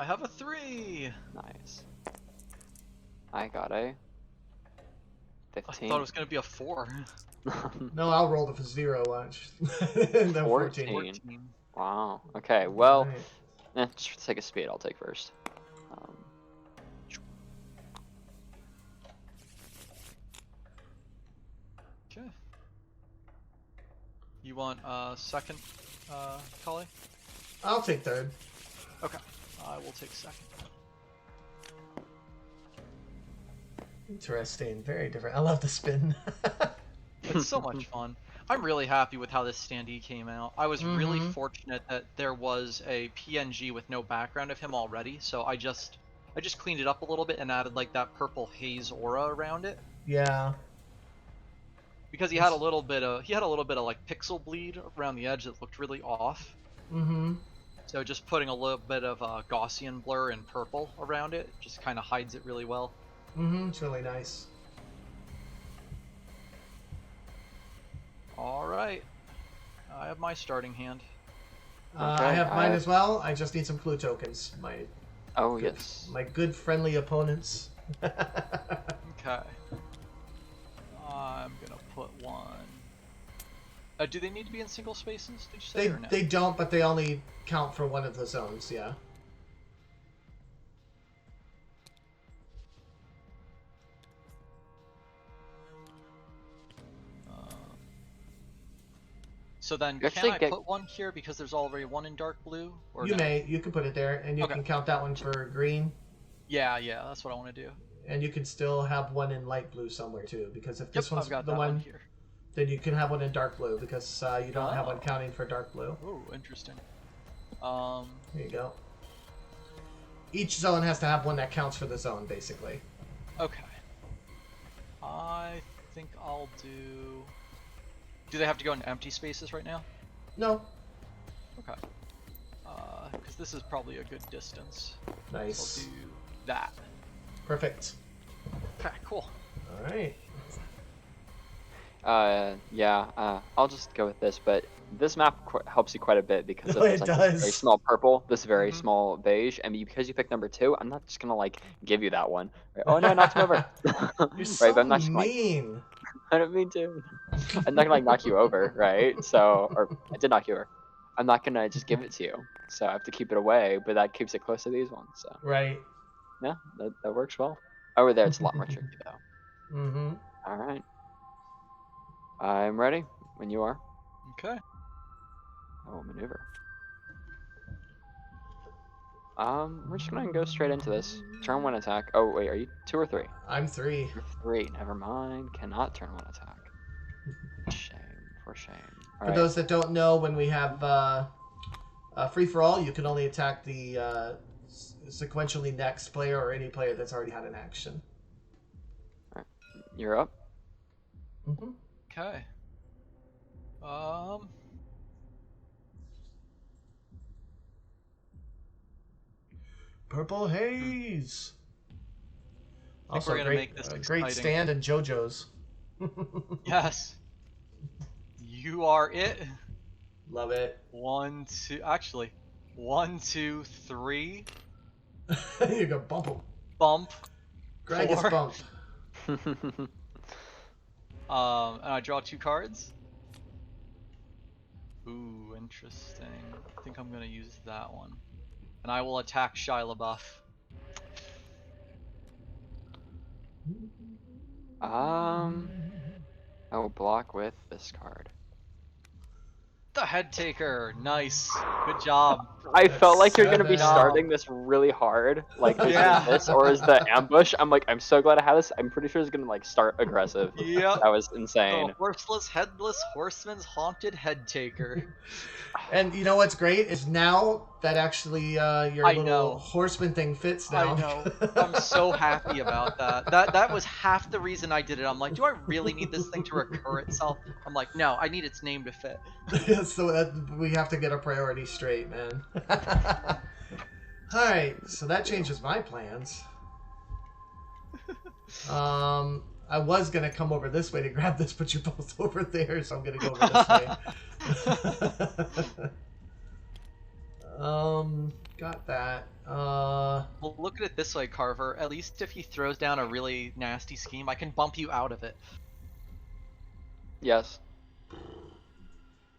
have a 3. Nice. I got a 15. I thought it was going to be a 4. No, I'll roll the 0, watch. And then 14. 14. Wow. Okay. Well, Alright. just take a speed. I'll take first. Okay. You want second, Kali? I'll take third. Okay. I will take second. Interesting. Very different. I love the spin. It's so much fun. I'm really happy with how this standee came out. I was really fortunate that there was a PNG with no background of him already, so I just cleaned it up a little bit and added like that purple haze aura around it. Yeah. Because he had a little bit of like pixel bleed around the edge that looked really off. Mm-hmm. So just putting a little bit of Gaussian blur and purple around it just kind of hides it really well. Mm-hmm. It's really nice. All right, I have my starting hand. I have mine as well. I just need some clue tokens. Oh, yes. My good friendly opponents. Okay. I'm gonna put one. Do they need to be in single spaces? Did you say or no? They don't, but they only count for one of the zones. Yeah. So then, You can I actually put one here because there's already one in dark blue? Or You no? may. You can put it there, and you Okay. can count that one for green. Yeah, that's what I want to do. And you can still have one in light blue somewhere too, because if this Yep, one's I've got the that one, one here. then you can have one in dark blue because you don't have one Oh. counting for dark blue. Ooh, interesting. There you go. Each zone has to have one that counts for the zone, basically. Okay. I think I'll do. Do they have to go into empty spaces right now? No. Okay. Because this is probably a good distance. Nice. So I'll do that. Perfect. Okay, cool. All right. I'll just go with this, but this map helps you quite a bit because No, it's it like this does. very small purple, this very Mhm. small beige, and because you picked number 2, I'm not just gonna like give you that one. Right? Oh no, I knocked him over. You're so Right, but I'm not just gonna, like, mean. I don't mean to. I'm not gonna like knock you over, right? So, or I did knock you over. I'm not gonna just give it to you, so I have to keep it away. But that keeps it close to these ones. So Right. yeah, that works well. Over there, it's a lot more tricky though. Mm-hmm. All right, I'm ready when you are. Okay. I will maneuver. We're just gonna go straight into this. Turn 1 attack. Oh wait, are you 2 or 3? I'm 3. You're 3. Never mind. Cannot turn 1 attack. Shame. For shame. All For right. those that don't know, when we have free for all, you can only attack the sequentially next player or any player that's already had an action. You're up. Mm-hmm. Okay. Purple haze. I think Also, we're gonna great, make this great exciting. stand in JoJo's. Yes. You are it. Love it. 1, 2. Actually, 1, 2, 3. You go bump him. Bump. Greg is 4. bumped. And I draw 2 cards. Ooh, interesting. I think I'm gonna use that one. And I will attack Shia LaBeouf. I will block with this card. The Head Taker. Nice. Good job. I That's felt like you're gonna be 7. starting this really hard, like is Yeah. it this or is the ambush? I'm like, I'm so glad I have this. I'm pretty sure it's gonna like start aggressive. Yep. That was The insane. Horseless, Headless, Horseman's Haunted Head Taker. And you know what's great is now that actually your I little know. horseman thing fits now. I know. I'm so happy about that. That was half the reason I did it. I'm like, do I really need this thing to recur itself? I'm like, no, I need its name to fit. So that we have to get our priorities straight, man. Alright, so that changes my plans. I was gonna come over this way to grab this, but you're both over there, so I'm gonna go over this way. Got that. Well, look at it this way, Carver. At least if he throws down a really nasty scheme, I can bump you out of it. Yes.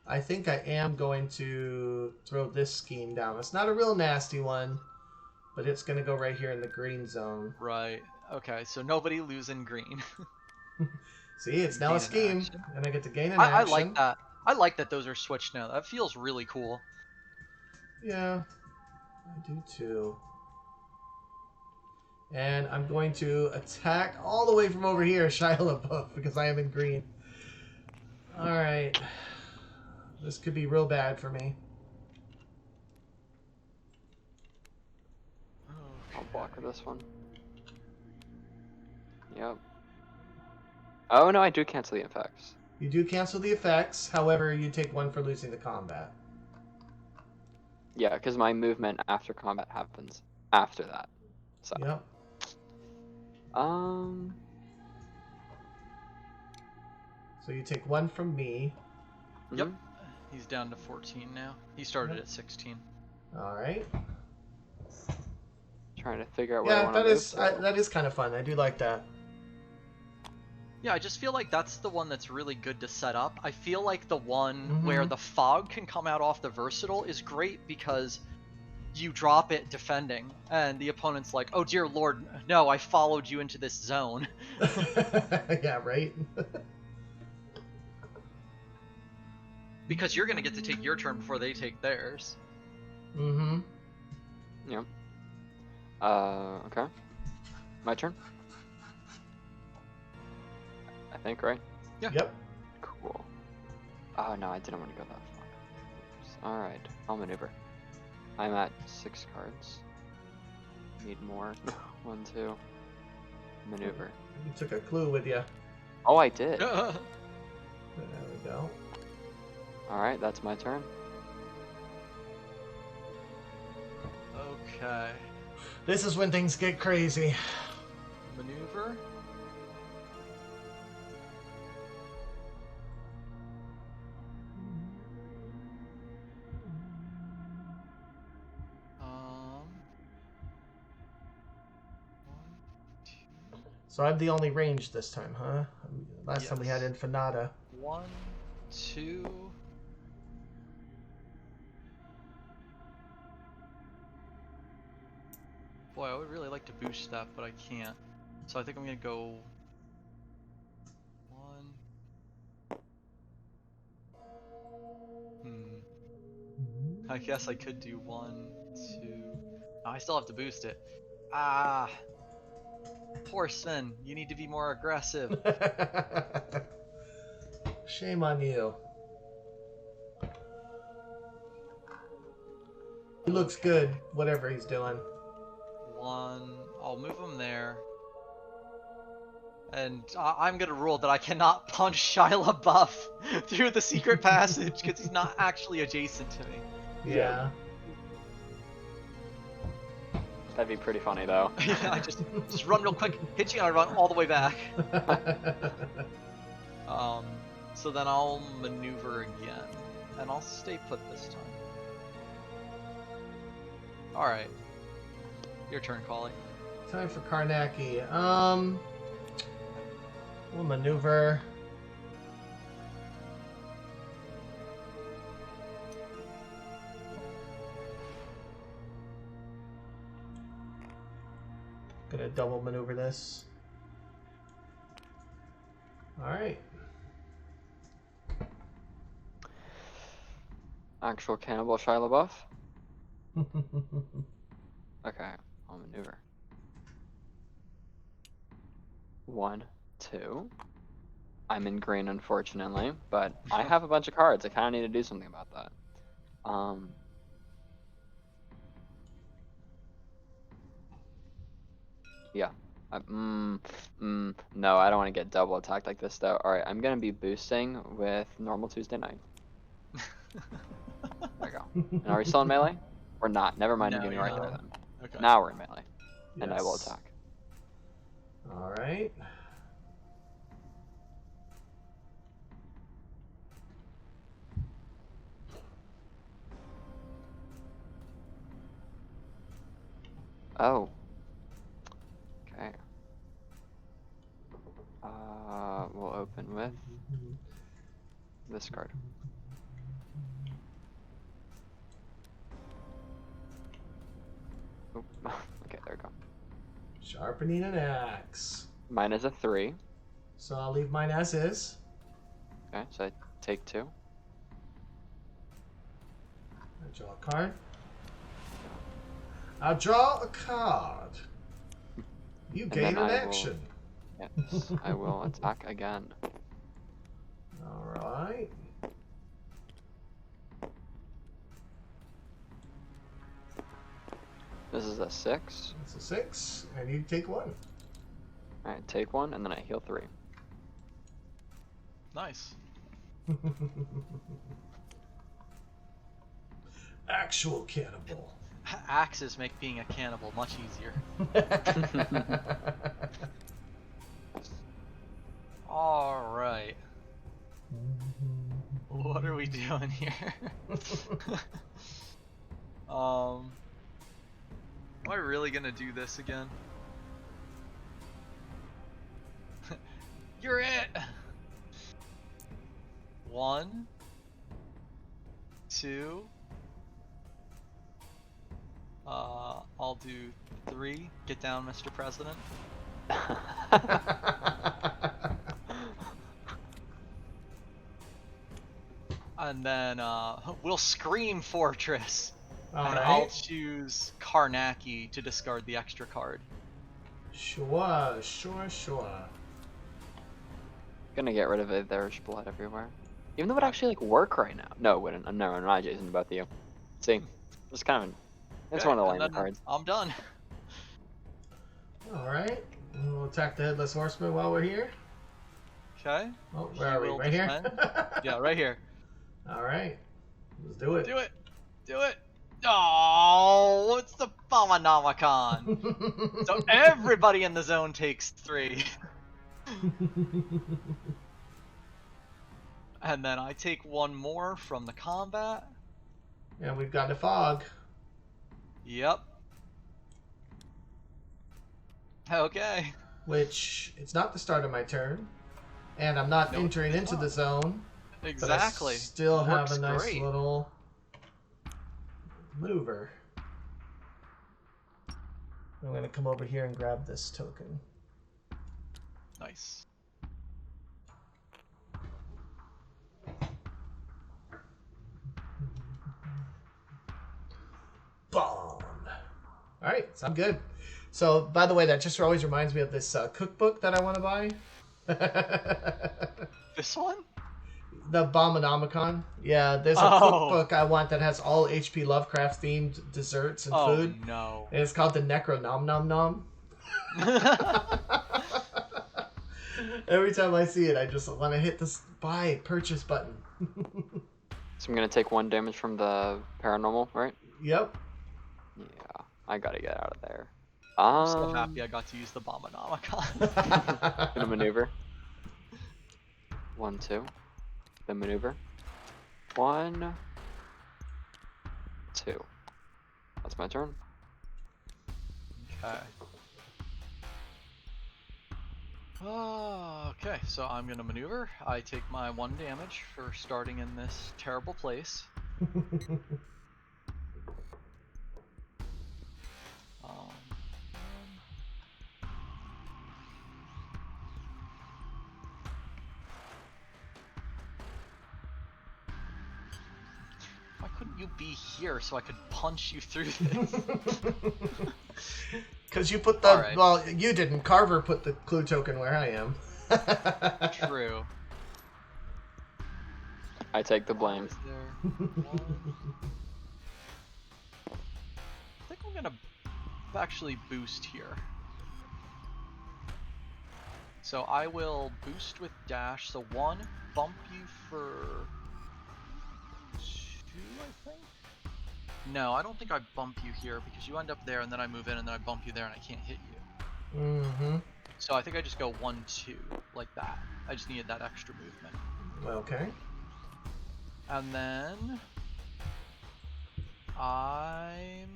I think I am going to throw this scheme down. It's not a real nasty one, but it's going to go right here in the green zone. Right. Okay, so nobody losing green. See, it's now Gain a an scheme, action. and I get to gain an I like action. that. I like that those are switched now. That feels really cool. Yeah, I do too. And I'm going to attack all the way from over here, Shia LaBeouf, because I am in green. Alright. This could be real bad for me. I'll block with this one. Yep. Oh no, I do cancel the effects. You do cancel the effects, however, you take one for losing the combat. Yeah, because my movement after combat happens after that. So. Yep. So you take one from me. Yep. He's down to 14 now. He started at 16. Alright. Trying to figure out where I Yeah, want to move. that is kind of fun. I do like that. Yeah, I just feel like that's the one that's really good to set up. I feel like the one where the fog can come out off the versatile is great because you drop it defending, and the opponent's like, oh dear lord, no, I followed you into this zone. Yeah, right? Because you're going to get to take your turn before they take theirs. Mm-hmm. Yep. Okay. My turn? I think, right? Yeah. Yep. Cool. Oh no, I didn't want to go that far. Alright, I'll maneuver. I'm at 6 cards. Need more. 1, 2. Maneuver. You took a clue with you. Oh, I did. There we go. Alright, that's my turn. Okay. This is when things get crazy. Maneuver. So I'm the only range this time, huh? Last time we had Yes. Infinata. 1, 2. Boy, I would really like to boost that, but I can't. So I think I'm gonna go 1. I guess I could do 1, 2. Oh, I still have to boost it. Ah, Horseman, you need to be more aggressive. Shame on you. He looks good, whatever he's doing. 1. I'll move him there. And I'm gonna rule that I cannot punch Shia LaBeouf through the secret passage because he's not actually adjacent to me. Yeah. That'd be pretty funny though. Yeah, I just run real quick, hit you, and I run all the way back. So then I'll maneuver again, and I'll stay put this time. All right, your turn, Collie. Time for Karnaki. We'll maneuver. Gonna double maneuver this. Alright. Actual cannibal Shia LaBeouf? Okay, I'll maneuver. 1, 2. I'm in green, unfortunately, but I have a bunch of cards. I kind of need to do something about that. Yeah. No, I don't want to get double attacked like this, though. Alright, I'm going to be boosting with normal Tuesday night. There we go. And are we still in melee? Or not? Never mind, I'm No, getting you're right there not. then. Okay. Now we're in melee. And I will Yes. attack. Alright. Oh. Okay. We'll open with this card. Oop. Okay, there we go. Sharpening an axe. Mine is a 3. So I'll leave mine as is. Okay, so I take 2. I draw a card. I'll draw a card. You gain an action. Yes, I will attack again. Alright. This is a 6. That's a 6, and you take 1. Alright, take 1, and then I heal 3. Nice. Actual cannibal. Axes make being a cannibal much easier. Alright. What are we doing here? Am I really gonna do this again? You're it! 1, 2. I'll do 3. Get down, Mr. President. And then we'll scream Fortress. And I'll choose Karnaki to discard the extra card. Sure. Gonna get rid of it. There's blood everywhere. Even though it would actually like work right now. No, it wouldn't. I'm never not Jason both of you. See, it's kind of it's one of the lame cards. I'm done. Alright. We'll attack the Headless Horseman while we're here. Okay. Oh, where are we? Right here? Yeah, right here. Alright. Let's do it. Do it. Do it. Oh, it's the Abominomicon. So everybody in the zone takes 3. And then I take 1 more from the combat. And we've got a fog. Yep. Okay. Which, it's not the start of my turn. And I'm not entering into the zone. Exactly. But I still have Works a nice great. little maneuver. I'm going to come over here and grab this token. Nice. Bomb! Alright, sound good. So, by the way, that just always reminds me of this cookbook that I want to buy. This one? The Abominomicon. Yeah, there's a cookbook I want that has all H.P. Lovecraft themed desserts and food. Oh no. And it's called the Necro Nom Nom Nom. Every time I see it, I just want to hit this purchase button. So I'm gonna take 1 damage from the paranormal, right? Yep. Yeah, I gotta get out of there. I'm so happy I got to use the Abominomicon. Gonna maneuver. 1, 2. Then maneuver. 1, 2. That's my turn. Okay. Okay, so I'm gonna maneuver. I take my 1 damage for starting in this terrible place. Why couldn't you be here so I could punch you through this? Because you put the... Alright. Well, you didn't. Carver put the clue token where I am. True. I take the blame. Is there one? I think I'm gonna actually boost here. So I will boost with dash. So 1, bump you for 2, I think? No, I don't think I bump you here because you end up there and then I move in and then I bump you there and I can't hit you. Mm-hmm. So I think I just go 1, 2, like that. I just needed that extra movement. Okay. And then I'm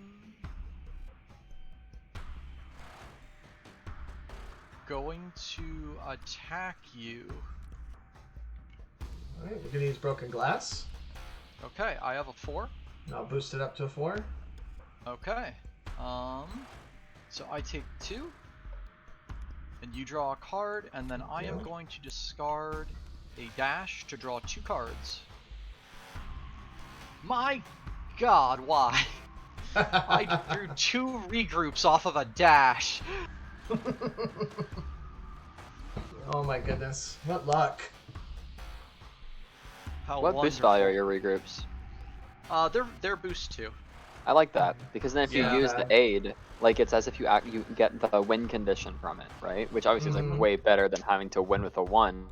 going to attack you Alright, we're gonna use broken glass. Okay, I have a 4. And I'll boost it up to a 4. Okay. So I take 2, and you draw a card, and then I am going to discard a dash to draw 2 cards. My God, why? I drew 2 regroups off of a dash. Oh my goodness. What luck. How What boost value are your regroups? They're boost 2. I like that because then if you Yeah. use the aid, like it's as if you get the win condition from it, right? Which obviously is like way better than having to win with a 1.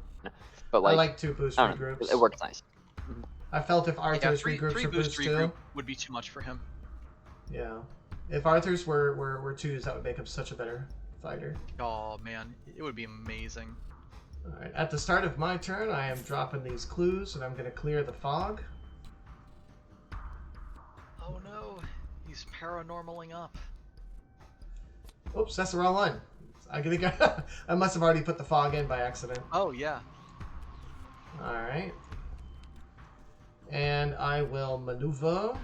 But I like, like 2 boost I don't know, regroups. it works nice. I felt if Yeah, Arthur's 3 regroups are boost boost 2. regroup would be too much for him. Yeah. If Arthur's were 2s, that would make him such a better fighter. Oh man, it would be amazing. Alright, at the start of my turn, I am dropping these clues, and I'm going to clear the fog. Oh no, he's paranormaling up. Oops, that's the wrong one. I think I must have already put the fog in by accident. Oh yeah. Alright. And I will maneuver.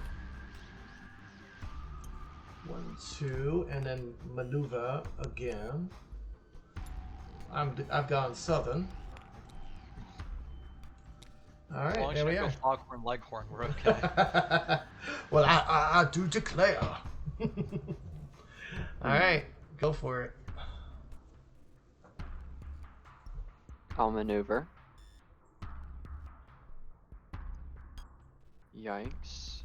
1, 2, and then maneuver again. I've gone 7. All As long right, as there you we don't are. go foghorn leghorn, we're okay. Well, I do declare. All right, go for it. I'll maneuver. Yikes.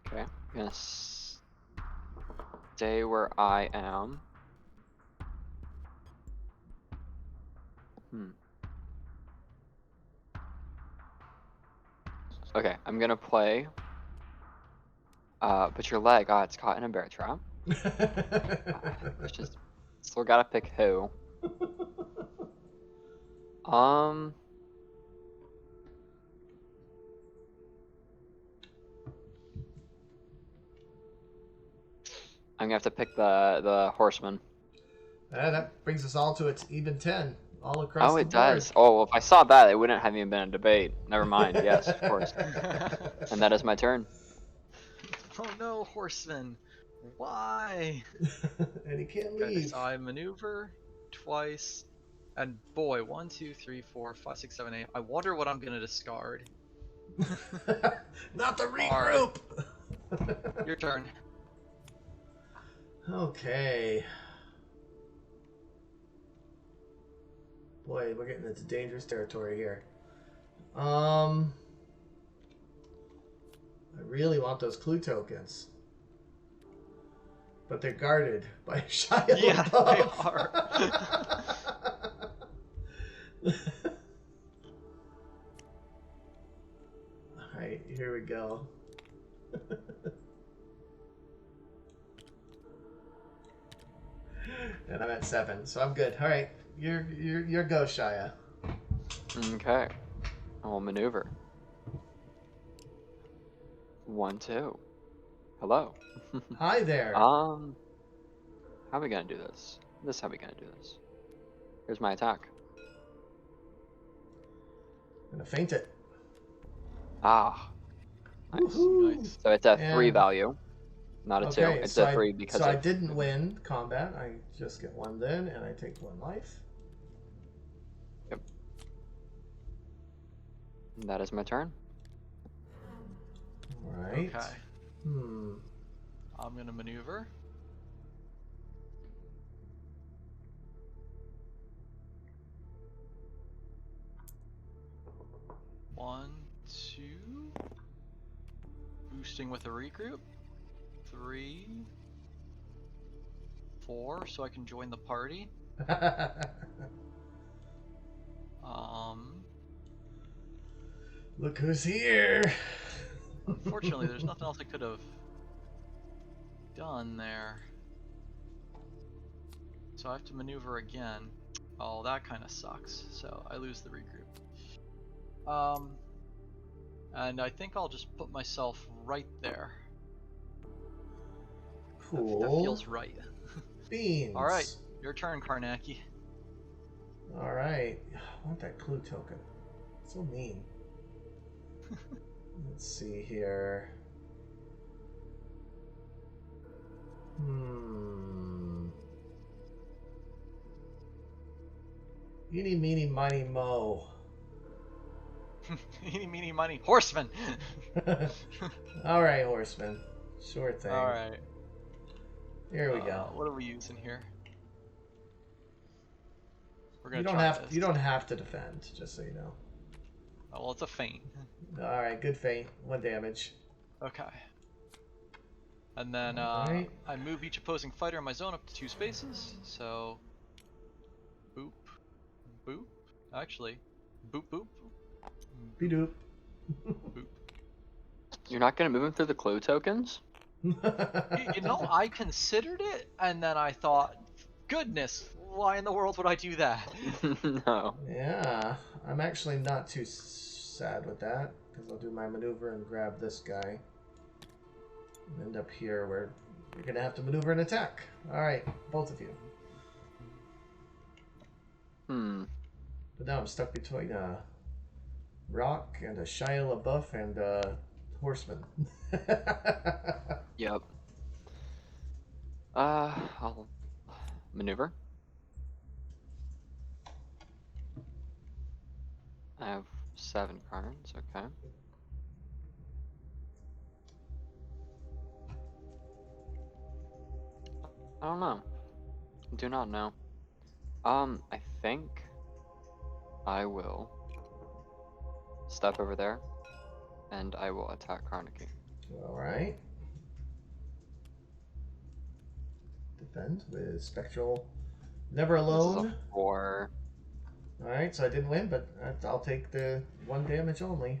Okay, I'm gonna stay where I am. Okay, I'm gonna play. But your leg, it's caught in a bear trap. It's just still gotta pick who. I'm gonna have to pick the horseman. That brings us all to its even 10, all across Oh, the it board. does. Oh, well, if I saw that, it wouldn't have even been a debate. Never mind. Yes, of course. And that is my turn. Oh no, Horseman. Why? And he can't Okay, leave. so I maneuver twice. And boy, 1, 2, 3, 4, 5, 6, 7, 8. I wonder what I'm gonna discard. Not the regroup. Your turn. Okay. Boy, we're getting into dangerous territory here. I really want those clue tokens. But they're guarded by Shia Yeah, LaBeouf. they are. Alright, here we go. And I'm at 7, so I'm good. Alright, you're go, Shia. Okay. I will maneuver. 1, 2. Hello. Hi there. How are we gonna do this? This is how we gonna do this. Here's my attack. I'm gonna faint it. Ah. Nice. Woohoo. Nice. So it's a 3 And- value, not a 2. Okay, It's so a 3 because I of... didn't win combat. I just get 1 then, and I take 1 life. That is my turn. Right. Okay. I'm gonna maneuver. One, 2. Boosting with a regroup. 3, 4, so I can join the party. Look who's here. Unfortunately, there's nothing else I could have done there. So I have to maneuver again. Oh, that kind of sucks. So I lose the regroup. And I think I'll just put myself right there. Cool. That feels right. Beans. All right, your turn, Karnaki. All right. I want that clue token. So mean. Let's see here. Eeny, meeny, miny, mo. Eeny, meeny, miny. Horseman. All right, Horseman. Sure thing. All right. Here we go. What are we using here? We're gonna You don't try have this. you don't have to defend, just so you know. Oh, well, it's a feint. All right, good feint. 1 damage. Okay. And then Alright. I move each opposing fighter in my zone up to 2 spaces. So, boop, boop. Actually, boop, boop, Be-doop. boop. You're not gonna move him through the clue tokens? You know, I considered it, and then I thought, goodness, why in the world would I do that? No. Yeah, I'm actually not too sad with that, because I'll do my maneuver and grab this guy. And end up here where you're going to have to maneuver and attack. Alright, both of you. But now I'm stuck between a rock and a Shia LaBeouf and a Horseman. Yep. I'll maneuver. I have 7 cards, okay. I don't know. Do not know. I think I will step over there and I will attack Karnaki. Alright. Defend with Spectral. Never This is Alone. a 4. Alright, so I didn't win, but I'll take the 1 damage only.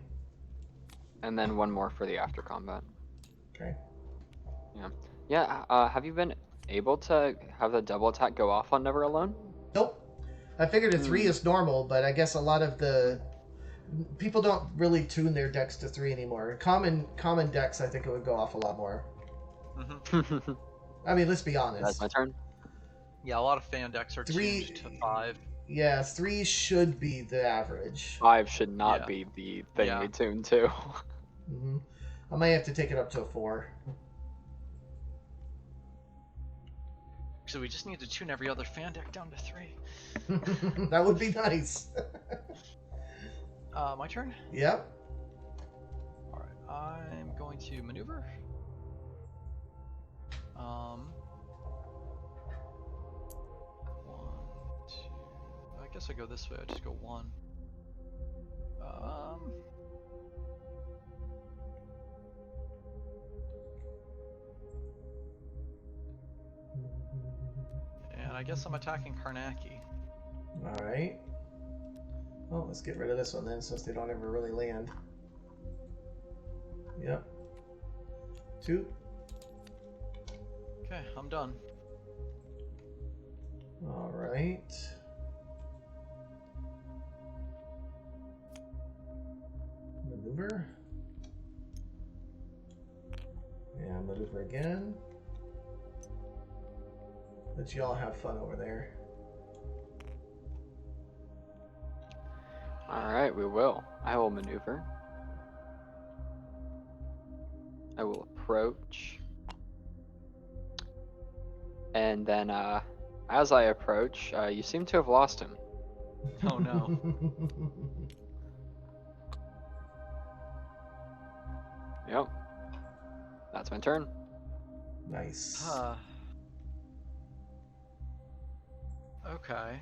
And then 1 more for the after combat. Okay. Yeah. Yeah, have you been able to have the double attack go off on Never Alone? Nope. I figured a 3 is normal, but I guess a lot of the people don't really tune their decks to 3 anymore. Common decks, I think it would go off a lot more. Mm-hmm. I mean, let's be That's honest. my turn. Yeah, a lot of fan decks are 3 tuned to 5. Yeah, 3 should be the average. 5 should not Yeah. be the thing Yeah. we tune to. hmm I might have to take it up to a 4. So we just need to tune every other fan deck down to 3. That would be nice. My turn? Yep. Alright, I'm going to maneuver. One, two. I guess I go this way. I just go 1. And I guess I'm attacking Karnaki. Alright. Well, let's get rid of this one then, since they don't ever really land. Yep. 2. Okay, I'm done. Alright. Maneuver. And maneuver again. Let y'all have fun over there. Alright, we will. I will maneuver. I will approach. And then, as I approach, you seem to have lost him. Oh no. Yep. That's my turn. Nice. Okay.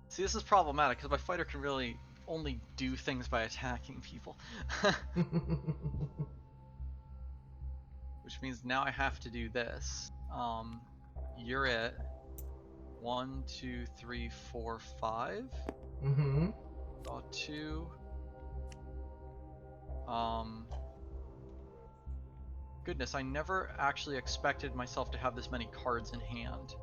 See, this is problematic because my fighter can really only do things by attacking people. Which means now I have to do this. You're it. 1, 2, 3, 4, 5. Mm-hmm. Draw 2. Goodness, I never actually expected myself to have this many cards in hand.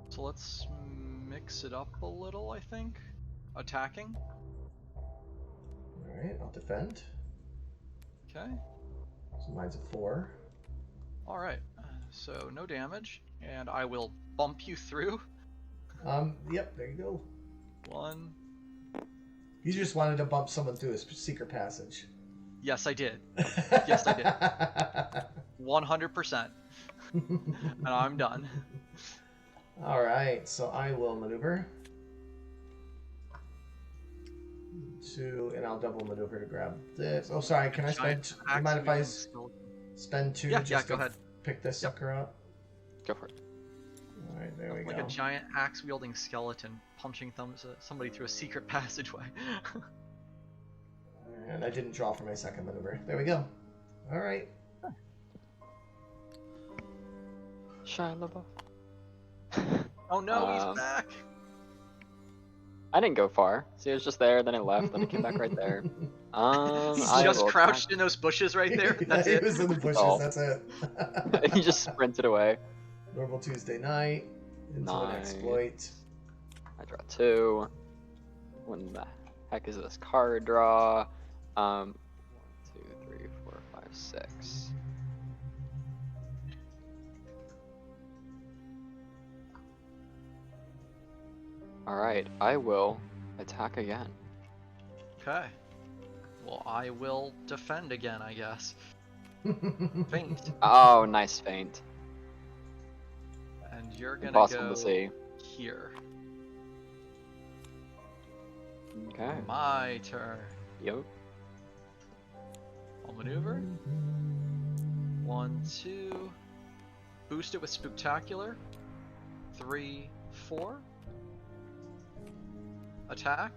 So let's mix it up a little, I think. Attacking. Alright, I'll defend. Okay. So mine's a 4. All right. So no damage, and I will bump you through. Yep, there you go. 1. You just wanted to bump someone through a secret passage. Yes, I did. Yes, I did. 100%. And I'm done. All right, so I will maneuver. 2, and I'll double maneuver to grab this. Oh, sorry, can I spend... Do you mind if I spend 2 just go to ahead. pick this sucker up? Go for it. All right, there we Like go. a giant axe-wielding skeleton punching somebody through a secret passageway. And I didn't draw for my second maneuver. There we go. All right. Shia LaBeouf. Oh no, he's back! I didn't go far. See, it was just there, then I left, then I came back right there. He's I just will crouched in those bushes right there. That's He it. was in the bushes, Oh. that's it. he just sprinted away. Normal Tuesday night. Into an Nice. exploit. I draw 2. When the heck is this card draw? 1, 2, 3, 4, 5, 6. Alright, I will attack again. Okay. Well, I will defend again, I guess. Feint. Oh, nice feint. And you're gonna Impossible go to see. here. Okay. My turn. Yep. I'll maneuver. 1, 2. Boost it with Spooktacular. 3, 4. Attack.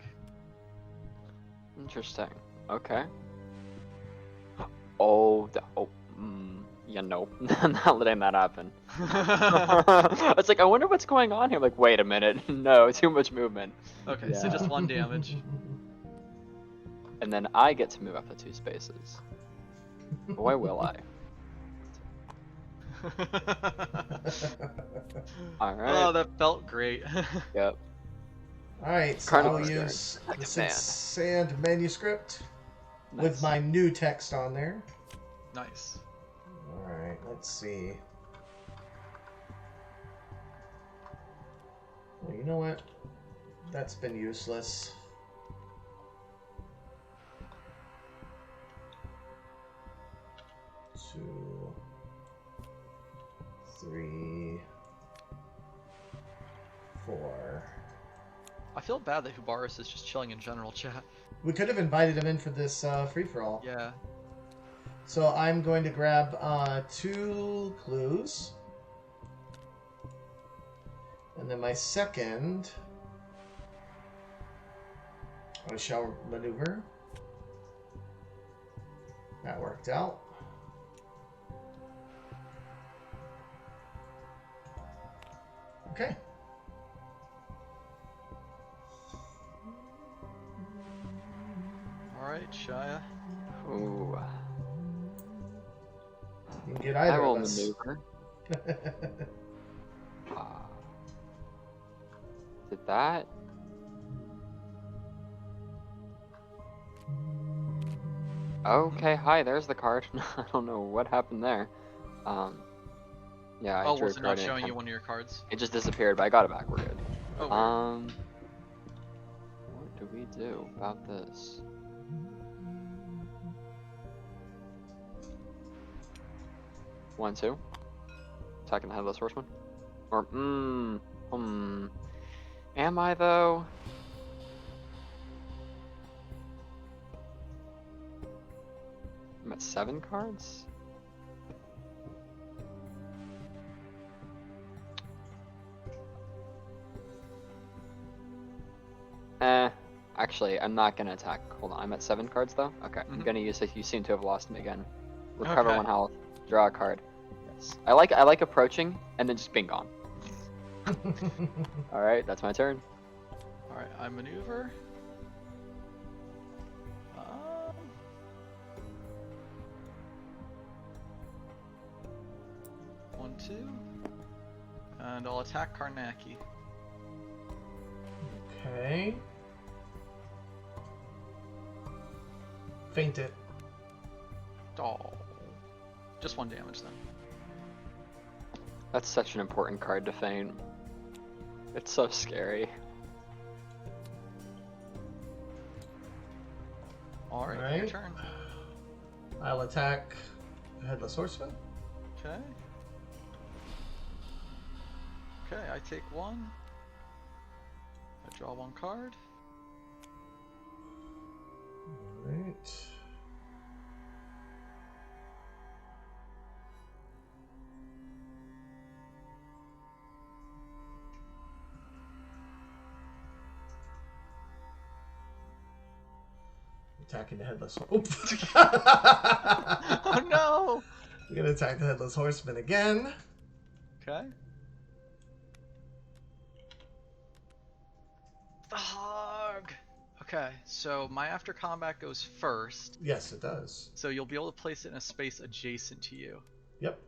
Interesting. Okay. Oh, yeah, no. Not letting that happen. It's like, I wonder what's going on here. Like, wait a minute. No, too much movement. Okay, so Yeah. just 1 damage. And then I get to move up to 2 spaces. Boy, will I. Alright. Oh, that felt great. Yep. All right, so I'll Karnaki's turn. use Like the a Six Sand manuscript with Nice. my new text on there. Nice. All right, let's see. Well, you know what? That's been useless. Two, 3, 4. I feel bad that Hubaris is just chilling in general chat. We could have invited him in for this free-for-all. Yeah. So I'm going to grab 2 clues. And then my second, I shall maneuver. That worked out. Okay. Alright, Shia. Ooh. You can get I either will of us. maneuver. Did that? Okay, hi, there's the card. I don't know what happened there. Yeah, I Oh, drew was a it card not and showing you one of your cards? it just disappeared, but I got it back. We're good. Oh, weird. What do we do about this? One, 2. Attacking the Headless Horseman. Or, Am I, though? I'm at 7 cards? Actually, I'm not gonna attack. Hold on, I'm at 7 cards, though? Okay, I'm Mhm. gonna use it. You seem to have lost me again. Recover Okay. 1 health. Draw a card. Yes. I like approaching and then just being gone. Alright, that's my turn. Alright, I maneuver. One, 2. And I'll attack Karnaki. Okay. Faint it. Oh. Just 1 damage then. That's such an important card to feint. It's so scary. Alright, your Alright. turn. I'll attack the Headless Horseman. Okay. Okay, I take 1. I draw 1 card. Alright. Attacking the Headless Horseman. Oh no! I'm gonna attack the Headless Horseman again. Okay. The hog! Okay, so my after combat goes first, Yes, it does. so you'll be able to place it in a space adjacent to you. Yep.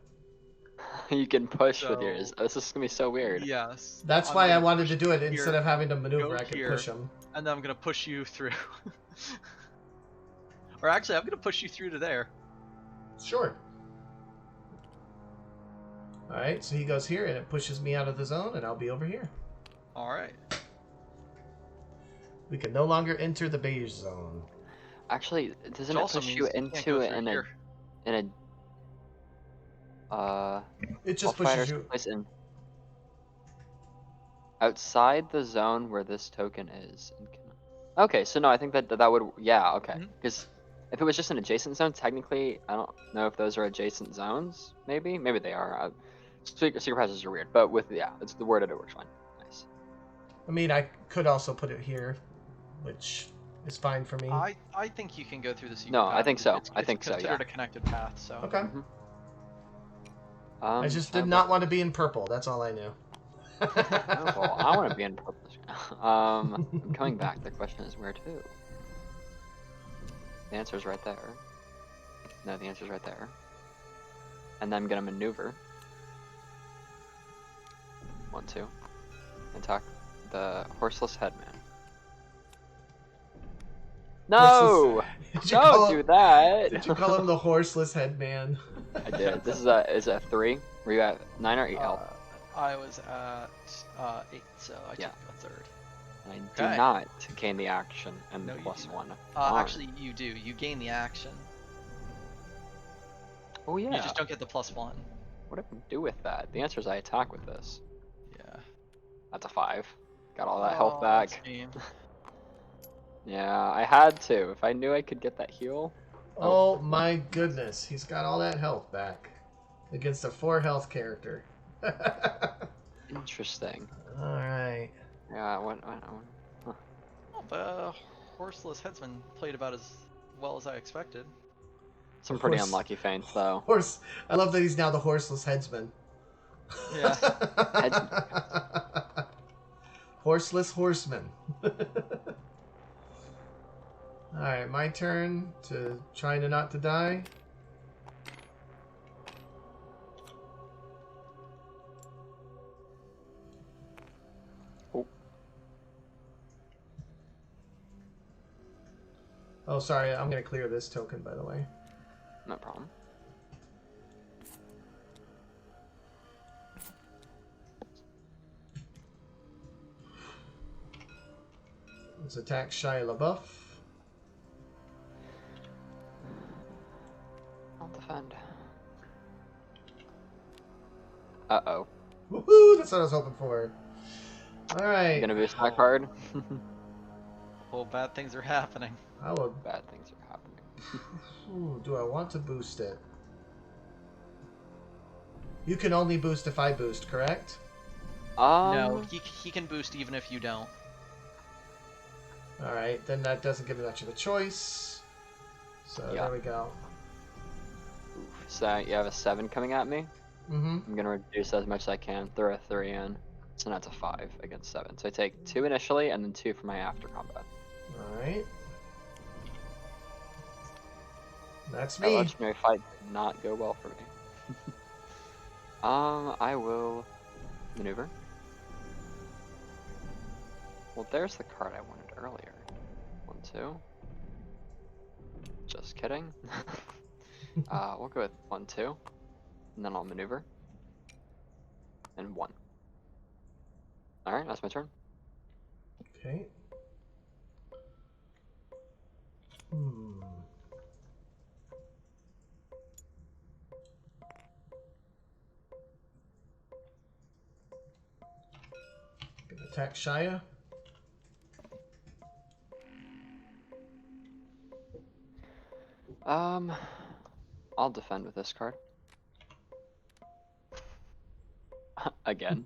You can push with So- yours. This is gonna be so weird. Yes. That's I'm why I gonna wanted push to do it here, instead of having to maneuver. go I could here. push him. And then I'm gonna push you through. Or actually, I'm gonna push you through to there. Sure. Alright, so he goes here and it pushes me out of the zone and I'll be over here. Alright. We can no longer enter the beige zone. Actually, doesn't Which it also push means you you can't into go it through in here. It just all fighters pushes you. place in outside the zone where this token is. Okay, so no, I think that would, yeah, okay. Mhm. Because if it was just an adjacent zone, technically, I don't know if those are adjacent zones. Maybe they are. Secret passages are weird, but with, yeah, it's the word, it works fine. Nice. I mean, I could also put it here, which is fine for me. I think you can go through the secret No, path. I think so. It's I think so, considered yeah. a connected path, so. Okay. Mhm. I just how did not about- want to be in purple. That's all I knew. Oh, well, I want to be in purple. I'm coming back. The question is where to? The answer's right there. No, the answer's right there. And then I'm gonna maneuver. 1, 2. Attack the horseless headman. No! Did you call Don't him- do that! Did you call him the horseless headman? I did. This is a 3. Were you at 9 or 8 health? I was at 8, so I Yeah. took a third. And I do okay. not gain the action and No, the you plus do 1. Actually, you do. You gain the action. Oh yeah. You just don't get the plus 1. What do I do with that? The answer is I attack with this. Yeah. That's a 5. Got all that health Oh, back. that's mean. Yeah, I had to. If I knew I could get that heal. Oh my goodness, he's got all that health back against a 4 health character. Interesting. Alright. Yeah, what? Well, the horseless headsman played about as well as I expected. Some Of pretty course. unlucky feints though. Horse. I love that he's now the horseless headsman. Yeah. Horseless horseman. Alright, my turn to trying to not to die. Oh. Oh, sorry, I'm gonna clear this token, by the way. No problem. Let's attack Shia LaBeouf. I'll defend. Uh-oh. Woohoo! That's what I was hoping for. Alright. You gonna boost that card? Well, bad things are happening. I will. Bad things are happening. Ooh, do I want to boost it? You can only boost if I boost, correct? No, he can boost even if you don't. Alright, then that doesn't give me much of a choice. So Yeah. there we go. Oof. So you have a 7 coming at me. Mm-hmm. I'm gonna reduce as much as I can. Throw a 3 in. So that's a 5 against 7. So I take 2 initially and then 2 for my after combat. Alright. That's That me. legendary fight did not go well for me. I will maneuver. Well, there's the card I wanted earlier. 1, 2. Just kidding. We'll go with 1, 2, and then I'll maneuver. And 1. All right, that's my turn. Okay. Hmm. Gonna attack Shia. I'll defend with this card. Again.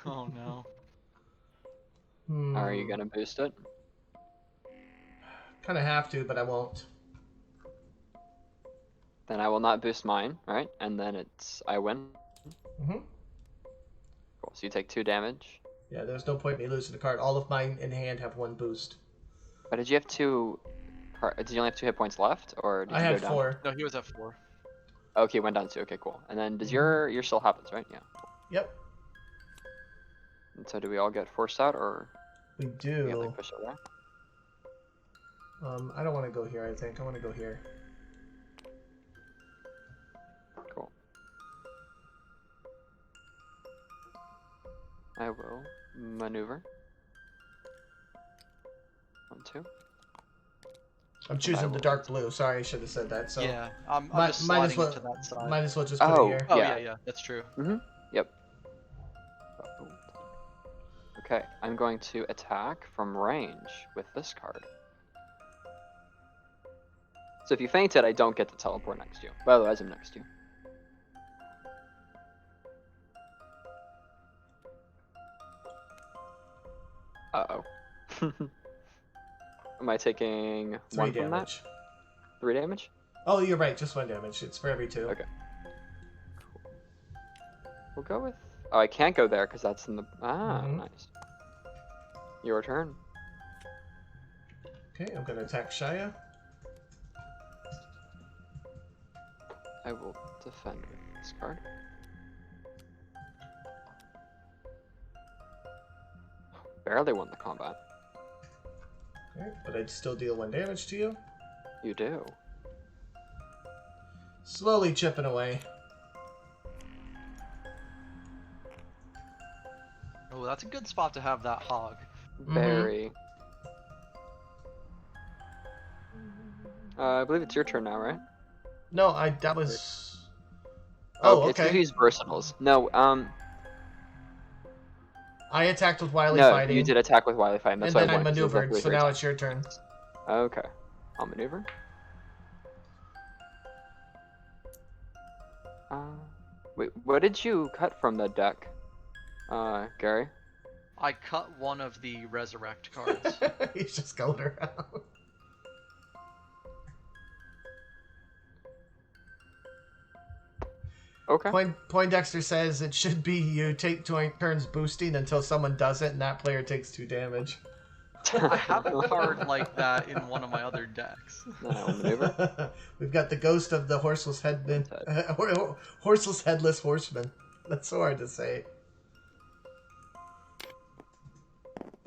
Oh no. Are you gonna boost it? Kind of have to, but I won't. Then I will not boost mine, alright? And then I win. Mm-hmm. Cool, so you take 2 damage. Yeah, there's no point in me losing the card. All of mine in hand have 1 boost. But did you have 2... Did you only have 2 hit points left, or did I you go had down? 4. No, he was at 4. Okay, went down 2. Okay, cool. And then does your still happens, right? Yeah. Yep, And so do we all get forced out, or we we have to do. like, push it away? I don't want to go here, I think. I want to go here. Cool. I will maneuver. 1, 2. I'm choosing the dark blue. Sorry, I should have said that. So Yeah, I'm might- just might as sliding well- to that side. might as well just put it Oh. here. Oh Yeah. yeah, that's true. Yep. Okay, I'm going to attack from range with this card. So if you faint it, I don't get to teleport next to you. But otherwise, I'm next to you. Uh-oh. Am I taking 3 1 from that? damage. 3 damage? Oh, you're right. Just 1 damage. It's for every 2. Okay. We'll go with... Oh, I can't go there because that's in the... Ah, Mhm. nice. Your turn. Okay, I'm gonna attack Shia. I will defend with this card. Barely won the combat. Okay, but I'd still deal 1 damage to you. You do. Slowly chipping away. Oh, that's a good spot to have that hog. Very. I believe it's your turn now, right? No, that was. Oh, It's because okay. we use versatiles. No, I attacked with Wily no, fighting. you did attack with Wily fighting. That's and why then I wanted to see maneuvered, exactly so what now your it's your turn. attack- Okay, I'll maneuver. Wait, what did you cut from the deck, Gary? I cut one of the resurrect cards. He's just going around. Okay. Poindexter says it should be you take 2 turns boosting until someone does it, and that player takes 2 damage. I have a card like that in one of my other decks. Then I will maneuver. We've got the ghost of the horseless headman, horseless headless horseman. That's so hard to say.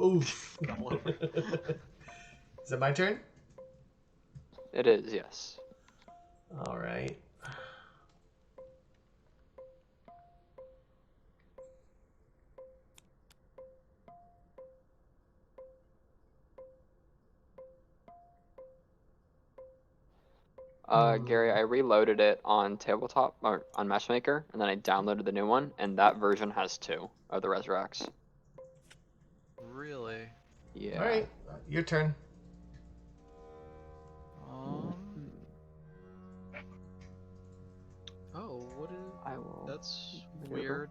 Oof. Is it my turn? It is, yes. All right. Gary, I reloaded it on tabletop or on Matchmaker, and then I downloaded the new one, and that version has 2 of the Resurrects. Really? Yeah. All right, your turn. Oh, what is? I will. That's maneuver. weird.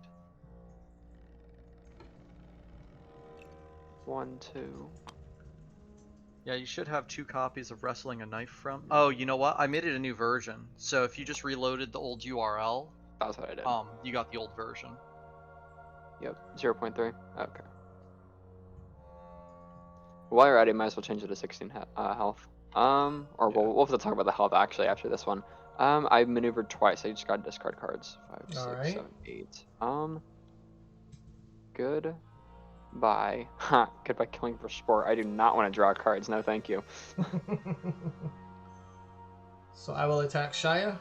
1, 2. Yeah, you should have 2 copies of Wrestling a Knife from. Oh, you know what? I made it a new version. So if you just reloaded the old URL, That's what I did. you got the old version. Yep, 0.3. Okay. While you're at it, might as well change it to 16 health. Or Yeah. we'll have to talk about the health actually after this one. I maneuvered twice. I just got discard cards. 5, 6, Alright. 7, 8. Good. Bye. Ha. Goodbye killing for sport. I do not want to draw cards. No, thank you. So I will attack Shia.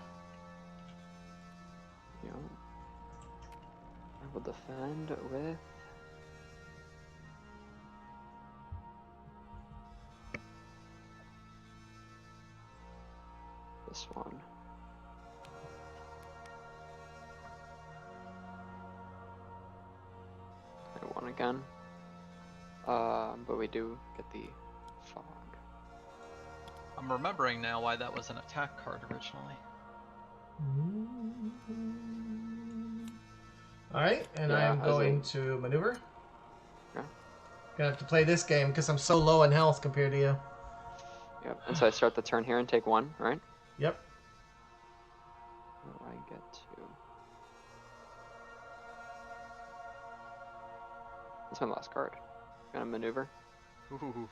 Yeah. I will defend with. This one. I won again. But we do get the fog. I'm remembering now why that was an attack card originally. Alright, and Yeah, I'm as going in- to maneuver. Okay. Gonna have to play this game because I'm so low in health compared to you. Yep. And so I start the turn here and take 1, right? Yep. What do I get to? That's my last card. Gonna maneuver. Ooh.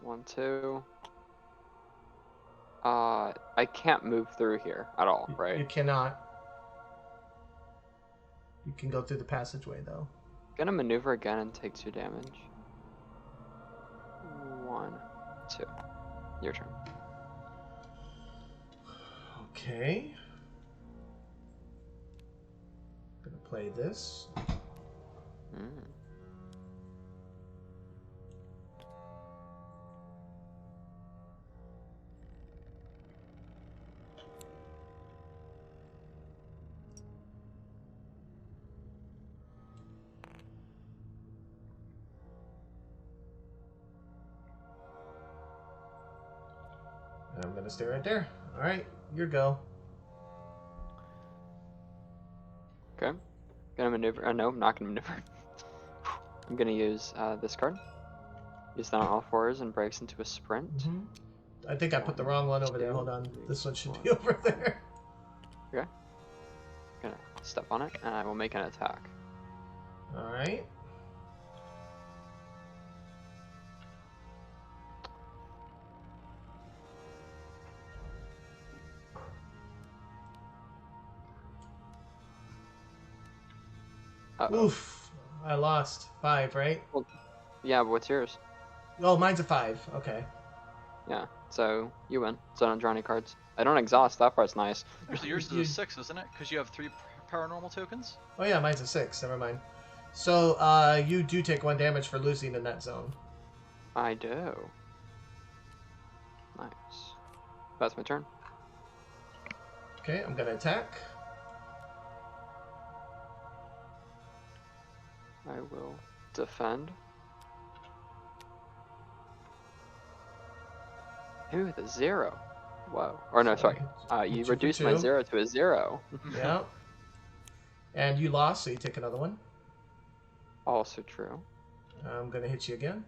1, 2. I can't move through here at all, right? You cannot. You can go through the passageway though. Gonna maneuver again and take 2 damage. 1, 2. Your turn. Okay. Gonna play this. Mm. And I'm gonna stay right there. Alright, your go. Okay. Gonna maneuver. No, I'm not gonna maneuver. I'm gonna use this card. Use that on all 4s and breaks into a sprint. I think I put the wrong one over there. Hold on. This one should be over there. Okay. Gonna step on it and I will make an attack. Alright. Uh-oh. Oof. I lost 5, right? Yeah, but what's yours? Oh, mine's a 5. Okay. Yeah, so you win. So I don't draw any cards. I don't exhaust. That part's nice. Actually, yours is You- a 6, isn't it? Because you have 3 paranormal tokens. Oh yeah, mine's a 6. Never mind. So, you do take 1 damage for losing in that zone. I do. Nice. That's my turn. Okay, I'm gonna attack. I will defend. Ooh, with a 0. Whoa. Or no, sorry. You Hit for reduced my 2. 0 to a 0. Yeah. And you lost, so you take another one. Also true. I'm gonna hit you again.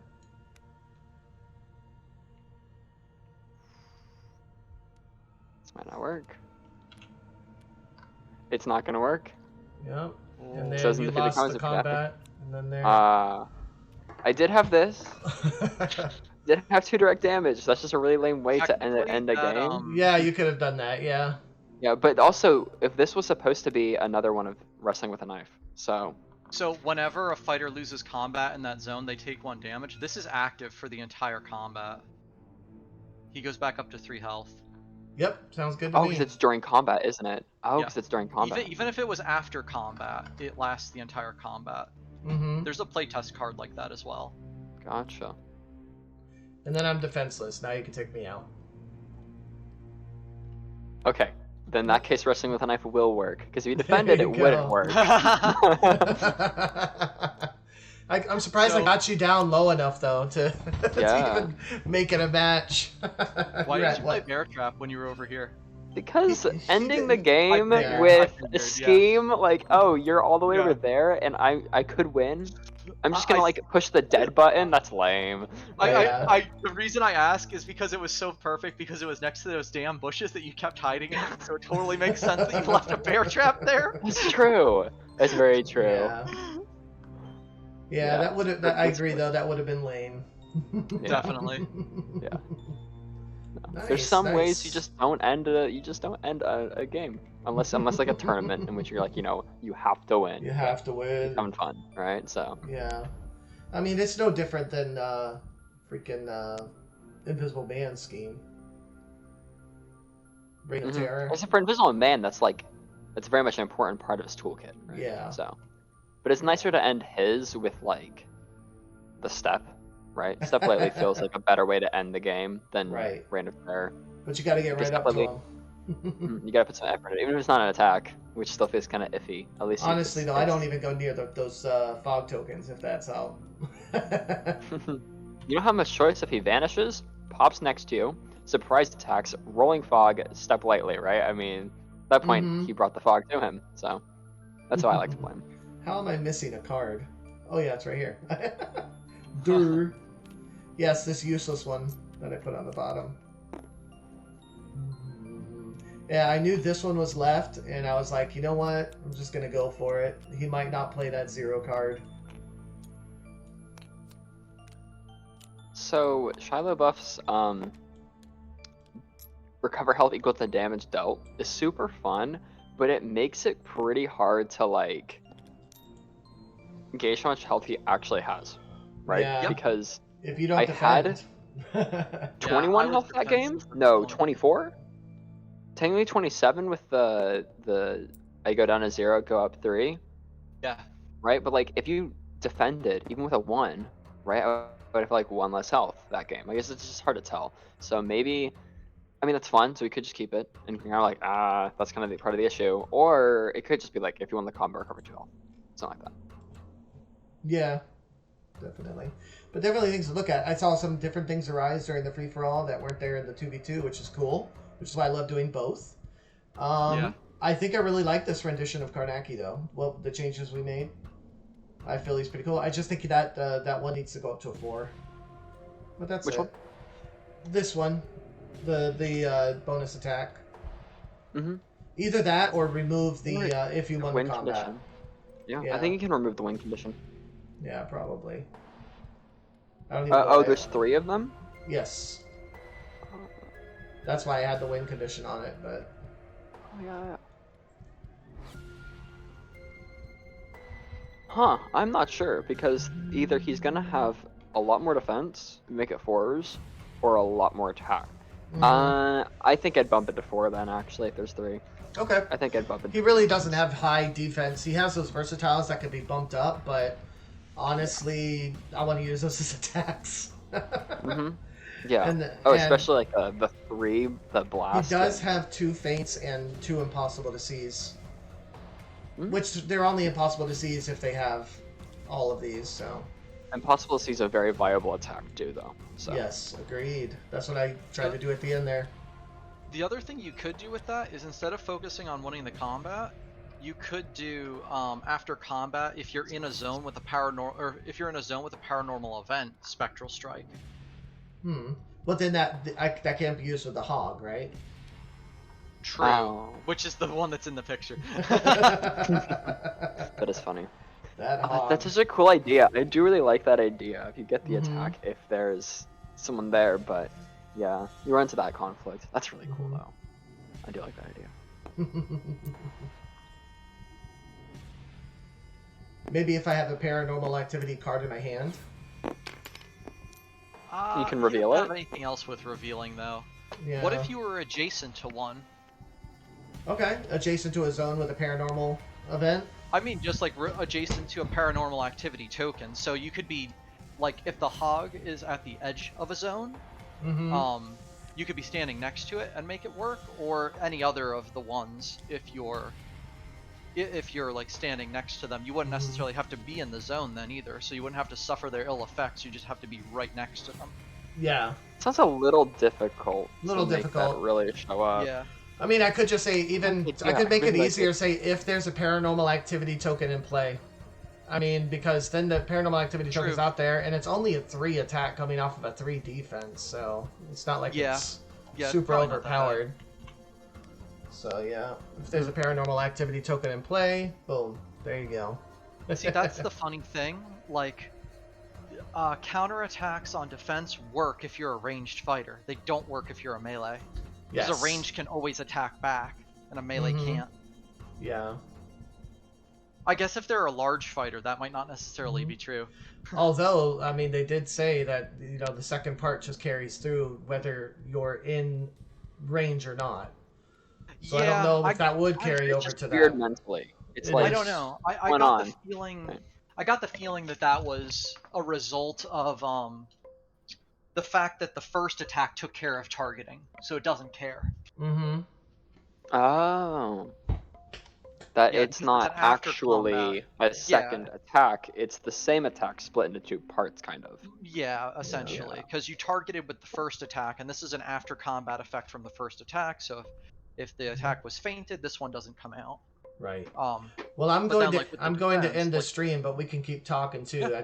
This might not work. It's not gonna work. Yep. And then Says in you the lost comments the if you have to. combat. And then there. I did have this. Did have 2 direct damage. That's just a really lame way to end a Technically, game. Yeah, you could have done that. Yeah. Yeah, but also, if this was supposed to be another one of wrestling with a knife, so So whenever a fighter loses combat in that zone, they take 1 damage. This is active for the entire combat. He goes back up to 3 health. Yep. Sounds good to me. because it's during combat, isn't it? Oh, Yeah. because it's during combat. Even if it was after combat, it lasts the entire combat. Mm-hmm. There's a playtest card like that as well. Gotcha. And then I'm defenseless. Now you can take me out. Okay, then in that case, wrestling with a knife will work. Because if you defended, There it you wouldn't go. work. I'm surprised I So- got you down low enough though to, Yeah. to even make it a match. Why You're did at you play what? Bear Trap when you were over here? Because He ending the didn't- game Yeah. with I figured, a yeah. scheme like, oh, you're all the way Yeah. over there, and I could win. I'm just I- gonna like push the dead button. That's lame. Yeah. The reason I ask is because it was so perfect because it was next to those damn bushes that you kept hiding in, so it totally makes sense that you left a bear trap there. That's true. That's very true. Yeah. Yeah, that would have. I That's agree good. though. That would have been lame. Yeah. Definitely. Yeah. Nice, There's some ways nice. you just don't end a game unless like a tournament in which you're like, you have to win. You have to win. It's having fun, right? So Yeah. I mean, it's no different than freaking Invisible Man scheme. Ring of Mhm. Terror. Also, for Invisible Man, that's very much an important part of his toolkit. Right? Yeah. So, but it's nicer to end his with like the step, right? Step lightly feels like a better way to end the game than Right. Reign of Terror. But you got to get Because right up step to lightly, him. you gotta put some effort in it, even if it's not an attack, which still feels kind of iffy. At least Honestly, though, I don't even go near those fog tokens if that's out. You don't have much choice if he vanishes, pops next to you, surprise attacks, rolling fog, step lightly, right? I mean, at that point, Mhm. he brought the fog to him, so that's how I like to play him. How am I missing a card? Oh yeah, it's right here. Durr. Yes, this useless one that I put on the bottom. Yeah, I knew this one was left, and I was like, you know what? I'm just gonna go for it. He might not play that 0 card. So Shiloh buffs, recover health equal to damage dealt is super fun, but it makes it pretty hard to like gauge how much health he actually has, right? Yeah. Because If you don't I defend. Yeah, 21 I was health that game? defensive for No, this one. 24? Technically 27 with the I go down to 0, go up 3, Yeah. right? But like if you defended even with a 1, right? I would have like 1 less health that game. I guess it's just hard to tell. So maybe I mean that's fun, so we could just keep it and you're like, that's kind of the part of the issue. Or it could just be like if you won the combo, recover 2 health. Something like that. Yeah, definitely. But definitely things to look at. I saw some different things arise during the free-for-all that weren't there in the 2v2, which is cool. Which is why I love doing both. Yeah. I think I really like this rendition of Karnaki, though. Well, the changes we made. I feel he's pretty cool. I just think that that one needs to go up to a 4. But that's Which it. one? This one. The bonus attack. Mm-hmm. Either that or remove the Right. if you won Win the combat. condition. Yeah, Yeah. I think you can remove the win condition. Yeah, probably. I don't even know Oh, why there's 3 of them? Yes. That's why I had the win condition on it, but... Oh, yeah. Huh, I'm not sure, because either he's gonna have a lot more defense, make it 4s, or a lot more attack. I think I'd bump it to 4 then, actually, if there's 3. Okay. I think I'd bump it He really doesn't have high defense. He has those versatiles that could be bumped up, but honestly, I want to use those as attacks. Mm-hmm. Yeah. And Especially like the 3, the blast. He does have 2 feints and 2 impossible to seize. Hmm? Which they're only impossible to seize if they have all of these, so... Impossible to seize a very viable attack too, though. So. Yes, agreed. That's what I tried to do at the end there. The other thing you could do with that is instead of focusing on winning the combat, you could do after combat if you're in a zone with a paranormal event, Spectral Strike. But then that can't be used with the hog, right? True. Oh. Which is the one that's in the picture. That is funny. That hog. That's such a cool idea. I do really like that idea. If you get the attack, if there's someone there, but yeah, you run into that conflict. That's really cool, though. I do like that idea. Maybe if I have a paranormal activity card in my hand. You can reveal don't it? have anything else with revealing though. Yeah. What if you were adjacent to one? Okay, adjacent to a zone with a paranormal event. I mean, just like adjacent to a paranormal activity token. So you could be, like, if the hog is at the edge of a zone, you could be standing next to it and make it work, or any other of the ones. If you're like standing next to them, you wouldn't necessarily have to be in the zone then either. So you wouldn't have to suffer their ill effects. You just have to be right next to them. Yeah. Sounds a little difficult. Little to make difficult. that really show up. Yeah. I mean, I could just say I could make it easier. Say if there's a paranormal activity token in play. I mean, because then the paranormal activity token's out there, and it's only a 3 attack coming off of a 3 defense, so it's not like it's super probably not that overpowered. So yeah, if there's a paranormal activity token in play, boom, there you go. See, that's the funny thing. Like, counterattacks on defense work if you're a ranged fighter. They don't work if you're a melee. Because a range can always attack back, and a melee can't. Yeah. I guess if they're a large fighter, that might not necessarily be true. Although, I mean, they did say that, you know, the second part just carries through whether you're in range or not. So I don't know if that would carry It's over just to weird that. mentally. It's It like I don't know. I went got on. the feeling. Right. I got the feeling that was a result of the fact that the first attack took care of targeting, so it doesn't care. Mm-hmm. Oh. That Yeah, it's because it's not an after actually combat. a Yeah, second attack. It's the same attack split into two parts, kind of. yeah, essentially, because you targeted with the first attack, and this is an after combat effect from the first attack. So if the attack was fainted, this one doesn't come out. Right. Um, Well, I'm but going then to like with the I'm going to defense, end the like stream, but we can keep talking too. yeah,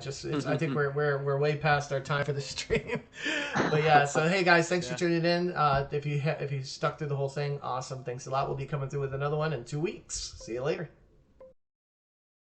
I think we're way past our time for the stream. But yeah, so hey guys, thanks for Yeah. tuning in. If you stuck through the whole thing, awesome. Thanks a lot. We'll be coming through with another one in 2 weeks. See you later.